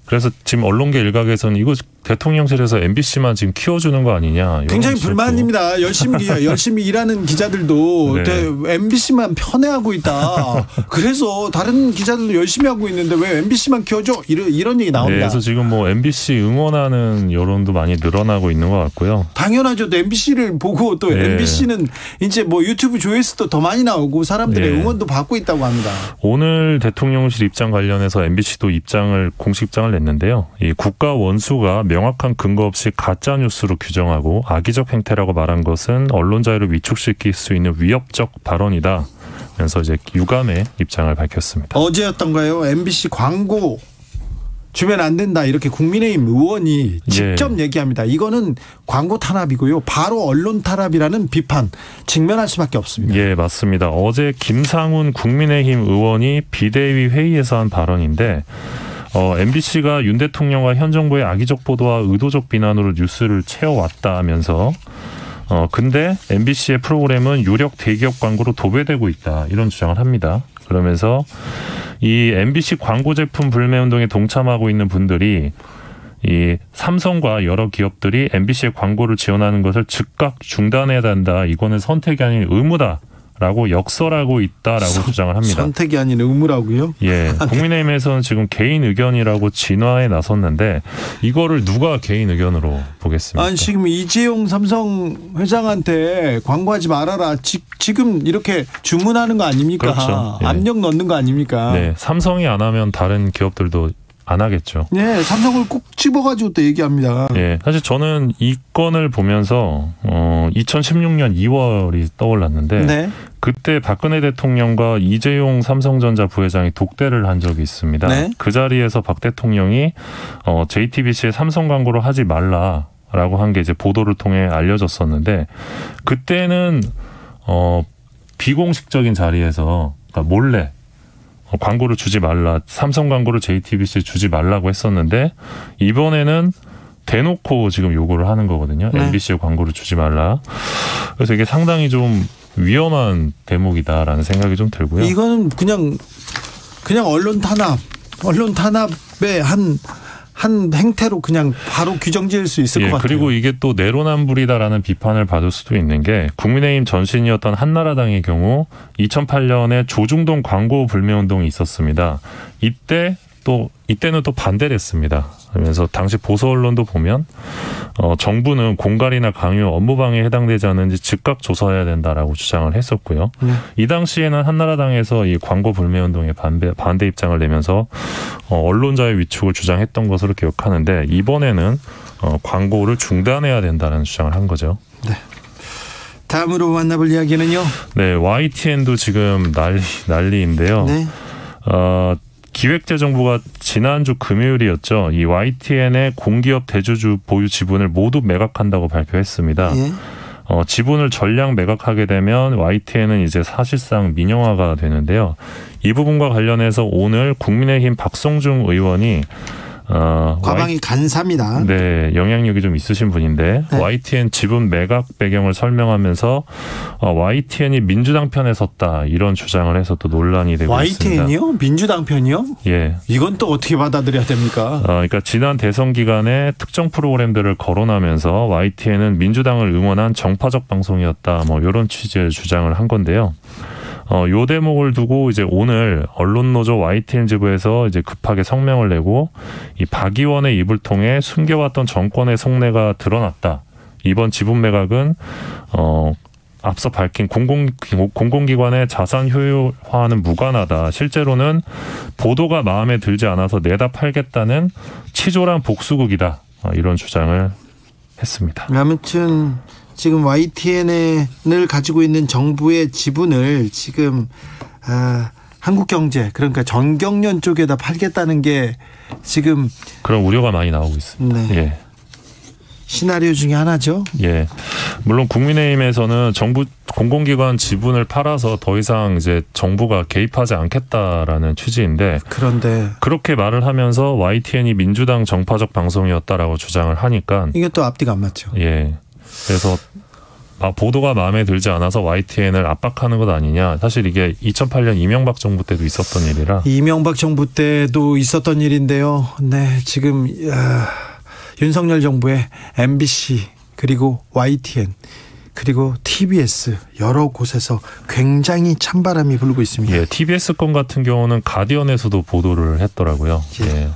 그래서 지금 언론계 일각에서는 이거 대통령실에서 MBC만 지금 키워주는 거 아니냐. 굉장히 불만입니다. 열심히 일하는 기자들도 네. MBC만 편애하고 있다. 그래서 다른 기자들도 열심히 하고 있는데 왜 MBC만 키워줘? 이런 얘기 나옵니다. 네, 그래서 지금 뭐 MBC 응원하는 여론도 많이 늘어나고 있는 것 같고요. 당연하죠. MBC를 보고 또 네. MBC는 이제 뭐 유튜브 조회수도 더 많이 나오고 사람들의 네. 응원도 받고 있다고 합니다. 오늘 대통령실 입장 관련해서 MBC도 공식 입장을 냈는데요. 이 국가 원수가 명확한 근거 없이 가짜 뉴스로 규정하고 악의적 행태라고 말한 것은 언론 자유를 위축시킬 수 있는 위협적 발언이다. 면서 이제 유감의 입장을 밝혔습니다. 어제였던가요? MBC 광고 주면 안 된다 이렇게 국민의힘 의원이 직접 얘기합니다. 이거는 광고 탄압이고요. 바로 언론 탄압이라는 비판 직면할 수밖에 없습니다. 예, 맞습니다. 어제 김상훈 국민의힘 의원이 비대위 회의에서 한 발언인데 MBC가 윤 대통령과 현 정부의 악의적 보도와 의도적 비난으로 뉴스를 채워왔다면서 근데 MBC의 프로그램은 유력 대기업 광고로 도배되고 있다. 이런 주장을 합니다. 그러면서 이 MBC 광고 제품 불매 운동에 동참하고 있는 분들이 이 삼성과 여러 기업들이 MBC의 광고를 지원하는 것을 즉각 중단해야 된다. 이거는 선택이 아닌 의무다. 라고 역설하고 있다라고 주장을 합니다. 선택이 아닌 의무라고요? 예, 국민의힘에서는 지금 개인 의견이라고 진화에 나섰는데 이거를 누가 개인 의견으로 보겠습니까? 아니 지금 이재용 삼성 회장한테 광고하지 말아라. 지금 이렇게 주문하는 거 아닙니까? 그렇죠. 예. 압력 넣는 거 아닙니까? 네, 삼성이 안 하면 다른 기업들도 안 하겠죠. 네, 삼성을 꼭 집어가지고 또 얘기합니다. 네, 사실 저는 이 건을 보면서 2016년 2월이 떠올랐는데 네. 그때 박근혜 대통령과 이재용 삼성전자 부회장이 독대를 한 적이 있습니다. 네. 그 자리에서 박 대통령이 JTBC에 삼성 광고를 하지 말라라고 한 게 이제 보도를 통해 알려졌었는데 그때는 비공식적인 자리에서 그러니까 몰래 광고를 주지 말라. 삼성 광고를 JTBC에 주지 말라고 했었는데 이번에는 대놓고 지금 요구를 하는 거거든요. 네. MBC에 광고를 주지 말라. 그래서 이게 상당히 좀 위험한 대목이다라는 생각이 좀 들고요. 이거는 그냥 언론 탄압의 한 행태로 그냥 바로 규정 지을 수 있을 것 같아요. 그리고 이게 또 내로남불이다라는 비판을 받을 수도 있는 게 국민의힘 전신이었던 한나라당의 경우 2008년에 조중동 광고 불매운동이 있었습니다. 이때는 또 반대를 했습니다. 그러면서 당시 보수 언론도 보면 정부는 공갈이나 강요, 업무방해에 해당되지 않는지 즉각 조사해야 된다라고 주장을 했었고요. 이 당시에는 한나라당에서 이 광고 불매운동에 반대 입장을 내면서 언론자의 위축을 주장했던 것으로 기억하는데 이번에는 광고를 중단해야 된다는 주장을 한 거죠. 네. 다음으로 만나볼 이야기는요. 네, YTN도 지금 난리인데요. 네. 기획재정부가 지난주 금요일이었죠. 이 YTN의 공기업 대주주 보유 지분을 모두 매각한다고 발표했습니다. 예. 지분을 전량 매각하게 되면 YTN은 이제 사실상 민영화가 되는데요. 이 부분과 관련해서 오늘 국민의힘 박성중 의원이 과방이 간사입니다. 네, 영향력이 좀 있으신 분인데 네. YTN 지분 매각 배경을 설명하면서 YTN이 민주당 편에 섰다 이런 주장을 해서 또 논란이 되고 있습니다. YTN이요? 민주당 편이요? 예. 이건 또 어떻게 받아들여야 됩니까? 그러니까 지난 대선 기간에 특정 프로그램들을 거론하면서 YTN은 민주당을 응원한 정파적 방송이었다. 뭐 이런 취지의 주장을 한 건데요. 요 대목을 두고 이제 오늘 언론노조 YTN 지부에서 이제 급하게 성명을 내고 이 박 의원의 입을 통해 숨겨왔던 정권의 속내가 드러났다. 이번 지분 매각은 앞서 밝힌 공공기관의 자산 효율화와는 무관하다. 실제로는 보도가 마음에 들지 않아서 내다 팔겠다는 치졸한 복수극이다. 이런 주장을 했습니다. 아무튼 지금 YTN을 가지고 있는 정부의 지분을 지금 한국경제 그러니까 전경련 쪽에다 팔겠다는 게 지금 그런 우려가 많이 나오고 있습니다. 네. 예. 시나리오 중에 하나죠. 예. 물론 국민의힘에서는 정부 공공기관 지분을 팔아서 더 이상 이제 정부가 개입하지 않겠다라는 취지인데 그런데 그렇게 말을 하면서 YTN이 민주당 정파적 방송이었다라고 주장을 하니까 이게 또 앞뒤가 안 맞죠. 예. 그래서 보도가 마음에 들지 않아서 YTN을 압박하는 것 아니냐. 사실 이게 2008년 이명박 정부 때도 있었던 일이라. 이명박 정부 때도 있었던 일인데요. 네, 지금 윤석열 정부의 MBC 그리고 YTN 그리고 TBS 여러 곳에서 굉장히 찬바람이 불고 있습니다. 예, TBS 건 같은 경우는 가디언에서도 보도를 했더라고요. 예.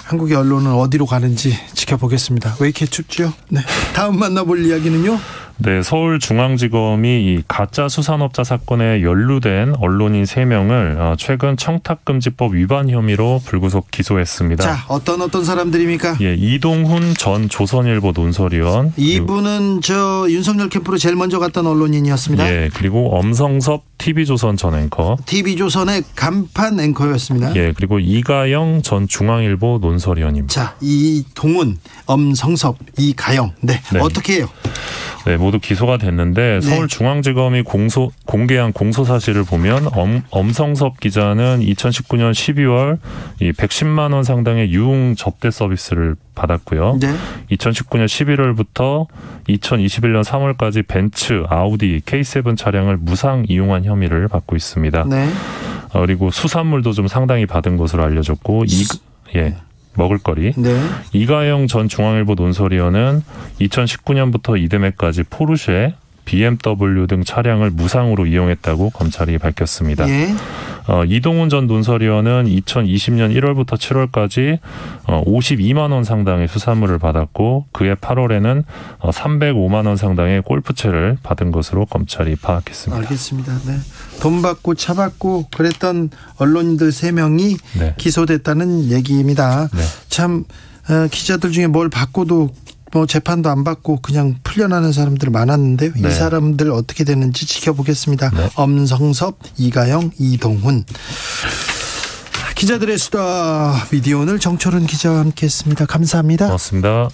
한국의 언론은 어디로 가는지 지켜보겠습니다. 왜 이렇게 춥죠? 네. 다음 만나볼 이야기는요? 네, 서울중앙지검이 이 가짜 수산업자 사건에 연루된 언론인 3명을 최근 청탁금지법 위반 혐의로 불구속 기소했습니다. 자, 어떤 사람들입니까? 예, 이동훈 전 조선일보 논설위원. 이분은 저 윤석열 캠프로 제일 먼저 갔던 언론인이었습니다. 예, 그리고 엄성섭 TV조선 전 앵커. TV조선의 간판 앵커였습니다. 예, 그리고 이가영 전 중앙일보 논설위원입니다. 자, 이동훈, 엄성섭, 이가영. 네, 어떻게 해요? 네, 모두 기소가 됐는데 서울중앙지검이 공개한 공소 사실을 보면 엄성섭 기자는 2019년 12월 이 110만 원 상당의 유흥 접대 서비스를 받았고요. 네. 2019년 11월부터 2021년 3월까지 벤츠, 아우디, K7 차량을 무상 이용한 혐의를 받고 있습니다. 네. 그리고 수산물도 좀 상당히 받은 것으로 알려졌고 먹을거리. 네. 이가영 전 중앙일보 논설위원은 2019년부터 이듬해까지 포르쉐, BMW 등 차량을 무상으로 이용했다고 검찰이 밝혔습니다. 예. 이동훈 전 논설위원은 2020년 1월부터 7월까지 52만 원 상당의 수산물을 받았고 그해 8월에는 305만 원 상당의 골프채를 받은 것으로 검찰이 파악했습니다. 알겠습니다. 네. 돈 받고 차 받고 그랬던 언론인들 3명이 네. 기소됐다는 얘기입니다. 네. 참 기자들 중에 뭘 받고도 재판도 안 받고 그냥 풀려나는 사람들 많았는데요. 네. 이 사람들 어떻게 되는지 지켜보겠습니다. 네. 엄성섭, 이가영, 이동훈. 기자들의 수다 미디어 오늘 정철은 기자와 함께했습니다. 감사합니다. 고맙습니다.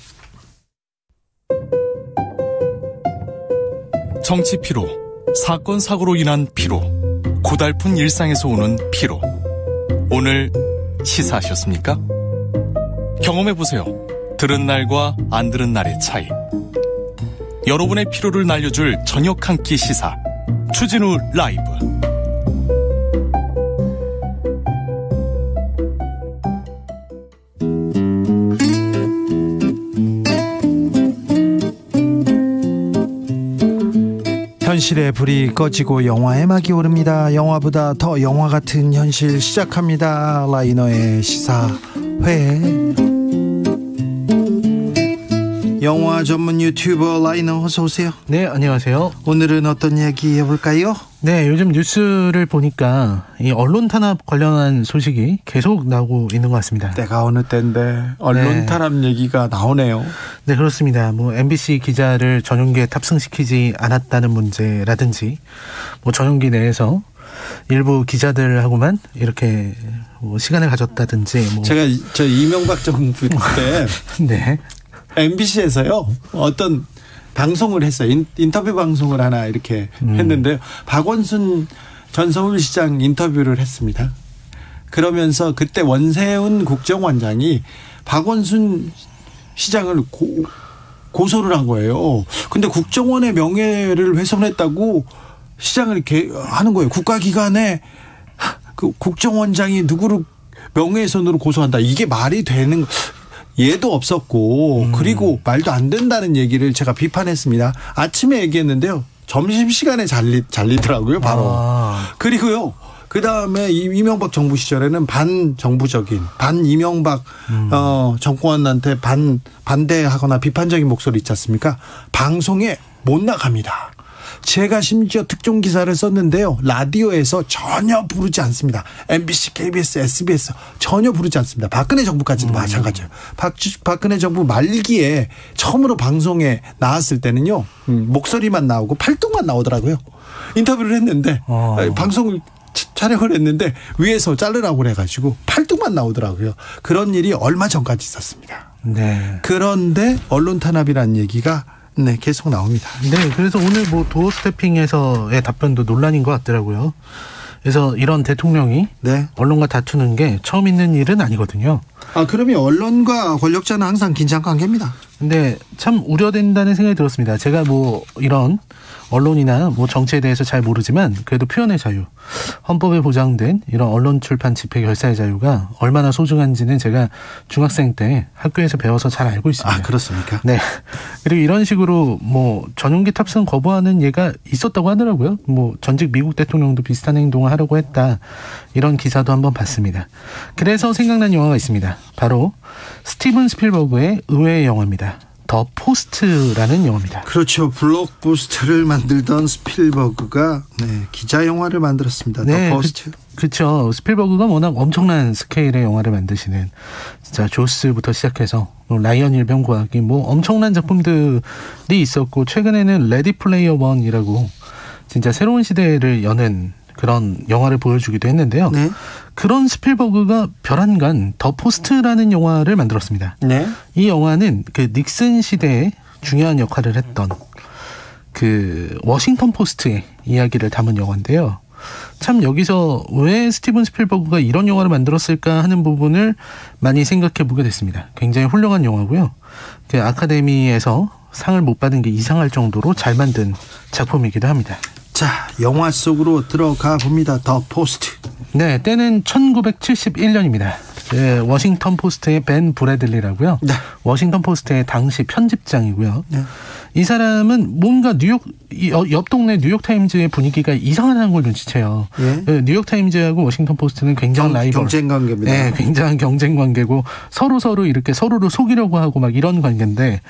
정치 피로, 사건 사고로 인한 피로, 고달픈 일상에서 오는 피로. 오늘 시사하셨습니까? 경험해보세요. 들은 날과 안 들은 날의 차이. 여러분의 피로를 날려줄 저녁 한 끼 시사 추진우 라이브. 현실의 불이 꺼지고 영화의 막이 오릅니다. 영화보다 더 영화 같은 현실 시작합니다. 라이너의 시사회. 영화 전문 유튜버 라이너 어서 오세요. 네, 안녕하세요. 오늘은 어떤 이야기 해볼까요? 네, 요즘 뉴스를 보니까 이 언론 탄압 관련한 소식이 계속 나오고 있는 것 같습니다. 때가 어느 때인데 언론 탄압 얘기가 나오네요. 네, 그렇습니다. MBC 기자를 전용기에 탑승시키지 않았다는 문제라든지 전용기 내에서 일부 기자들하고만 이렇게 시간을 가졌다든지 제가 저 이명박 정부 때 네. MBC에서요 어떤 방송을 했어요. 인터뷰 방송을 하나 이렇게 했는데요. 박원순 전 서울시장 인터뷰를 했습니다. 그러면서 그때 원세훈 국정원장이 박원순 시장을 고소를 한 거예요. 근데 국정원의 명예를 훼손했다고 시장을 이렇게 하는 거예요. 국가기관에 그 국정원장이 누구를 명예훼손으로 고소한다. 이게 말이 되는 예도 없었고 그리고 말도 안 된다는 얘기를 제가 비판했습니다. 아침에 얘기했는데요. 점심시간에 잘리더라고요. 바로. 그리고요. 그다음에 이명박 정부 시절에는 반정부적인 반 이명박 정권한테 반대하거나 비판적인 목소리 있지 않습니까? 방송에 못 나갑니다. 제가 심지어 특종 기사를 썼는데요. 라디오에서 전혀 부르지 않습니다. MBC, KBS, SBS 전혀 부르지 않습니다. 박근혜 정부까지도 마찬가지예요. 박근혜 정부 말기에 처음으로 방송에 나왔을 때는요. 목소리만 나오고 팔뚝만 나오더라고요. 인터뷰를 했는데 방송을 촬영을 했는데 위에서 자르라고 그래가지고 팔뚝만 나오더라고요. 그런 일이 얼마 전까지 있었습니다. 네. 그런데 언론 탄압이라는 얘기가 계속 나옵니다. 네, 그래서 오늘 뭐 도어 스태핑에서의 답변도 논란인 것 같더라고요. 그래서 이런 대통령이 언론과 다투는 게 처음 있는 일은 아니거든요. 그러면 언론과 권력자는 항상 긴장 관계입니다. 근데 참 우려된다는 생각이 들었습니다. 제가 뭐 이런 언론이나 뭐 정치에 대해서 잘 모르지만 그래도 표현의 자유, 헌법에 보장된 이런 언론 출판 집회 결사의 자유가 얼마나 소중한지는 제가 중학생 때 학교에서 배워서 잘 알고 있습니다. 그렇습니까? 네. 그리고 이런 식으로 뭐 전용기 탑승 거부하는 예가 있었다고 하더라고요. 뭐 전직 미국 대통령도 비슷한 행동을 하려고 했다. 이런 기사도 한번 봤습니다. 그래서 생각난 영화가 있습니다. 바로 스티븐 스필버그의 의외의 영화입니다. 더 포스트라는 영화입니다. 그렇죠. 블록버스터를 만들던 스필버그가 기자 영화를 만들었습니다. 더 포스트. 그렇죠. 스필버그가 워낙 엄청난 스케일의 영화를 만드시는 진짜 조스부터 시작해서 라이언 일병과학이 뭐 엄청난 작품들이 있었고 최근에는 레디 플레이어 원이라고 진짜 새로운 시대를 여는 그런 영화를 보여주기도 했는데요. 그런 스필버그가 별안간 더 포스트라는 영화를 만들었습니다. 이 영화는 그 닉슨 시대에 중요한 역할을 했던 그 워싱턴 포스트의 이야기를 담은 영화인데요. 참 여기서 왜 스티븐 스필버그가 이런 영화를 만들었을까 하는 부분을 많이 생각해 보게 됐습니다. 굉장히 훌륭한 영화고요. 그 아카데미에서 상을 못 받은 게 이상할 정도로 잘 만든 작품이기도 합니다. 자, 영화 속으로 들어가 봅니다. 더 포스트. 네, 때는 1971년입니다. 네, 워싱턴 포스트의 벤 브래들리라고요. 워싱턴 포스트의 당시 편집장이고요. 이 사람은 뭔가 옆 동네 뉴욕타임즈의 분위기가 이상하다는 걸 눈치채요. 뉴욕타임즈하고 워싱턴 포스트는 굉장한 라이벌. 경쟁 관계입니다. 네, 굉장한 경쟁 관계고 서로 이렇게 서로를 속이려고 하고 막 이런 관계인데,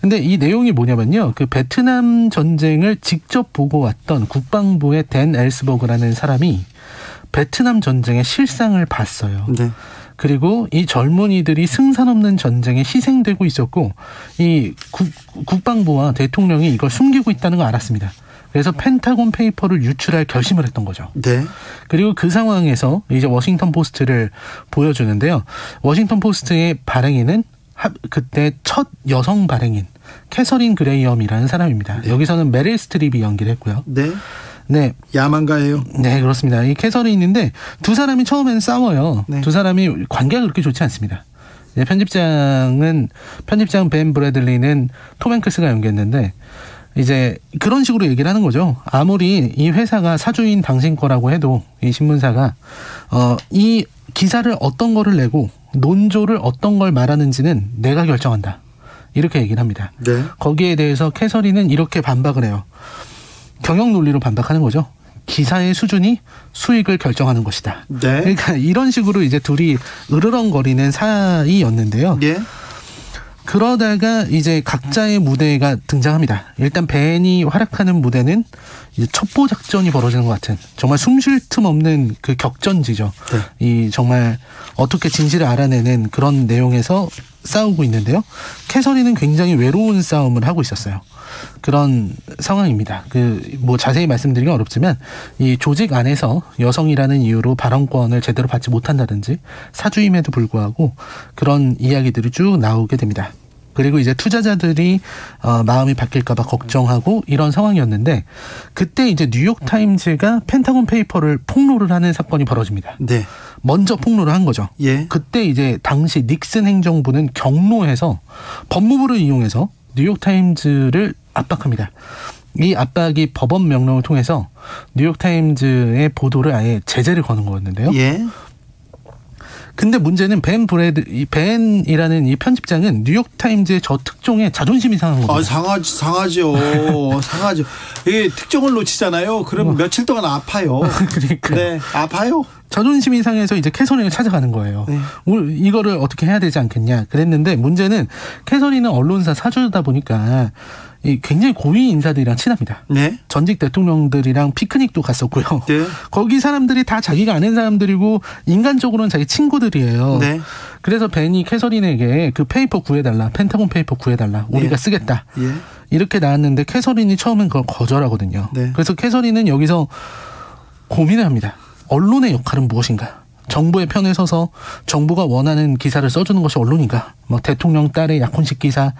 근데 이 내용이 뭐냐면요. 그 베트남 전쟁을 직접 보고 왔던 국방부의 댄 엘스버그라는 사람이 베트남 전쟁의 실상을 봤어요. 그리고 이 젊은이들이 승산 없는 전쟁에 희생되고 있었고 이 국방부와 대통령이 이걸 숨기고 있다는 걸 알았습니다. 그래서 펜타곤 페이퍼를 유출할 결심을 했던 거죠. 그리고 그 상황에서 이제 워싱턴 포스트를 보여주는데요. 워싱턴 포스트의 발행인은 그때 첫 여성 발행인 캐서린 그레이엄이라는 사람입니다. 여기서는 메릴 스트립이 연기를 했고요. 네. 야망가예요. 네, 그렇습니다. 이 캐서린인데 두 사람이 처음에는 싸워요. 두 사람이 관계가 그렇게 좋지 않습니다. 편집장 벤 브래들리는 톰 행크스가 연기했는데 이제 그런 식으로 얘기를 하는 거죠. 아무리 이 회사가 사주인 당신 거라고 해도 이 신문사가 이 기사를 어떤 거를 내고 논조를 어떤 걸 말하는지는 내가 결정한다. 이렇게 얘기를 합니다. 거기에 대해서 캐서린은 이렇게 반박을 해요. 경영 논리로 반박하는 거죠. 기사의 수준이 수익을 결정하는 것이다. 그러니까 이런 식으로 이제 둘이 으르렁거리는 사이였는데요. 그러다가 이제 각자의 무대가 등장합니다. 일단 벤이 활약하는 무대는 이제 첩보 작전이 벌어지는 것 같은 정말 숨 쉴 틈 없는 그 격전지죠. 이 정말 어떻게 진실을 알아내는 그런 내용에서 싸우고 있는데요. 캐서린은 굉장히 외로운 싸움을 하고 있었어요. 그런 상황입니다. 뭐 자세히 말씀드리긴 어렵지만 이 조직 안에서 여성이라는 이유로 발언권을 제대로 받지 못한다든지 사주임에도 불구하고 그런 이야기들이 쭉 나오게 됩니다. 그리고 이제 투자자들이 마음이 바뀔까 봐 걱정하고 이런 상황이었는데 그때 이제 뉴욕타임즈가 펜타곤 페이퍼를 폭로를 하는 사건이 벌어집니다. 먼저 폭로를 한 거죠. 그때 이제 당시 닉슨 행정부는 경로해서 법무부를 이용해서 뉴욕타임즈를 압박합니다. 이 압박이 법원 명령을 통해서 뉴욕타임즈의 보도를 아예 제재를 거는 거였는데요. 근데 문제는 벤이라는 이 편집장은 뉴욕타임즈의 저 특종에 자존심이 상한 겁니다. 상하죠. 이게 특종을 놓치잖아요. 그럼 며칠 동안 아파요. 그러니까. 네, 아파요. 자존심이 상해서 이제 캐서린을 찾아가는 거예요. 네. 이거를 어떻게 해야 되지 않겠냐 그랬는데 문제는 캐서린은 언론사 사주다 보니까 굉장히 고위 인사들이랑 친합니다. 네. 전직 대통령들이랑 피크닉도 갔었고요. 네. 거기 사람들이 다 자기가 아는 사람들이고 인간적으로는 자기 친구들이에요. 네. 그래서 벤이 캐서린에게 그 페이퍼 구해달라. 펜타곤 페이퍼 구해달라. 우리가 쓰겠다. 예. 이렇게 나왔는데 캐서린이 처음엔 그걸 거절하거든요. 네. 그래서 캐서린은 여기서 고민을 합니다. 언론의 역할은 무엇인가? 정부의 편에 서서 정부가 원하는 기사를 써주는 것이 언론인가? 뭐 대통령 딸의 약혼식 기사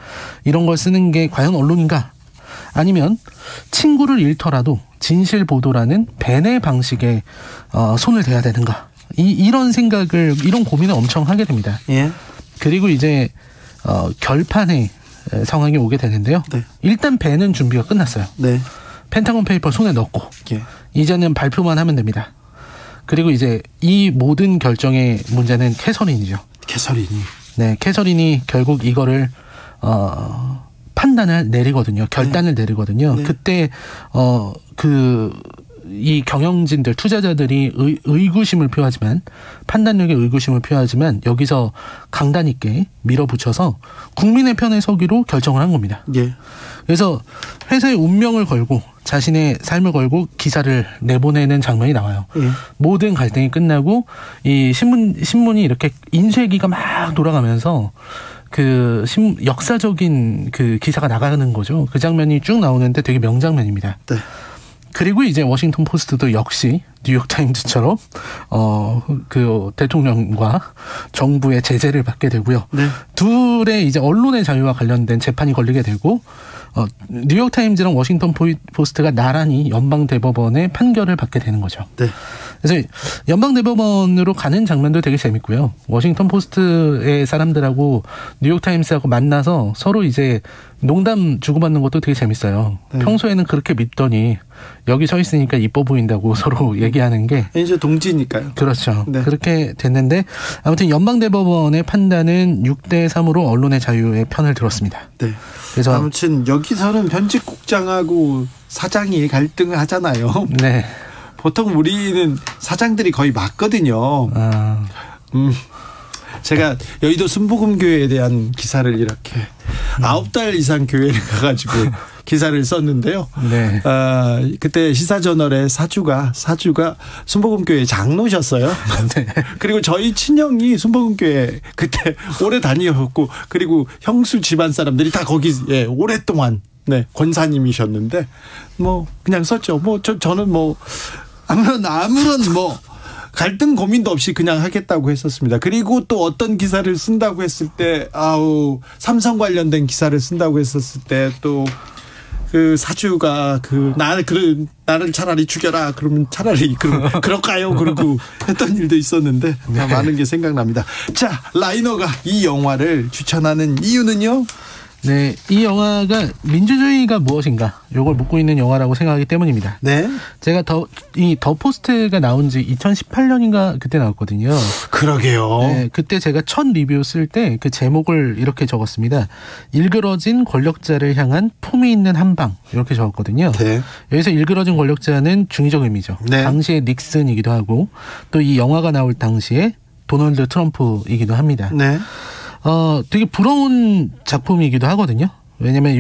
이런 걸 쓰는 게 과연 언론인가? 아니면 친구를 잃더라도 진실 보도라는 벤의 방식에 손을 대야 되는가? 이런 고민을 엄청 하게 됩니다. 예. 그리고 이제 결판의 상황이 오게 되는데요. 네. 일단 벤은 준비가 끝났어요. 네. 펜타곤 페이퍼 손에 넣고 예. 이제는 발표만 하면 됩니다. 그리고 이제 이 모든 결정의 문제는 캐서린이죠. 네, 캐서린이 결국 이거를 판단을 내리거든요. 결단을 내리거든요. 네. 그때 이 경영진들 투자자들이 의구심을 표하지만 판단력에 의구심을 표하지만 여기서 강단 있게 밀어붙여서 국민의 편에 서기로 결정을 한 겁니다. 예. 그래서 회사의 운명을 걸고 자신의 삶을 걸고 기사를 내보내는 장면이 나와요. 예. 모든 갈등이 끝나고 이 신문이 이렇게 인쇄기가 막 돌아가면서 역사적인 그 기사가 나가는 거죠. 그 장면이 쭉 나오는데 되게 명장면입니다. 네. 그리고 이제 워싱턴 포스트도 역시 뉴욕타임즈처럼 그 대통령과 정부의 제재를 받게 되고요. 네. 둘의 이제 언론의 자유와 관련된 재판이 걸리게 되고 뉴욕타임즈랑 워싱턴 포스트가 나란히 연방대법원의 판결을 받게 되는 거죠. 네. 그래서 연방대법원으로 가는 장면도 되게 재밌고요. 워싱턴 포스트의 사람들하고 뉴욕타임스하고 만나서 서로 이제 농담 주고받는 것도 되게 재밌어요. 네. 평소에는 그렇게 믿더니 여기 서 있으니까 이뻐 보인다고 서로 얘기하는 게. 이제 동지니까요. 그렇죠. 네. 그렇게 됐는데 아무튼 연방대법원의 판단은 6대3으로 언론의 자유의 편을 들었습니다. 네. 그래서 아무튼 여기서는 편집국장하고 사장이 갈등을 하잖아요. 네. 보통 우리는 사장들이 거의 맞거든요. 제가 여의도 순복음교회에 대한 기사를 이렇게 9달 이상 교회를 가가지고 기사를 썼는데요. 네. 그때 시사저널의 사주가 순복음교회 장로셨어요. 네. 그리고 저희 친형이 순복음교회 그때 오래 다니셨고 그리고 형수 집안 사람들이 다 거기 오랫동안 권사님이셨는데 뭐 그냥 썼죠. 뭐 저는 뭐 아무런 갈등 고민도 없이 그냥 하겠다고 했었습니다. 그리고 또 어떤 기사를 쓴다고 했을 때 삼성 관련된 기사를 쓴다고 했었을 때 또 그 사주가 나를 차라리 죽여라 그러면 차라리 그럴까요? 그러고 했던 일도 있었는데 많은 게 생각납니다. 자, 라이너가 이 영화를 추천하는 이유는요? 네, 이 영화가 민주주의가 무엇인가 요걸 묻고 있는 영화라고 생각하기 때문입니다. 네. 제가 더 포스트가 나온 지 2018년인가 그때 나왔거든요. 그러게요. 네, 그때 제가 첫 리뷰 쓸 때 그 제목을 이렇게 적었습니다. 일그러진 권력자를 향한 품위 있는 한방 이렇게 적었거든요. 네. 여기서 일그러진 권력자는 중의적 의미죠. 네. 당시에 닉슨이기도 하고 또 이 영화가 나올 당시에 도널드 트럼프이기도 합니다. 네. 되게 부러운 작품이기도 하거든요. 왜냐면 이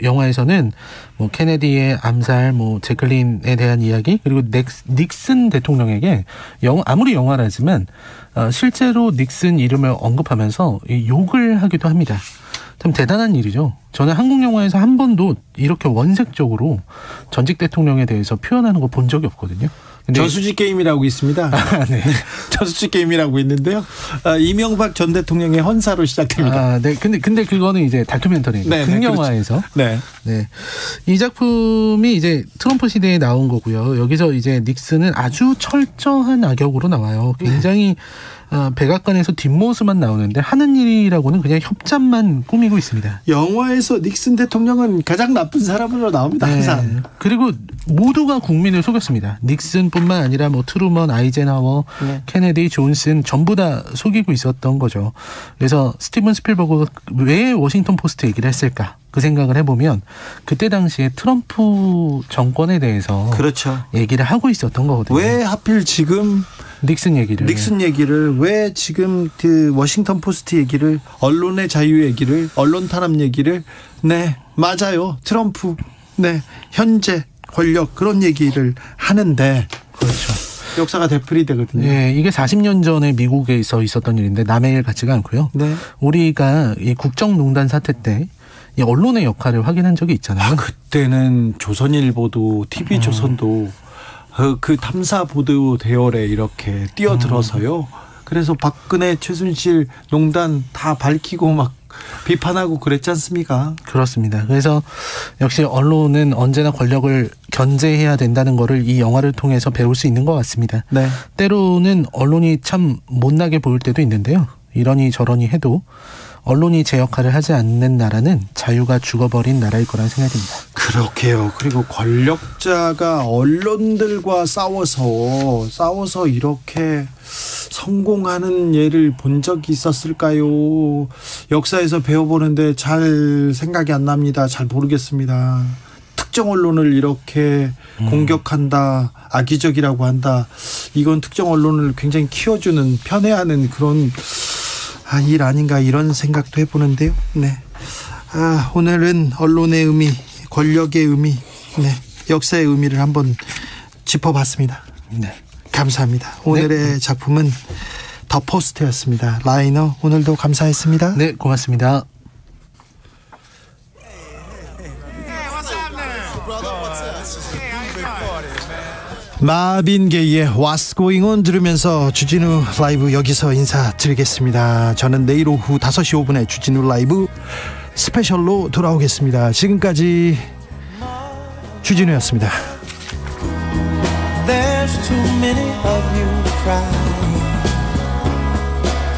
영화에서는 뭐 케네디의 암살, 뭐 제클린에 대한 이야기, 그리고 닉슨 대통령에게 아무리 영화라지만 실제로 닉슨 이름을 언급하면서 욕을 하기도 합니다. 참 대단한 일이죠. 저는 한국 영화에서 한 번도 이렇게 원색적으로 전직 대통령에 대해서 표현하는 거 본 적이 없거든요. 저수지 게임이라고 있습니다. 네. 저수지 게임이라고 있는데요. 이명박 전 대통령의 헌사로 시작됩니다. 네. 근데 그거는 이제 다큐멘터리, 극영화에서. 네. 네. 이 작품이 이제 트럼프 시대에 나온 거고요. 여기서 이제 닉슨은 아주 철저한 악역으로 나와요. 굉장히 백악관에서 뒷모습만 나오는데 하는 일이라고는 그냥 협잡만 꾸미고 있습니다. 영화에서 닉슨 대통령은 가장 나쁜 사람으로 나옵니다. 항상. 네. 그리고 모두가 국민을 속였습니다. 닉슨뿐만 아니라 뭐 트루먼, 아이젠하워, 케네디, 존슨 전부 다 속이고 있었던 거죠. 그래서 스티븐 스필버그가 왜 워싱턴 포스트 얘기를 했을까? 그 생각을 해보면 그때 당시에 트럼프 정권에 대해서 그렇죠. 얘기를 하고 있었던 거거든요. 왜 하필 지금 닉슨 얘기를 왜 지금 그 워싱턴 포스트 얘기를, 언론의 자유 얘기를, 언론 탄압 얘기를, 네 맞아요. 트럼프 현재 권력 그런 얘기를 하는데 그렇죠. 역사가 되풀이되거든요. 네, 이게 40년 전에 미국에서 있었던 일인데 남의 일 같지가 않고요. 네. 우리가 이 국정농단 사태 때 이 언론의 역할을 확인한 적이 있잖아요. 그때는 조선일보도 TV조선도 그 탐사 보도 대열에 이렇게 뛰어들어서요. 그래서 박근혜, 최순실 농단 다 밝히고 막 비판하고 그랬지 않습니까? 그렇습니다. 그래서 역시 언론은 언제나 권력을 견제해야 된다는 거를 이 영화를 통해서 배울 수 있는 것 같습니다. 네. 때로는 언론이 참 못나게 보일 때도 있는데요. 이러니 저러니 해도 언론이 제 역할을 하지 않는 나라는 자유가 죽어버린 나라일 거라는 생각이 듭니다. 그렇게요. 그리고 권력자가 언론들과 싸워서 이렇게 성공하는 예를 본 적이 있었을까요? 역사에서 배워보는데 잘 생각이 안 납니다. 잘 모르겠습니다. 특정 언론을 이렇게 공격한다, 악의적이라고 한다. 이건 특정 언론을 굉장히 키워주는, 편애하는 그런 일 아닌가 이런 생각도 해보는데요. 네. 오늘은 언론의 의미, 권력의 의미, 역사의 의미를 한번 짚어봤습니다. 네. 감사합니다. 오늘의 작품은 더 포스트였습니다. 라이너, 오늘도 감사했습니다. 네, 고맙습니다. 마빈 게이의 What's Going On 들으면서 주진우 라이브 여기서 인사드리겠습니다. 저는 내일 오후 5시 5분에 주진우 라이브 스페셜로 돌아오겠습니다. 지금까지 주진우였습니다. There's too many of you crying.